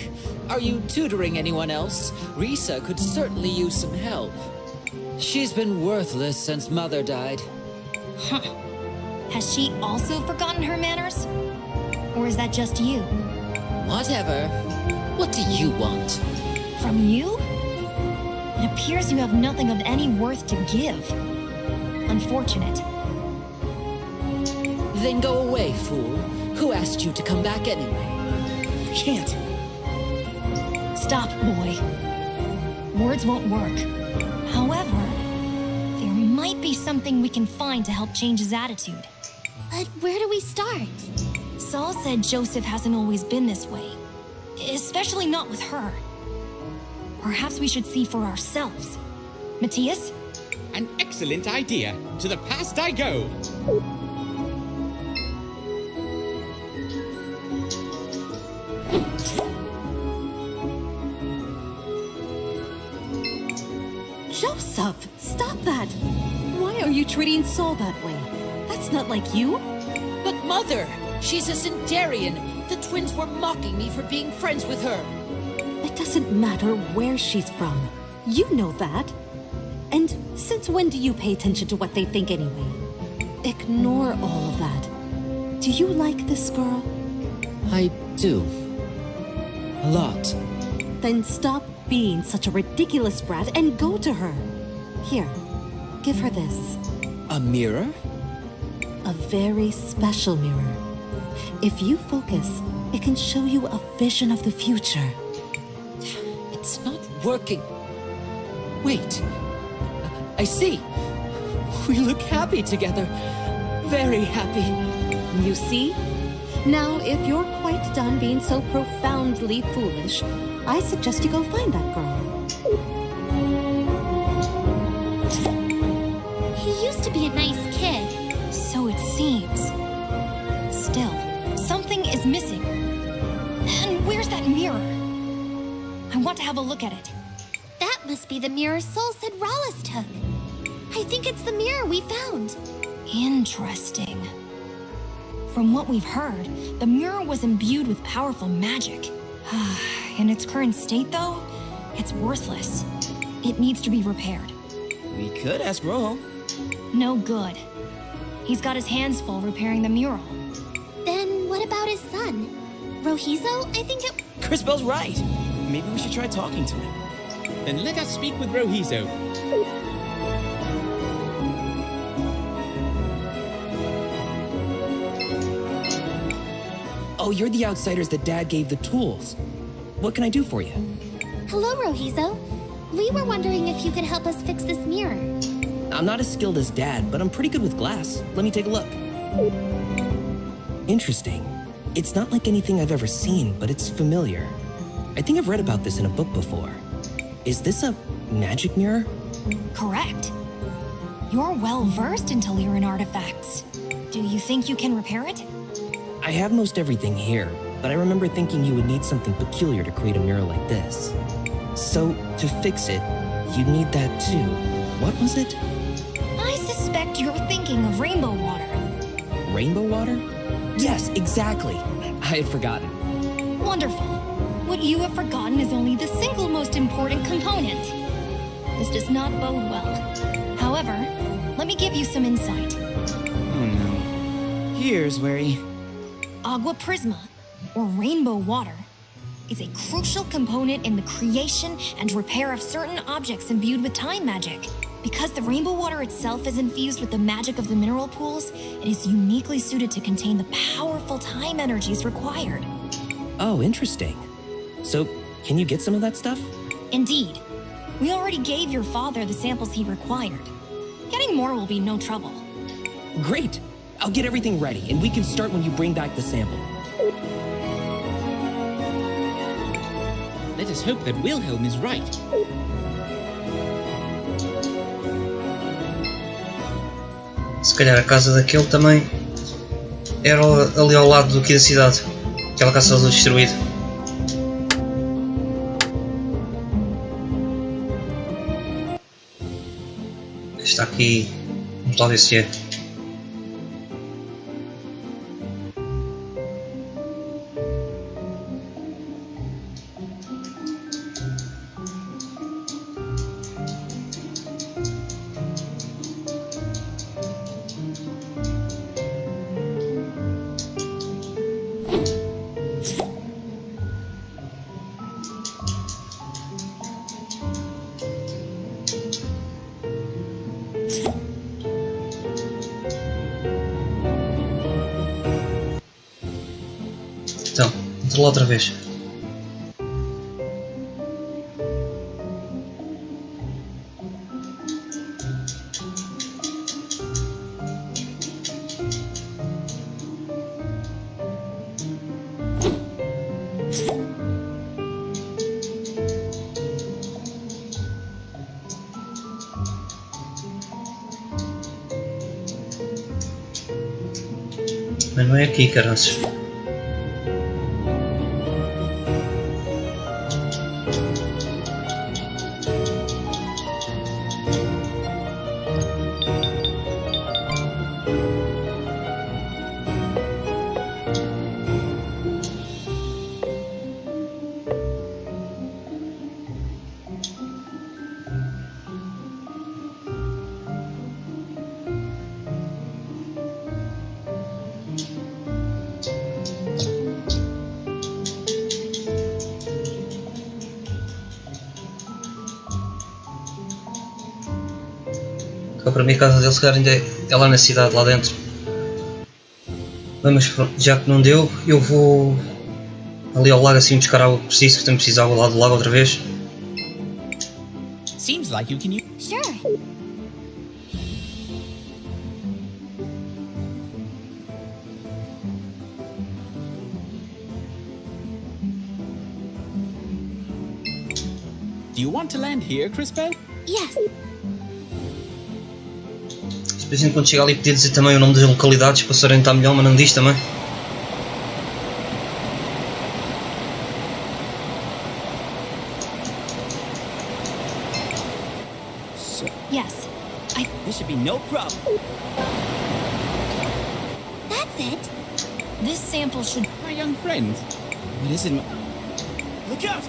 Are you tutoring anyone else? Risa could certainly use some help. She's been worthless since Mother died. Huh. Has she also forgotten her manners? Or is that just you? Whatever. What do you want? From you? It appears you have nothing of any worth to give. Unfortunate. Then go away, fool. Who asked you to come back anyway? Can't. Stop, boy. Words won't work. However, there might be something we can find to help change his attitude. But where do we start? Saul said Joseph hasn't always been this way. Especially not with her. Perhaps we should see for ourselves. Matias? An excellent idea. To the past I go. Joseph, stop that! Why are you treating Saul that way? That's not like you. But Mother, she's a Centurion. The twins were mocking me for being friends with her. It doesn't matter where she's from. You know that. And since when do you pay attention to what they think anyway? Ignore all of that. Do you like this girl? I do. A lot. Then stop being such a ridiculous brat and go to her. Here, give her this. A mirror? A very special mirror. If you focus, it can show you a vision of the future. It's not working. Wait. I see. We look happy together. Very happy. You see? Now, if you're quite done being so profoundly foolish, I suggest you go find that girl. He used to be a nice kid. So it seems. Still, something is missing. And where's that mirror? I want to have a look at it. That must be the mirror Soul said Rollis took. I think it's the mirror we found. Interesting. From what we've heard, the mirror was imbued with powerful magic. In its current state, though, it's worthless. It needs to be repaired. We could ask Rojo. No good. He's got his hands full repairing the mural. Then what about his son? Rojizo? I think it... Crisbell's right. Maybe we should try talking to him. Then let us speak with Rojizo. Oh, you're the outsiders that Dad gave the tools. What can I do for you? Hello, Rojizo. We were wondering if you could help us fix this mirror. I'm not as skilled as Dad, but I'm pretty good with glass. Let me take a look. Interesting. It's not like anything I've ever seen, but it's familiar. I think I've read about this in a book before. Is this a magic mirror? Correct. You're well versed in Teliran artifacts. Do you think you can repair it? I have most everything here, but I remember thinking you would need something peculiar to create a mirror like this. So, to fix it, you'd need that too. What was it? I suspect you're thinking of rainbow water. Rainbow water? Yes, exactly. I had forgotten. Wonderful. What you have forgotten is only the single most important component. This does not bode well. However, let me give you some insight. Oh no. Here's wary. Agua prisma, or rainbow water, is a crucial component in the creation and repair of certain objects imbued with time magic. Because the rainbow water itself is infused with the magic of the mineral pools, it is uniquely suited to contain the powerful time energies required. Oh, interesting. So, can you get some of that stuff? Indeed. We already gave your father the samples he required. Getting more will be no trouble. Great! I'll get everything ready, and we can start when you bring back the sample. Let us hope that Wilhelm is right. Se calhar a casa daquele também era ali ao lado do que da cidade. Aquela casa toda destruída. Está aqui. Vamos lá ver se é. Então, entra lá outra vez. Mas não é aqui, caranças. Para mim a casa dele se calhar ainda é lá na cidade, lá dentro. Mas já que não deu, eu vou ali ao lago assim buscar água que preciso, que tenho que precisar lá do lago outra vez. Seems like you can use. Sure. Do you want to land here, Crisbell? Yes. Depois quando chegar ali podia dizer também o nome das localidades para se orientar melhor, mas não diz também. So, Yes. this should be no problem. That's it. This sample should. My young friend. What is it? Look out!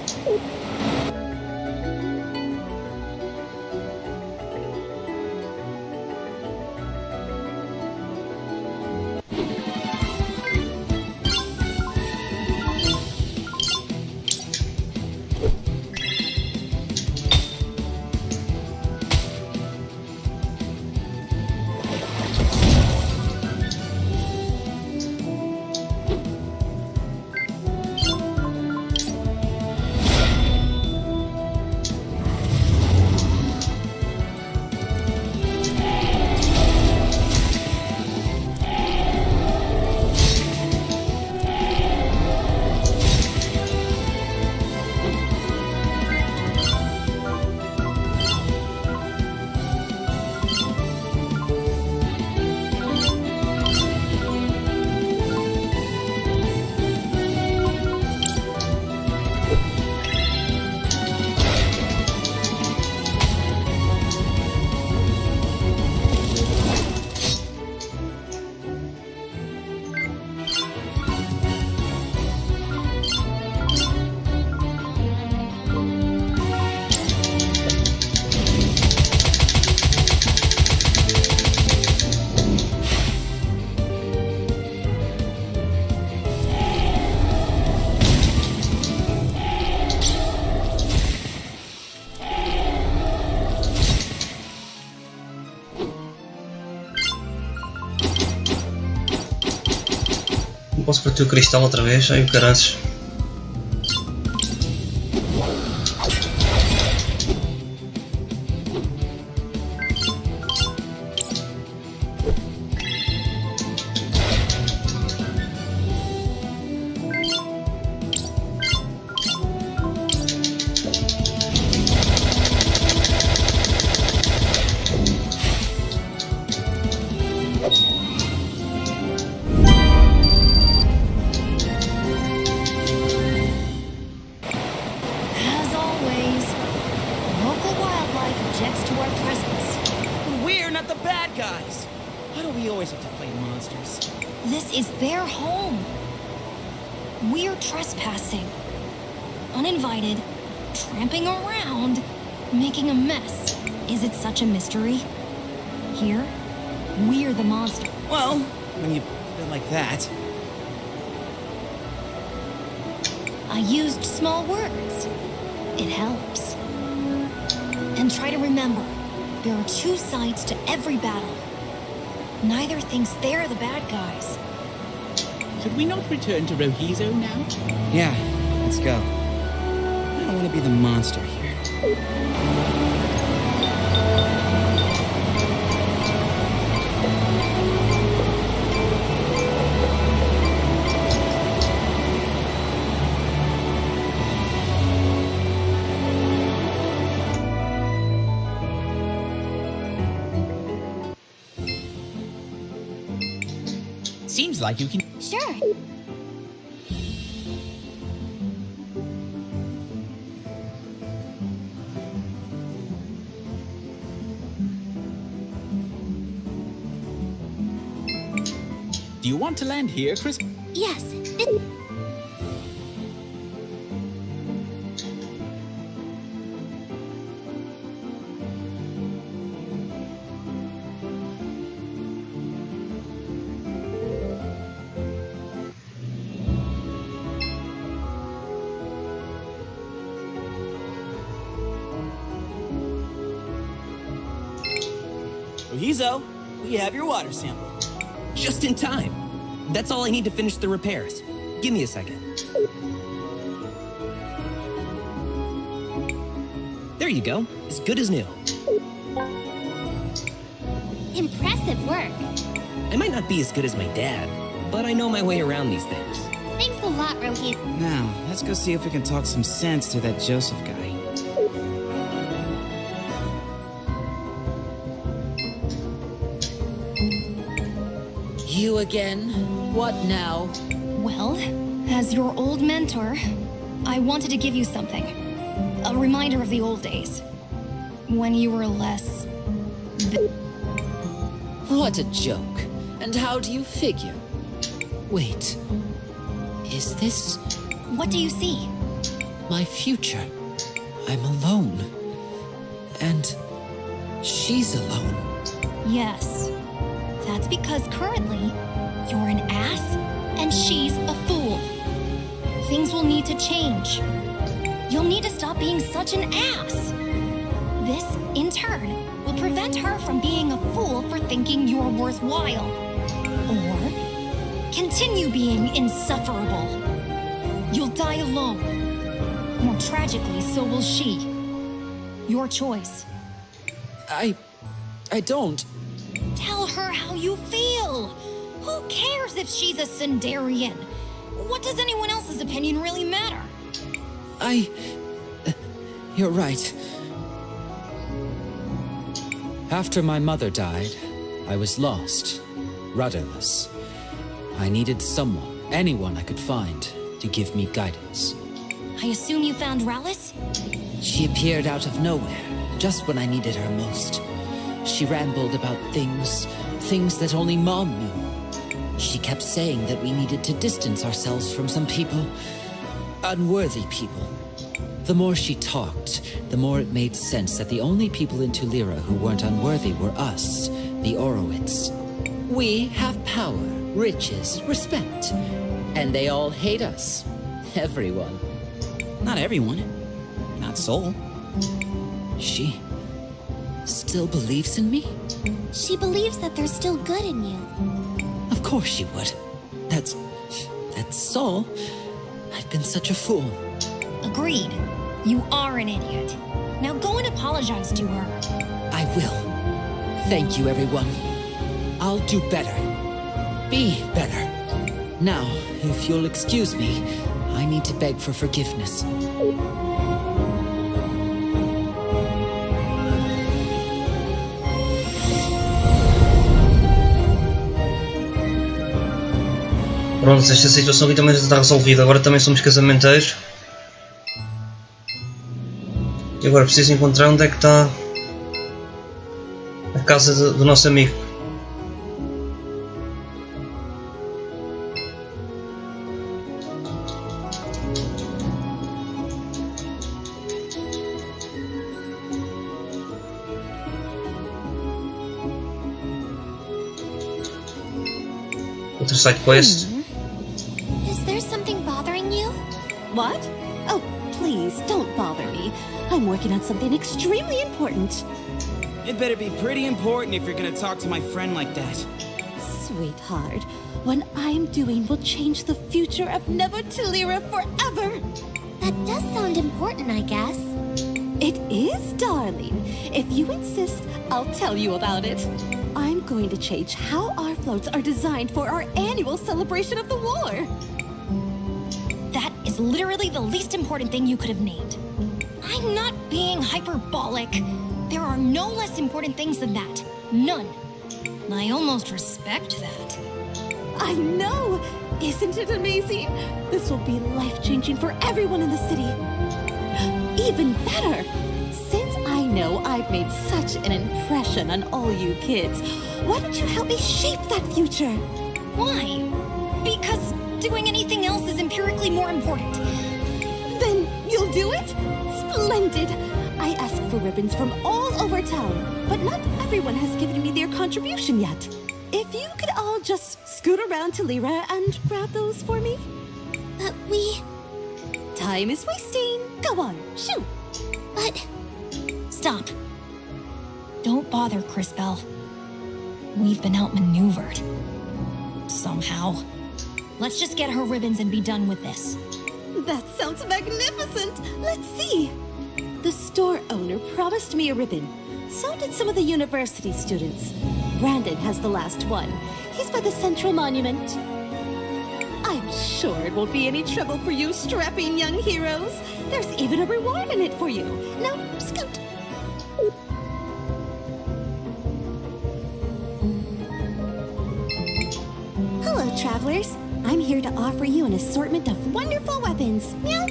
Posso partir o cristal outra vez? Ai o caranças. This is their home. We're trespassing. Uninvited, tramping around, making a mess. Is it such a mystery? Here, we're the monster. Well, when you put it like that. I used small words. It helps. And try to remember, there are two sides to every battle. Neither thinks they're the bad guys. Should we not return to Rohizo now? Yeah, let's go. I don't want to be the monster here. Seems seems like you can... Sure. Do you want to land here, Chris? Yes. Hizo, we have your water sample. Just in time. That's all I need to finish the repairs. Give me a second. There you go. As good as new. Impressive work. I might not be as good as my dad, but I know my way around these things. Thanks a lot, Rohit. Now, let's go see if we can talk some sense to that Joseph guy. You again? What now? Well, as your old mentor, I wanted to give you something. A reminder of the old days. When you were less... What a joke. And how do you figure? Wait. Is this... What do you see? My future. I'm alone. And... she's alone. Yes. That's because currently, you're an ass and she's a fool. Things will need to change. You'll need to stop being such an ass. This, in turn, will prevent her from being a fool for thinking you're worthwhile. Or continue being insufferable. You'll die alone. More tragically, so will she. Your choice. I don't... Tell her how you feel. Who cares if she's a Sundarian? What does anyone else's opinion really matter? You're right. After my mother died, I was lost, rudderless. I needed someone, anyone I could find, to give me guidance. I assume you found Rallis? She appeared out of nowhere, just when I needed her most. She rambled about things that only Mom knew. She kept saying that we needed to distance ourselves from some people, unworthy people. The more she talked, the more it made sense that the only people in Tulira who weren't unworthy were us, the Orowitz. We have power, riches, respect, and they all hate us. Everyone. Not everyone. Not Soul. She still believes in me? She believes that there's still good in you. Of course she would. That's Soul. I've been such a fool. Agreed. You are an idiot. Now go and apologize to her. I will. Thank you, everyone. I'll do better. Be better. Now, if you'll excuse me, I need to beg for forgiveness. Pronto, esta situação aqui também já está resolvida. Agora também somos casamenteiros. E agora preciso encontrar onde é que está a casa do nosso amigo. Outra side quest. Is there something bothering you? What? Oh, please, don't bother me. I'm working on something extremely important. It better be pretty important if you're gonna talk to my friend like that. Sweetheart, what I'm doing will change the future of Never Tulira forever. That does sound important, I guess. It is, darling. If you insist, I'll tell you about it. I'm going to change how our floats are designed for our annual celebration of the war. That is literally the least important thing you could have named. I'm not being hyperbolic. There are no less important things than that. None. I almost respect that. I know! Isn't it amazing? This will be life-changing for everyone in the city. Even better! Since I know I've made such an impression on all you kids, why don't you help me shape that future? Why? Because doing anything else is empirically more important. Then you'll do it? Splendid! I asked for ribbons from all over town, but not everyone has given me their contribution yet. If you could all just scoot around to Lyra and grab those for me? But we... Time is wasting. Go on, shoot! But... Stop. Don't bother, Crisbell. We've been outmaneuvered. Somehow. Let's just get her ribbons and be done with this. That sounds magnificent! Let's see! The store owner promised me a ribbon. So did some of the university students. Brandon has the last one. He's by the Central Monument. I'm sure it won't be any trouble for you strapping young heroes. There's even a reward in it for you. Now, scoot! Hello, travelers. I'm here to offer you an assortment of wonderful weapons. Meow!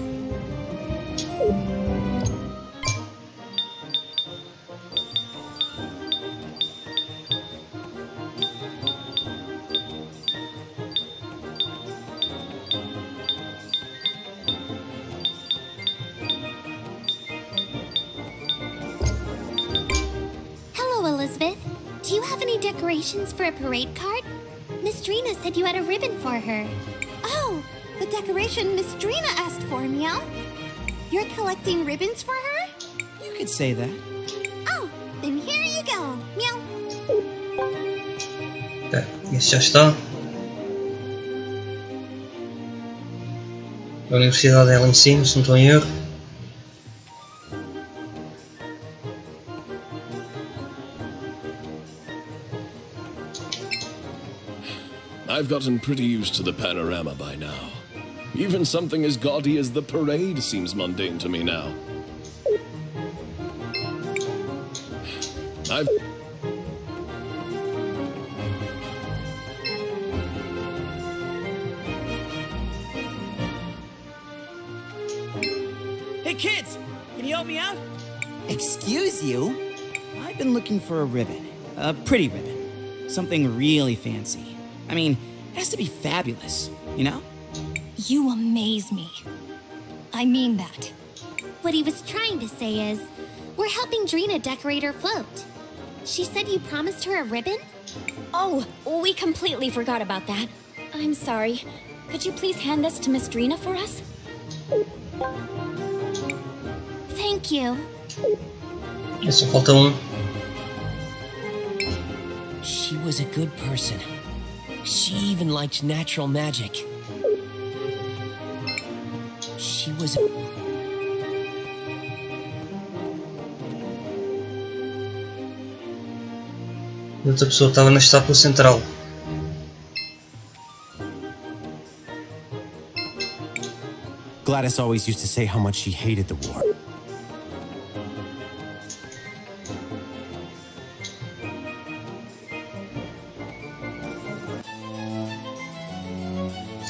Hello, Elizabeth. Do you have any decorations for a parade card? Miss Drina said you had a ribbon for her. Oh, the decoration Miss Drina asked for, Meow. You're collecting ribbons for her? You could say that. Oh, then here you go, Meow. Ok, isso já está. A universidade é lá em cima, se não estou em erro. I've gotten pretty used to the panorama by now. Even something as gaudy as the parade seems mundane to me now. Hey kids, can you help me out? Excuse you? I've been looking for a ribbon. A pretty ribbon. Something really fancy. I mean, it has to be fabulous, you know? You amaze me. I mean that. What he was trying to say is, we're helping Drina decorate her float. She said you promised her a ribbon? Oh, we completely forgot about that. I'm sorry. Could you please hand this to Miss Drina for us? Thank you. Só falta um. She was a good person. She even liked natural magic. She was E outra pessoa estava na estátua central. Gladys always used to say how much she hated the war.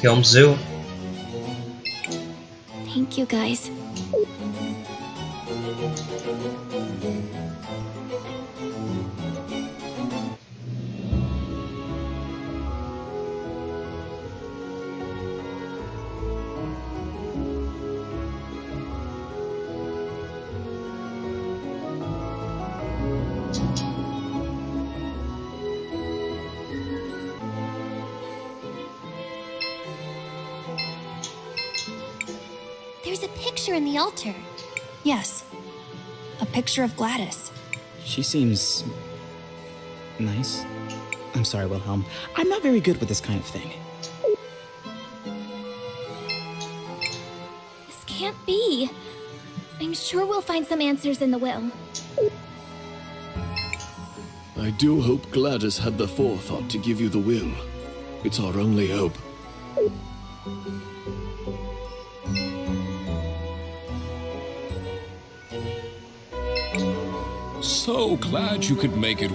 Aqui é um museu. Thank you, guys. There's a picture in the altar. Yes. A picture of Gladys. She seems... nice. I'm sorry, Wilhelm. I'm not very good with this kind of thing. This can't be. I'm sure we'll find some answers in the will. I do hope Gladys had the forethought to give you the will. It's our only hope. So glad you could make it.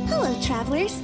Hello, travelers.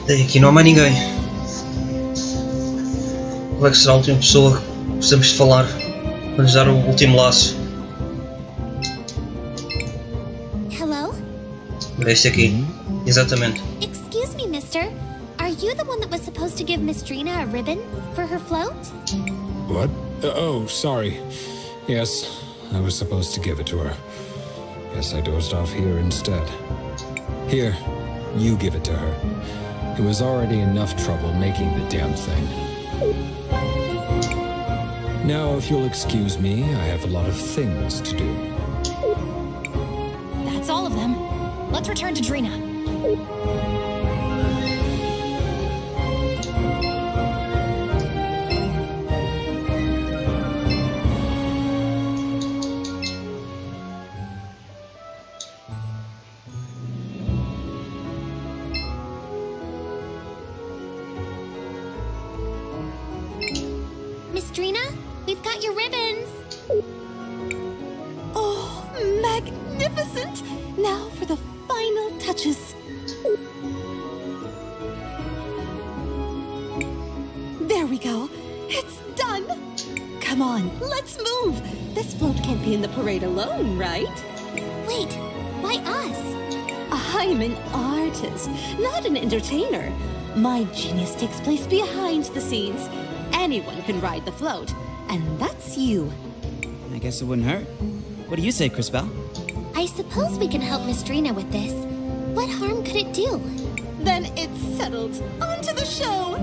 Daí aqui não há mais ninguém. Qual é que será a última pessoa que precisamos de falar para nos dar o último laço? Hello? É este aqui, exatamente. Excuse me, mister. Are you the one that was supposed to give Miss Drina a ribbon for her float? What? Oh, sorry. Yes, I was supposed to give it to her. Guess I dozed off here instead. Here, you give it to her. It was already enough trouble making the damn thing. Now, if you'll excuse me, I have a lot of things to do. That's all of them. Let's return to Drina. Miss Drina, we've got your ribbons. Oh, magnificent! Now for the final touches. There we go. It's done. Come on, let's move. This float can't be in the parade alone, right? Wait, why us? I'm an artist, not an entertainer. My genius takes place behind the scenes. Anyone can ride the float, and that's you. I guess it wouldn't hurt. What do you say, Crisbell? I suppose we can help Miss Drina with this. What harm could it do? Then it's settled. On to the show!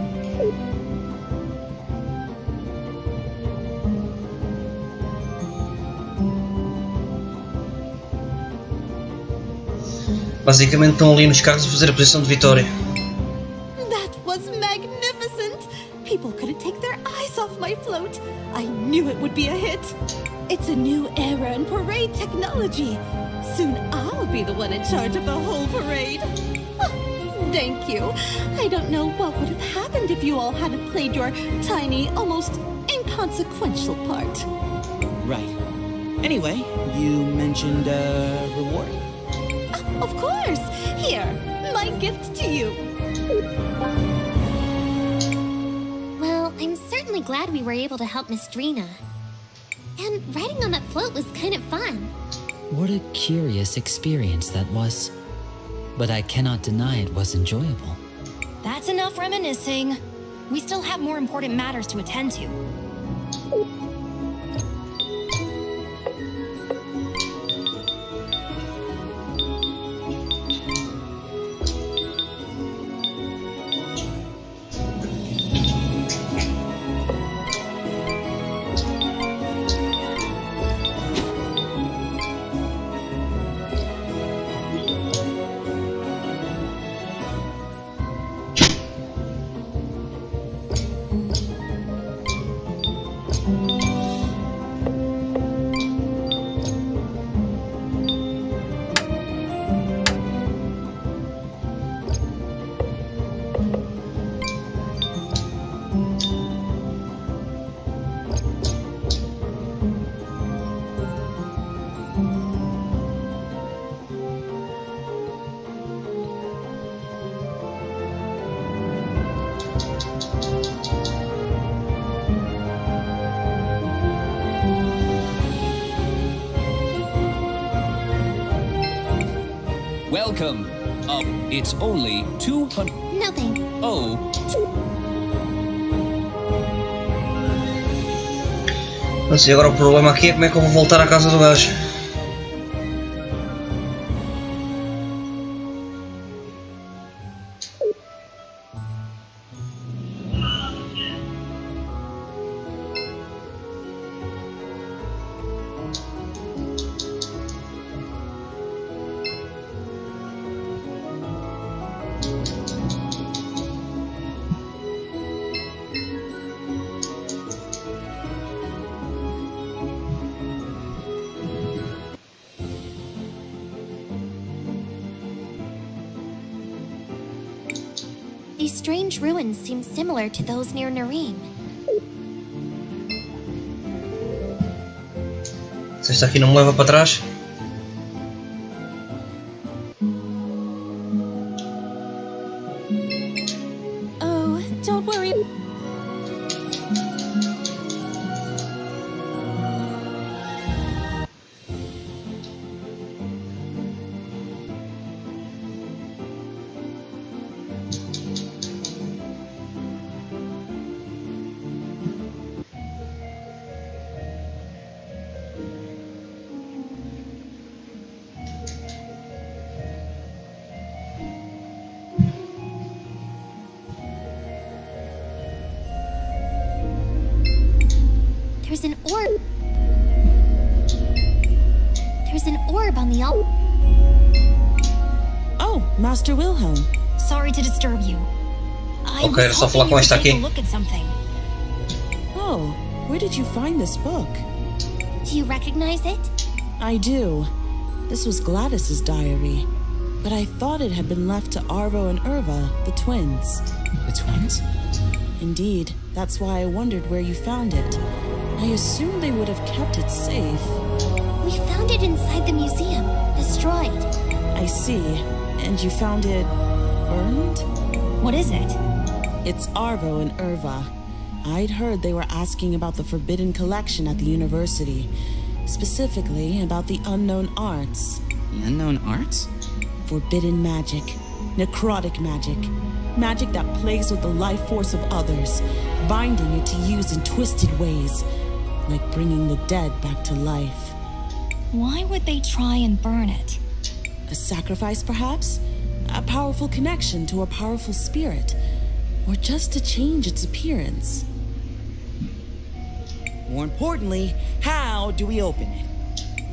Basicamente estão ali nos carros a fazer a posição de vitória. That was magnificent! People couldn't take their eyes off my float. I knew it would be a hit. It's a new era in parade technology. Soon I'll be the one in charge of the whole parade. Thank you. I don't know what would have happened if you all hadn't played your tiny, almost inconsequential part. Right. Anyway, you mentioned reward? Of course! Here, my gift to you. Well, I'm certainly glad we were able to help Miss Drina. And riding on that float was kind of fun. What a curious experience that was. But I cannot deny it was enjoyable. That's enough reminiscing. We still have more important matters to attend to. Welcome. It's only 200. Nothing. Oh. Mas e agora o problema aqui é como é que eu vou voltar à casa do gajo. These strange ruins seem similar to those near Narim. Se esta aqui não me leva para trás. Oh, don't worry. There's an orb. There's an orb on the Oh, Master Wilhelm. Sorry to disturb you. I Ok, era só falar com esta aqui. look at something. Oh, where did you find this book? Do you recognize it? I do. This was Gladys's diary, but I thought it had been left to Arvo and Irva, the twins. The twins? Indeed, that's why I wondered where you found it. I assumed they would have kept it safe. We found it inside the museum, destroyed. I see. And you found it burned? What is it? It's Arvo and Irva. I'd heard they were asking about the forbidden collection at the university. Specifically about the unknown arts. The unknown arts? Forbidden magic. Necrotic magic. Magic that plays with the life force of others, binding it to use in twisted ways, like bringing the dead back to life. Why would they try and burn it? A sacrifice, perhaps? A powerful connection to a powerful spirit? Or just to change its appearance? More importantly, how do we open it?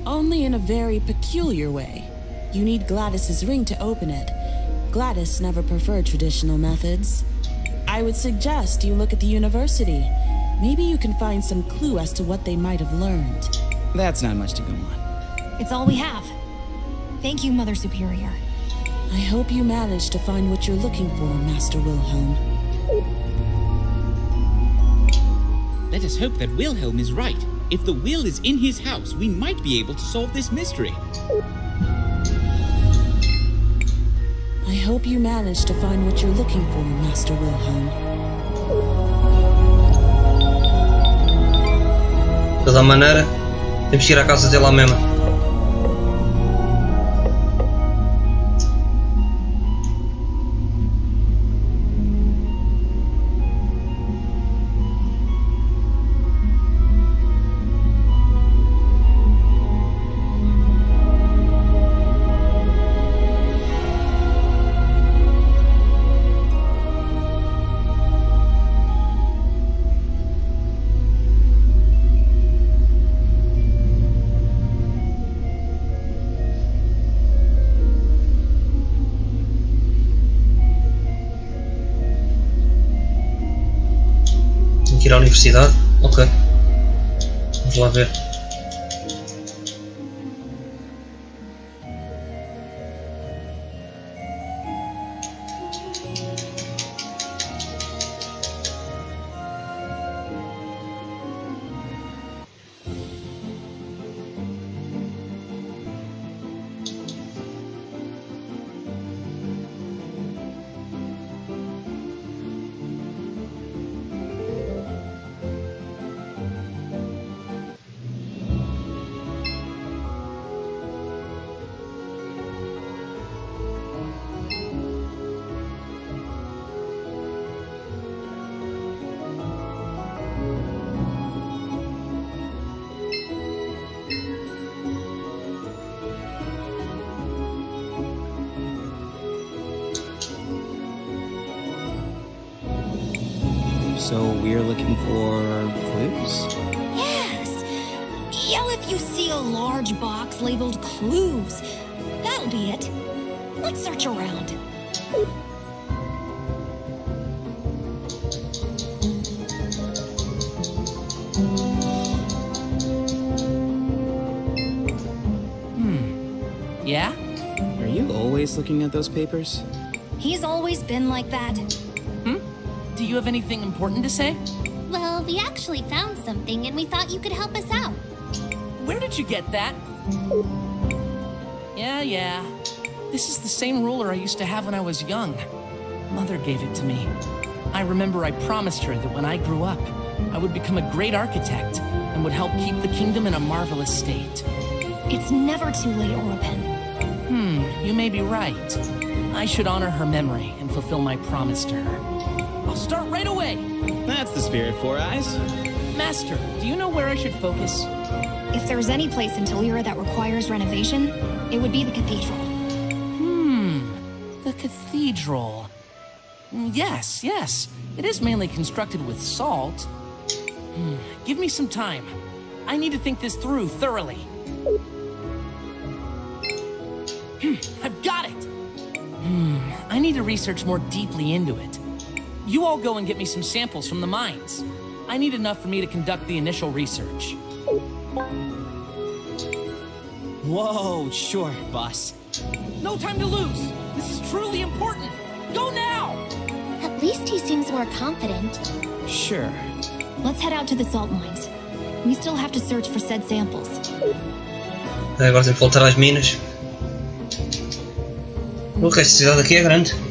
Only in a very peculiar way. You need Gladys's ring to open it. Gladys never preferred traditional methods. I would suggest you look at the university. Maybe you can find some clue as to what they might have learned. That's not much to go on. It's all we have. Thank you, Mother Superior. I hope you managed to find what you're looking for, Master Wilhelm. Let us hope that Wilhelm is right. If the will is in his house, we might be able to solve this mystery. I hope you managed to find what you're looking for, Master Wilhelm. De toda maneira, temos que ir à casa dele lá mesmo. Ir à universidade? Ok. Vamos lá ver. So we're looking for clues? Yes! Yell if you see a large box labeled clues. That'll be it. Let's search around. Yeah? Are you always looking at those papers? He's always been like that. Do you have anything important to say? Well, we actually found something and we thought you could help us out. Where did you get that? Yeah. This is the same ruler I used to have when I was young. Mother gave it to me. I remember I promised her that when I grew up, I would become a great architect and would help keep the kingdom in a marvelous state. It's never too late, Oropen. You may be right. I should honor her memory and fulfill my promise to her. I'll start right away! That's the spirit, Four Eyes. Master, do you know where I should focus? If there's any place in Talira that requires renovation, it would be the cathedral. The cathedral. Yes. It is mainly constructed with salt. Give me some time. I need to think this through thoroughly. I've got it! I need to research more deeply into it. You all go and get me some samples from the mines. I need enough for me to conduct the initial research. Whoa, sure, boss. No time to lose! This is truly important! Go now! At least he seems more confident. Sure. Let's head out to the salt mines. We still have to search for said samples. Agora tem que voltar às minas. O resto da cidade aqui é grande.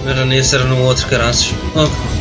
Era nesse, era no outro, caraças. Oh.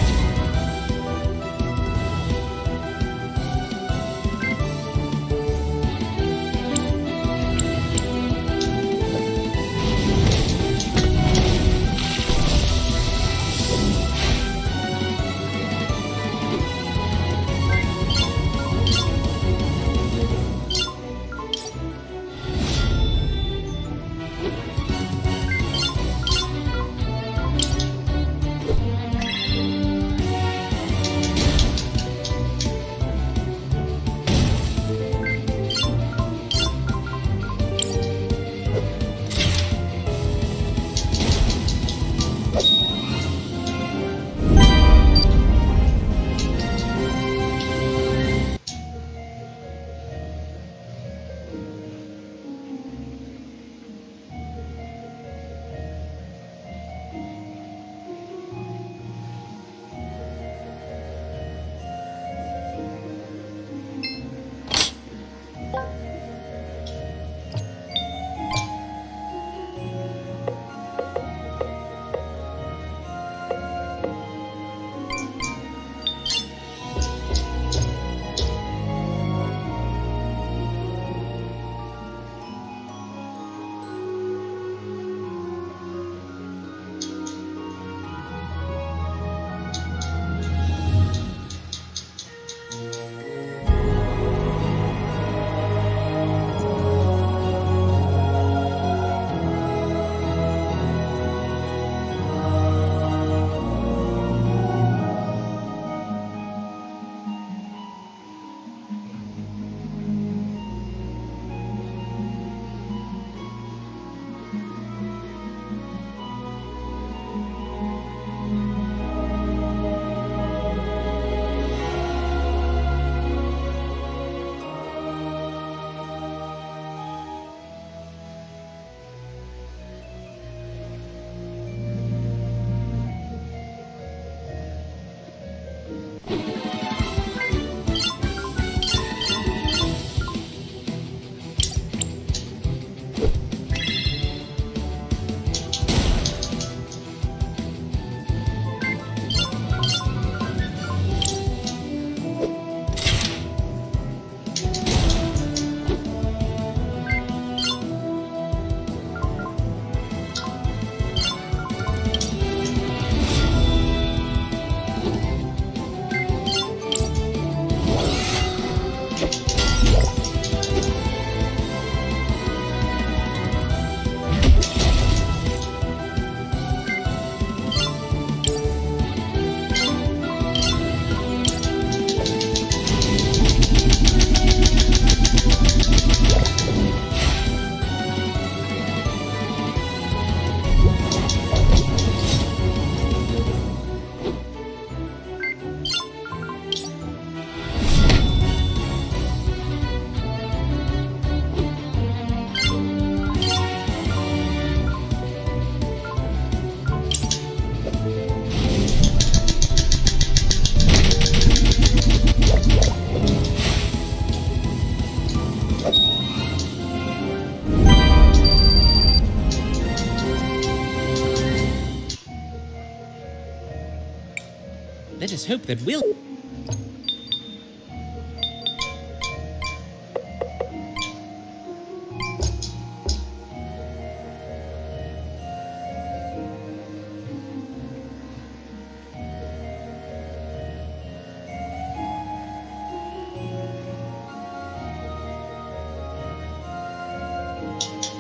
Let us hope that we'll...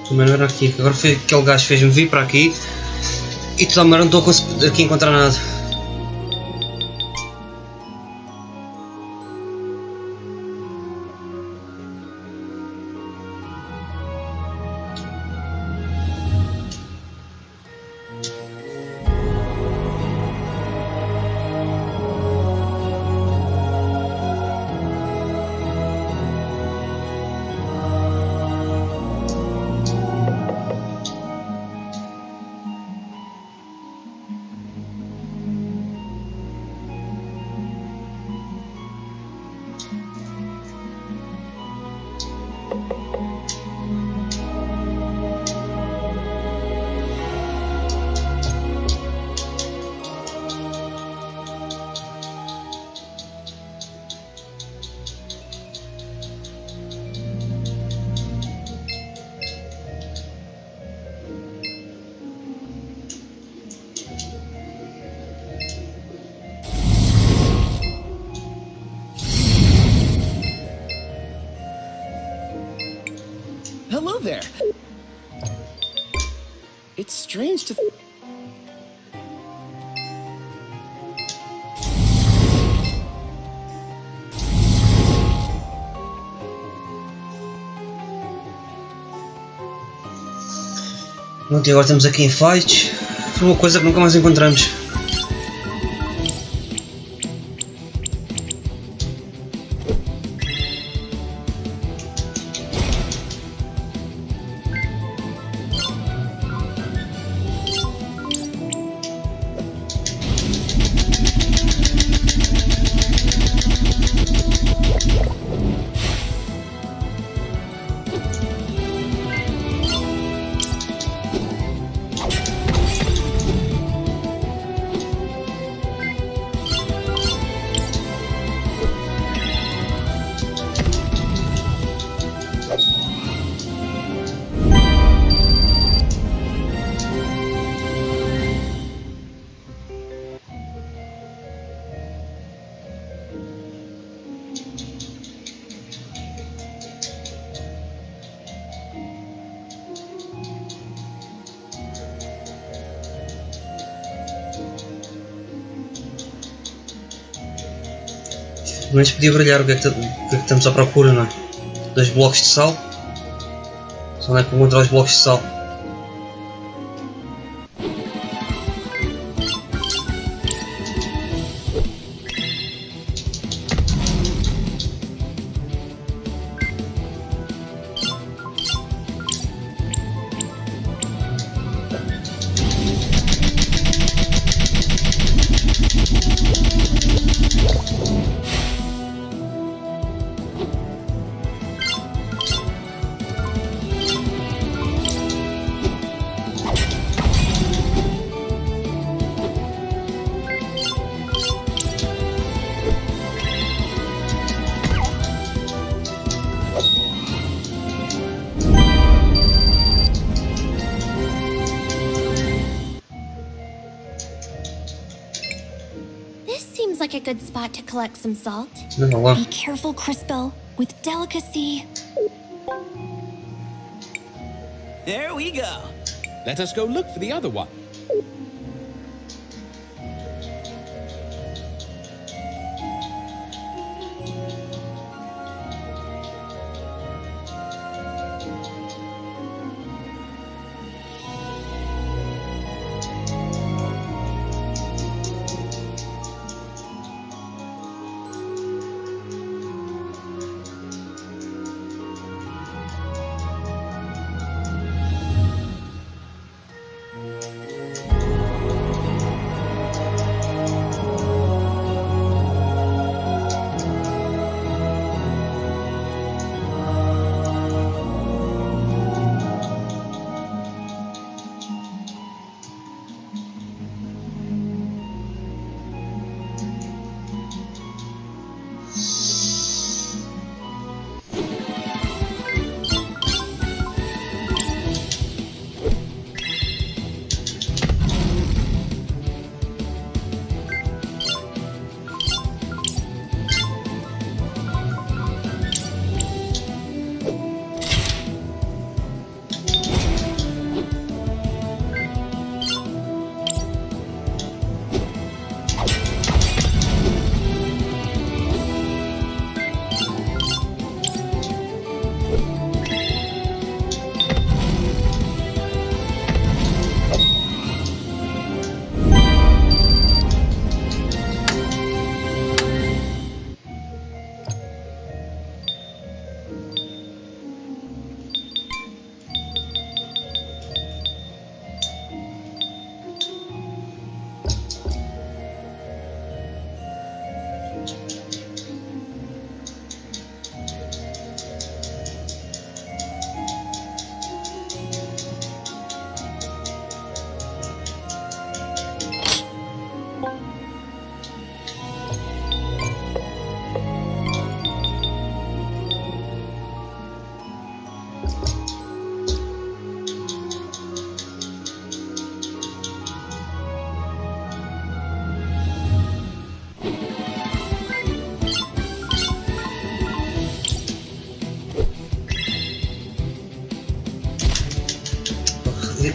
Também não era aqui. Agora foi aquele gajo fez-me vir para aqui e toda a maneira não estou aqui a encontrar nada. there. It's strange to... Pronto, e agora estamos aqui em fights. Foi uma coisa que nunca mais encontramos. Mas podia brilhar. O que é que estamos à procura, não é? 2 blocos de sal. Só não é para encontrar os blocos de sal. Like a good spot to collect some salt. Be careful, Crisbell, with delicacy. There we go. Let us go look for the other one.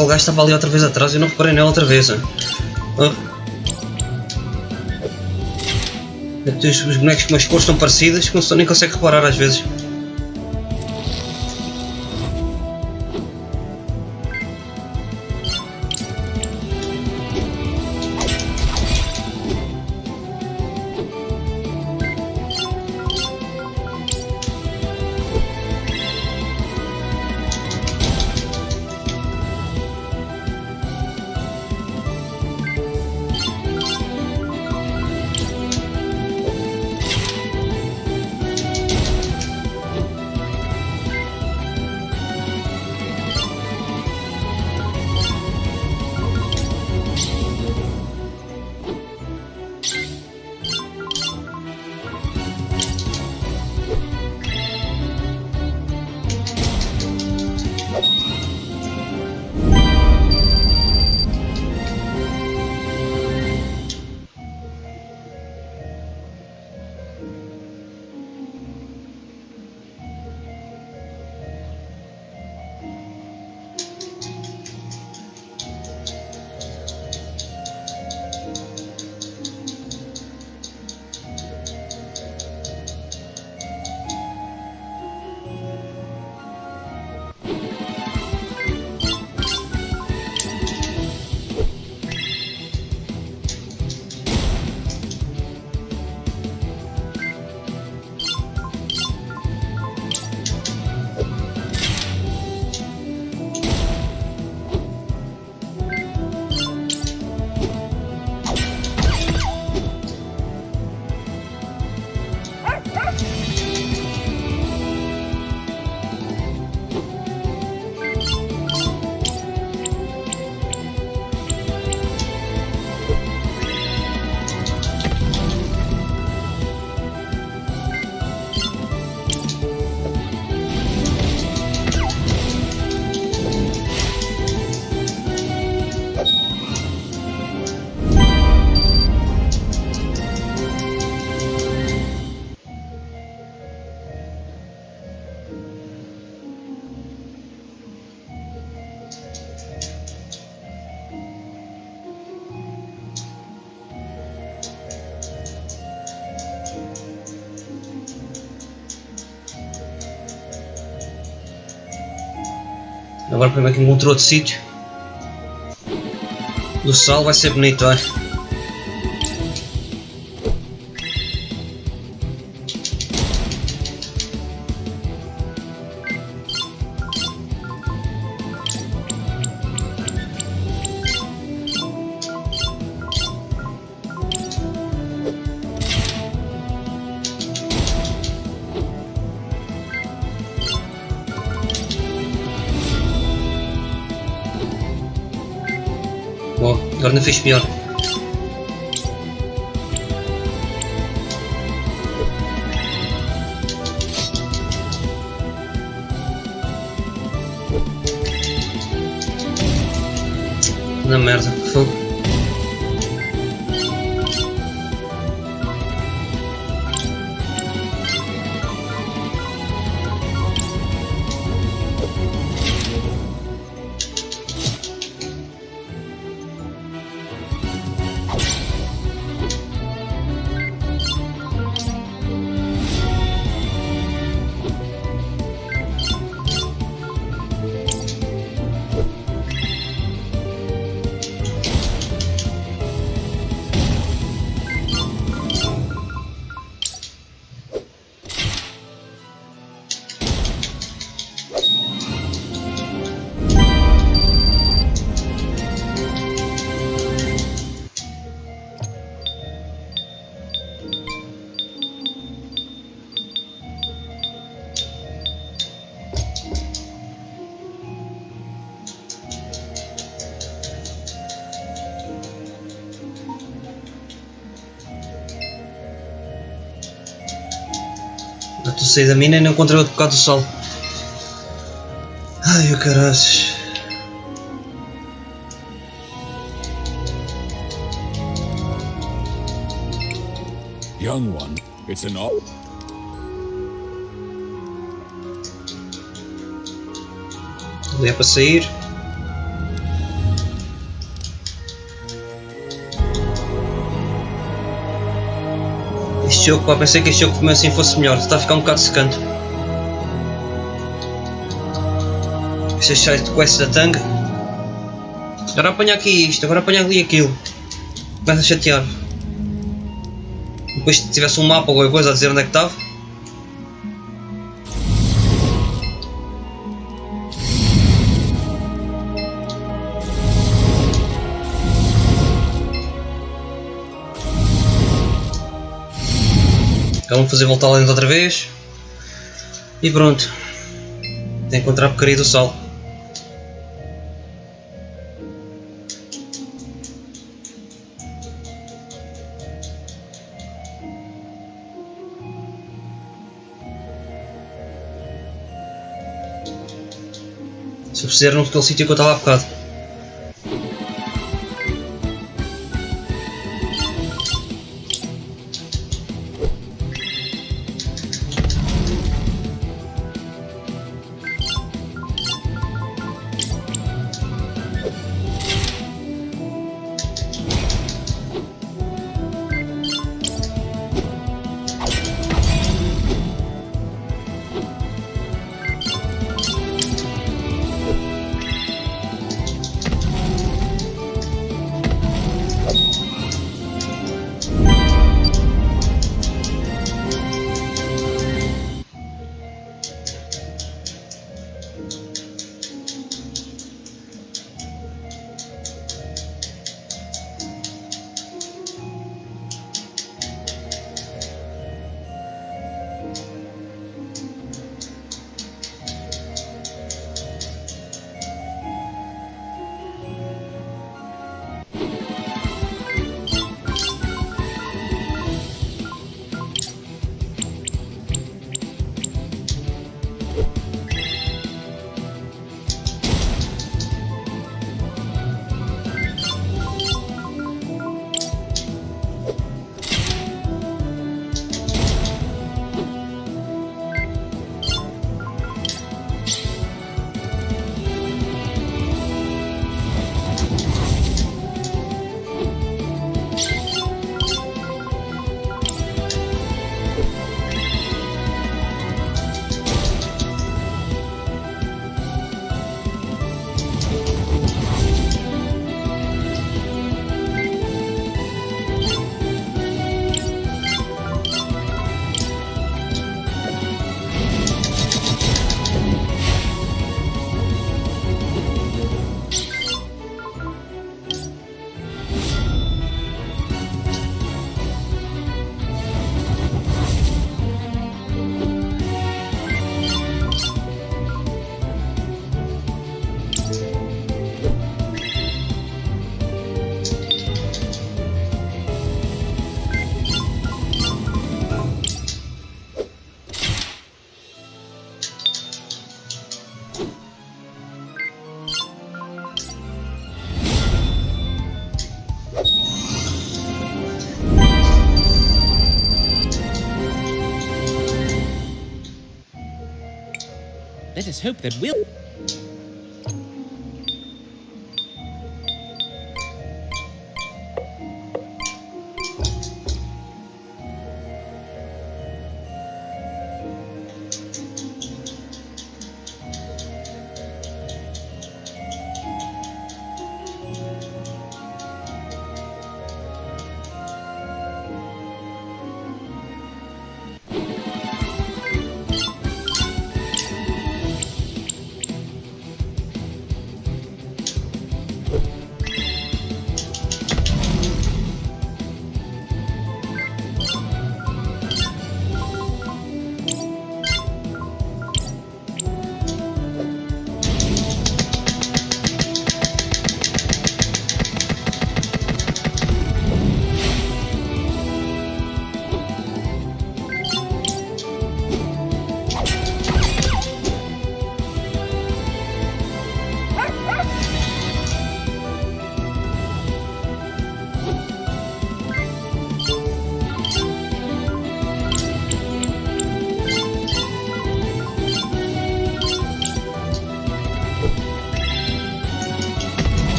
aquele gajo estava ali outra vez atrás e eu não reparei nele outra vez. Os bonecos com as cores estão parecidas que nem consegue reparar às vezes. Agora para ver aqui um outro sítio. Do sal vai ser bonito, vai. Bom, agora não fez pior. Na merda, fogo. Eu estou a sair da mina e não encontrei outro bocado do sol. Ai, o caraças. Young one, it's an op. Ali é para sair. Este jogo, pá, pensei que este jogo também assim fosse melhor, está a ficar um bocado secante. Estas side quests da Tang. Agora apanha aqui isto, agora apanha ali aquilo. Começa a chatear. Depois se tivesse um mapa ou alguma coisa a dizer onde é que estava. Vamos fazer voltar lá dentro outra vez. E pronto. Tem que encontrar a porcaria do sal. Se eu precisar naquele sítio que eu estava há bocado. Let us hope that we'll...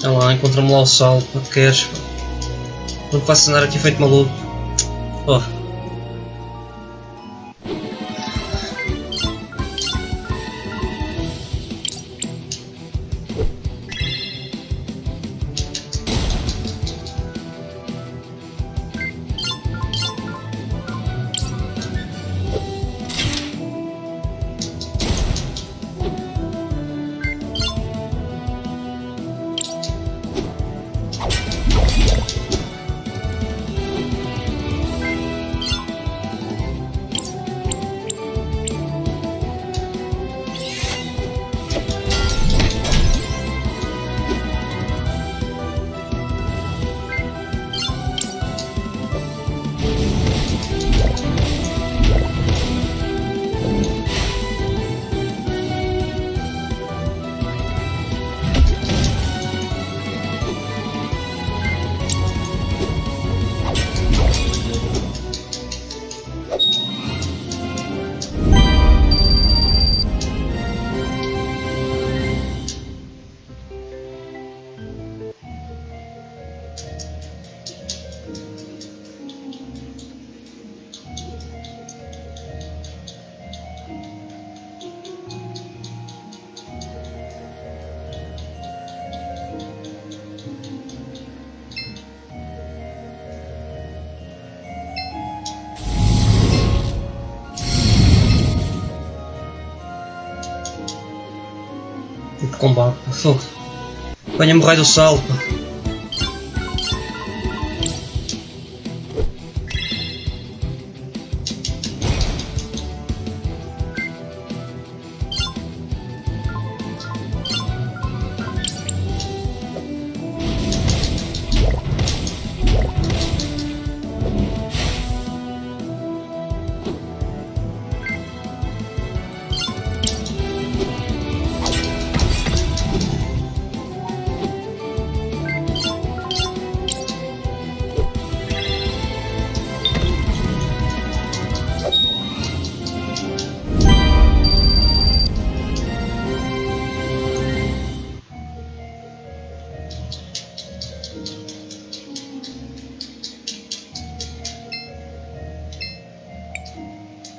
Olha lá, encontra-me lá o sal, o que queres? Não te faço andar aqui feito maluco. Oh. De combate, fogo. Apanha-me o raio do sal, pá.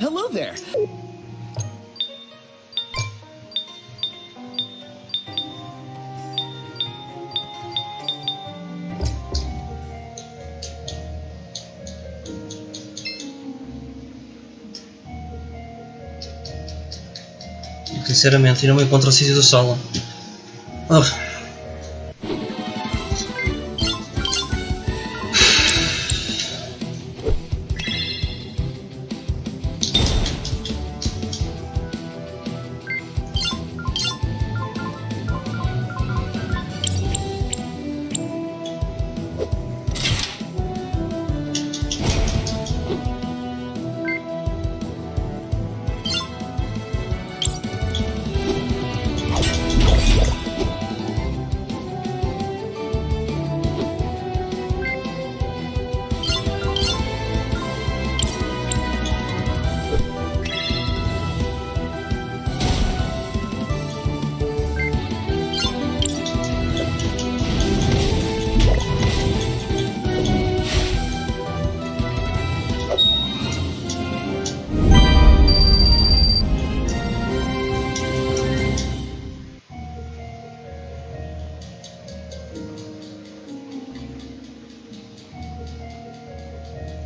Hello there. Sinceramente, eu não me encontro o sítio do solo. Oh.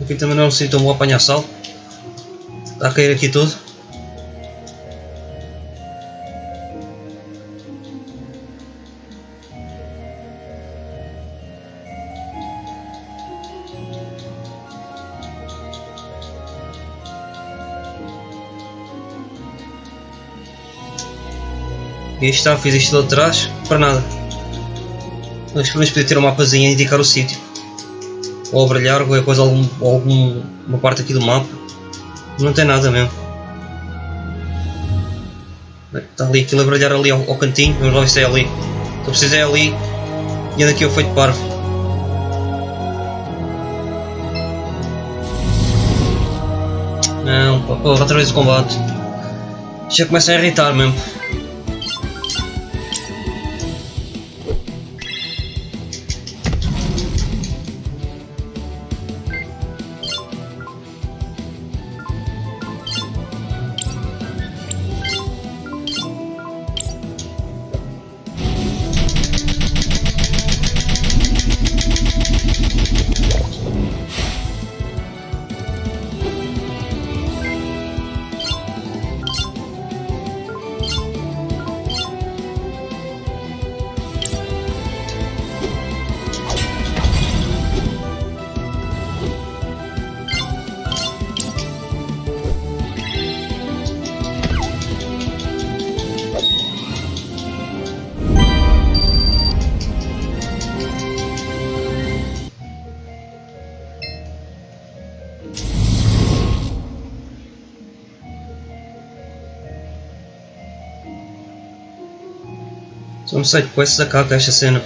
Aqui também não é um sítio onde vou apanhar sal. Está a cair aqui tudo. E aí está, fiz isto de trás para nada. Mas pelo menos podia ter um mapazinho a indicar o sítio. Ou a brilhar, ou coisa, alguma parte aqui do mapa. Não tem nada mesmo. Está ali aquilo a brilhar ali ao cantinho. Vamos lá ver se é ali. Estou preciso é ali. E ando aqui eu feito parvo. Não, pô, outra vez o combate. Já começa a irritar mesmo. Só não sei com essa caca esta cena.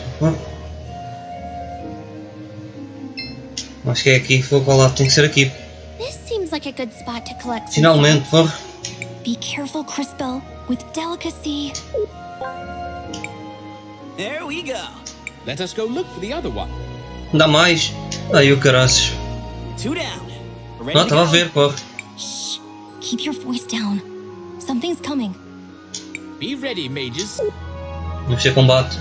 Acho que é aqui, vou colar, tem que ser aqui. This seems like a good spot to collect some Finalmente, salt. porra. Be careful, Crisbell, with delicacy. There we go. Let us go look for the other one. Dá mais? Aí o caraças. 2 down. We're ready Ah, to estava a go. ver, porra. Keep your voice down. Something's coming. Be ready, mages. Vamos ter combate.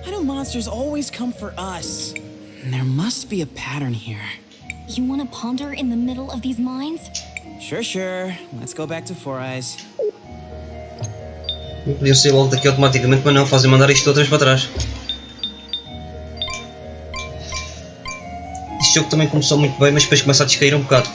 Why do monsters always come for us? There must be a pattern here. You want to ponder in the middle of these mines? Sure. Let's go back to Four Eyes. Não podiam sair logo daqui automaticamente, mas não, fazem mandar isto outra vez para trás. Este jogo também começou muito bem, mas depois começa a descair um bocado.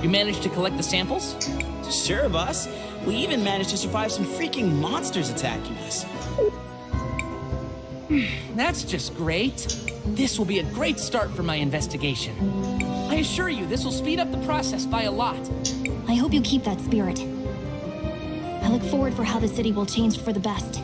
You managed to collect the samples? Sure, boss. We even managed to survive some freaking monsters attacking us. That's just great. This will be a great start for my investigation. I assure you, this will speed up the process by a lot. I hope you keep that spirit. I look forward for how the city will change for the best.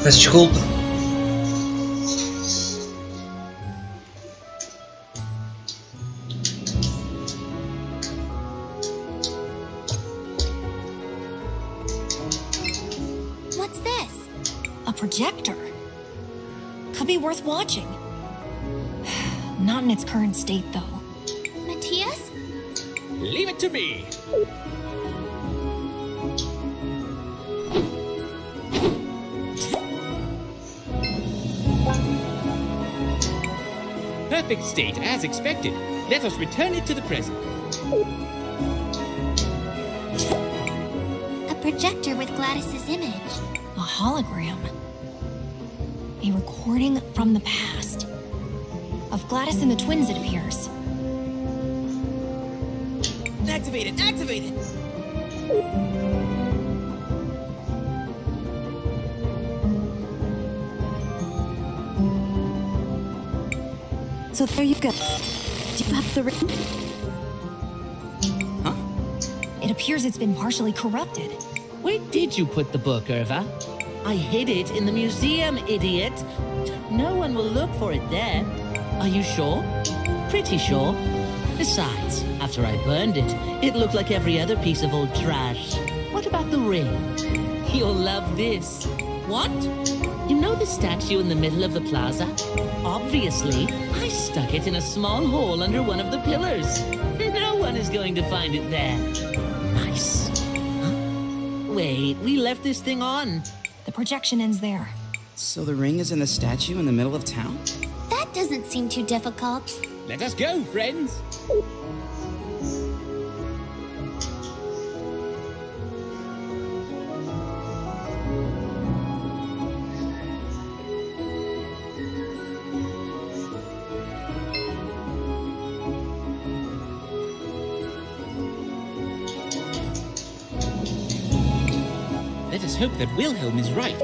Peço desculpa. What's this? A projector. Could be worth watching. Not in its current state, though. Matias? Leave it to me. Perfect state, as expected. Let us return it to the present. A projector with Gladys's image. A hologram. A recording from the past. Of Gladys and the twins, it appears. Activate it! Activate it! So there you go. Do you have the ring? Huh? It appears it's been partially corrupted. Where did you put the book, Irva? I hid it in the museum, idiot. No one will look for it there. Are you sure? Pretty sure. Besides, after I burned it, it looked like every other piece of old trash. What about the ring? You'll love this. What? You know the statue in the middle of the plaza? Obviously, I stuck it in a small hole under one of the pillars. No one is going to find it there. Nice. Huh? Wait, we left this thing on. The projection ends there. So the ring is in the statue in the middle of town? That doesn't seem too difficult. Let us go, friends. Let us hope that Wilhelm is right.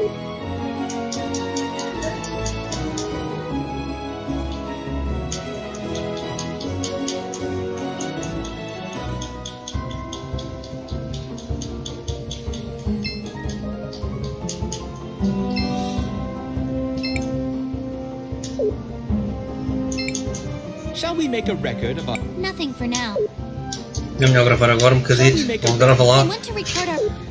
Shall we make a record of our... Nothing for now. É melhor gravar agora um bocadinho. Vamos gravar lá. I want to record our...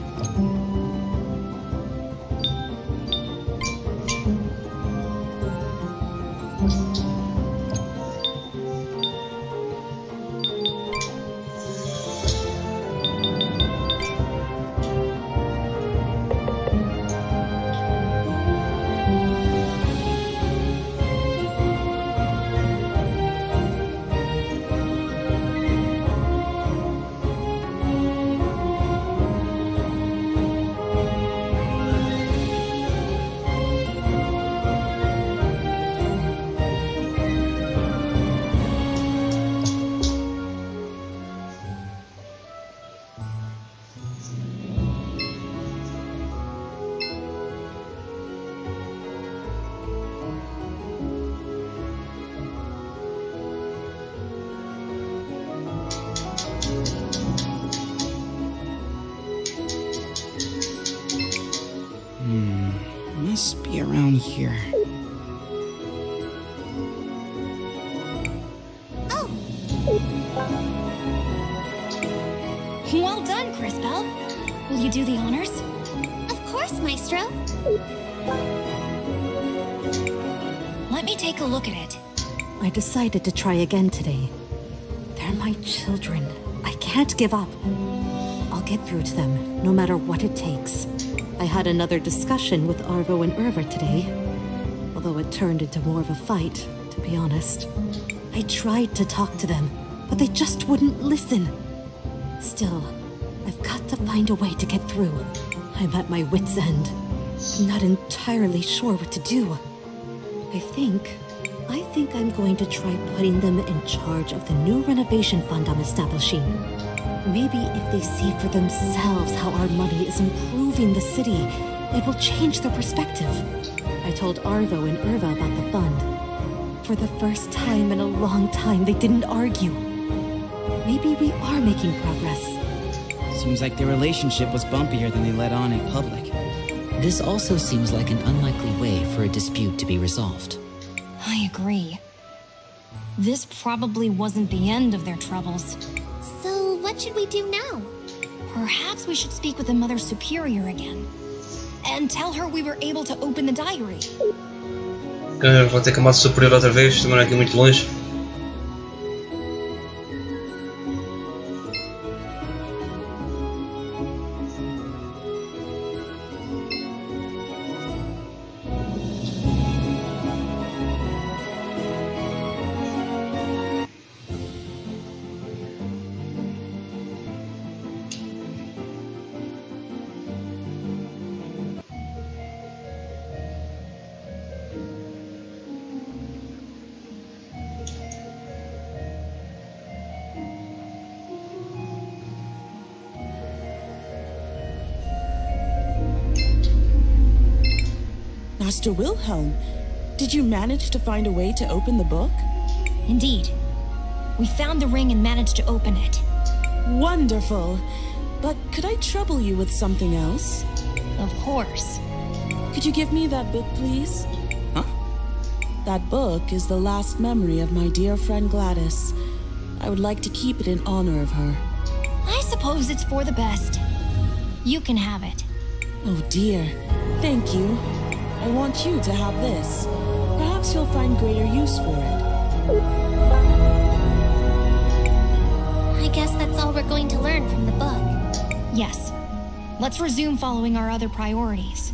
Must be around here. Oh! Well done, Crisbell. Will you do the honors? Of course, Maestro. Let me take a look at it. I decided to try again today. They're my children. I can't give up. I'll get through to them, no matter what it takes. I had another discussion with Arvo and Irva today, although it turned into more of a fight, to be honest. I tried to talk to them, but they just wouldn't listen. Still, I've got to find a way to get through. I'm at my wit's end. I'm not entirely sure what to do. I think I'm going to try putting them in charge of the new renovation fund I'm establishing. Maybe if they see for themselves how our money is improving the city, it will change their perspective. I told Arvo and Irva about the fund. For the first time in a long time, they didn't argue. Maybe we are making progress. Seems like their relationship was bumpier than they let on in public. This also seems like an unlikely way for a dispute to be resolved. I agree. This probably wasn't the end of their troubles. So, what should we do now? Perhaps we should speak with the Mother Superior again. And tell her we were able to open the diary. Vou ter que a Madre Superiora outra vez, também não é aqui muito longe. Master Wilhelm, did you manage to find a way to open the book? Indeed. We found the ring and managed to open it. Wonderful. But could I trouble you with something else? Of course. Could you give me that book, please? Huh? That book is the last memory of my dear friend Gladys. I would like to keep it in honor of her. I suppose it's for the best. You can have it. Oh dear. Thank you. I want you to have this. Perhaps you'll find greater use for it. I guess that's all we're going to learn from the book. Yes. Let's resume following our other priorities.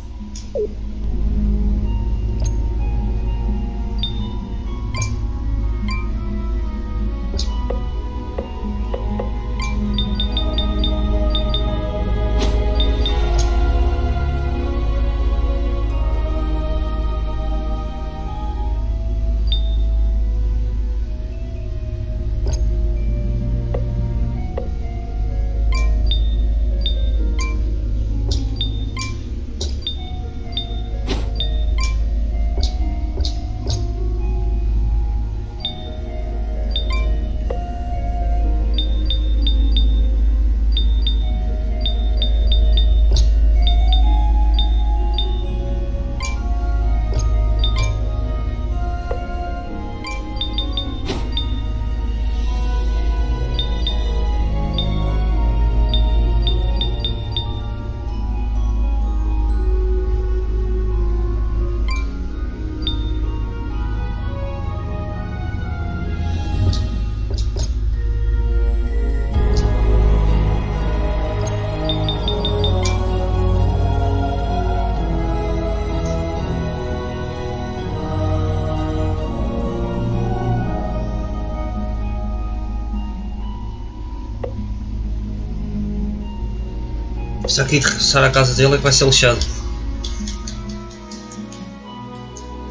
Se aqui de regressar à casa dele é que vai ser lixado.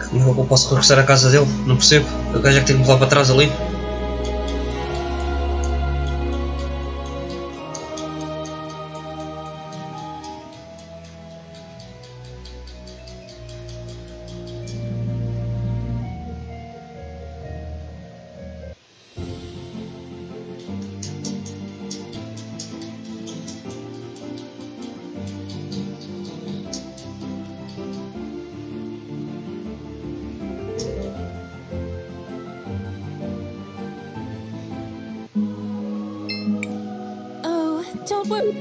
Como é que eu posso regressar à casa dele? Não percebo. O gajo é que tem que me levar para trás ali. Don't worry.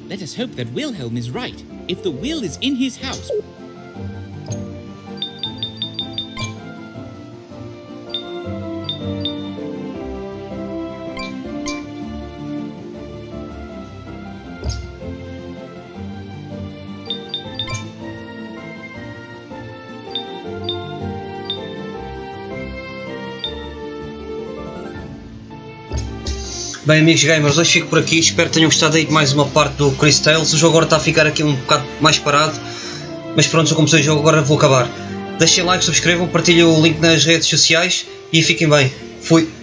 Let us hope that Wilhelm is right. If the will is in his house... Bem, amigos gamers, hoje fico por aqui, espero que tenham gostado aí de mais uma parte do CRIS Tales. O jogo agora está a ficar aqui um bocado mais parado, mas pronto, eu comecei o jogo, agora vou acabar. Deixem like, subscrevam, partilhem o link nas redes sociais e fiquem bem. Fui!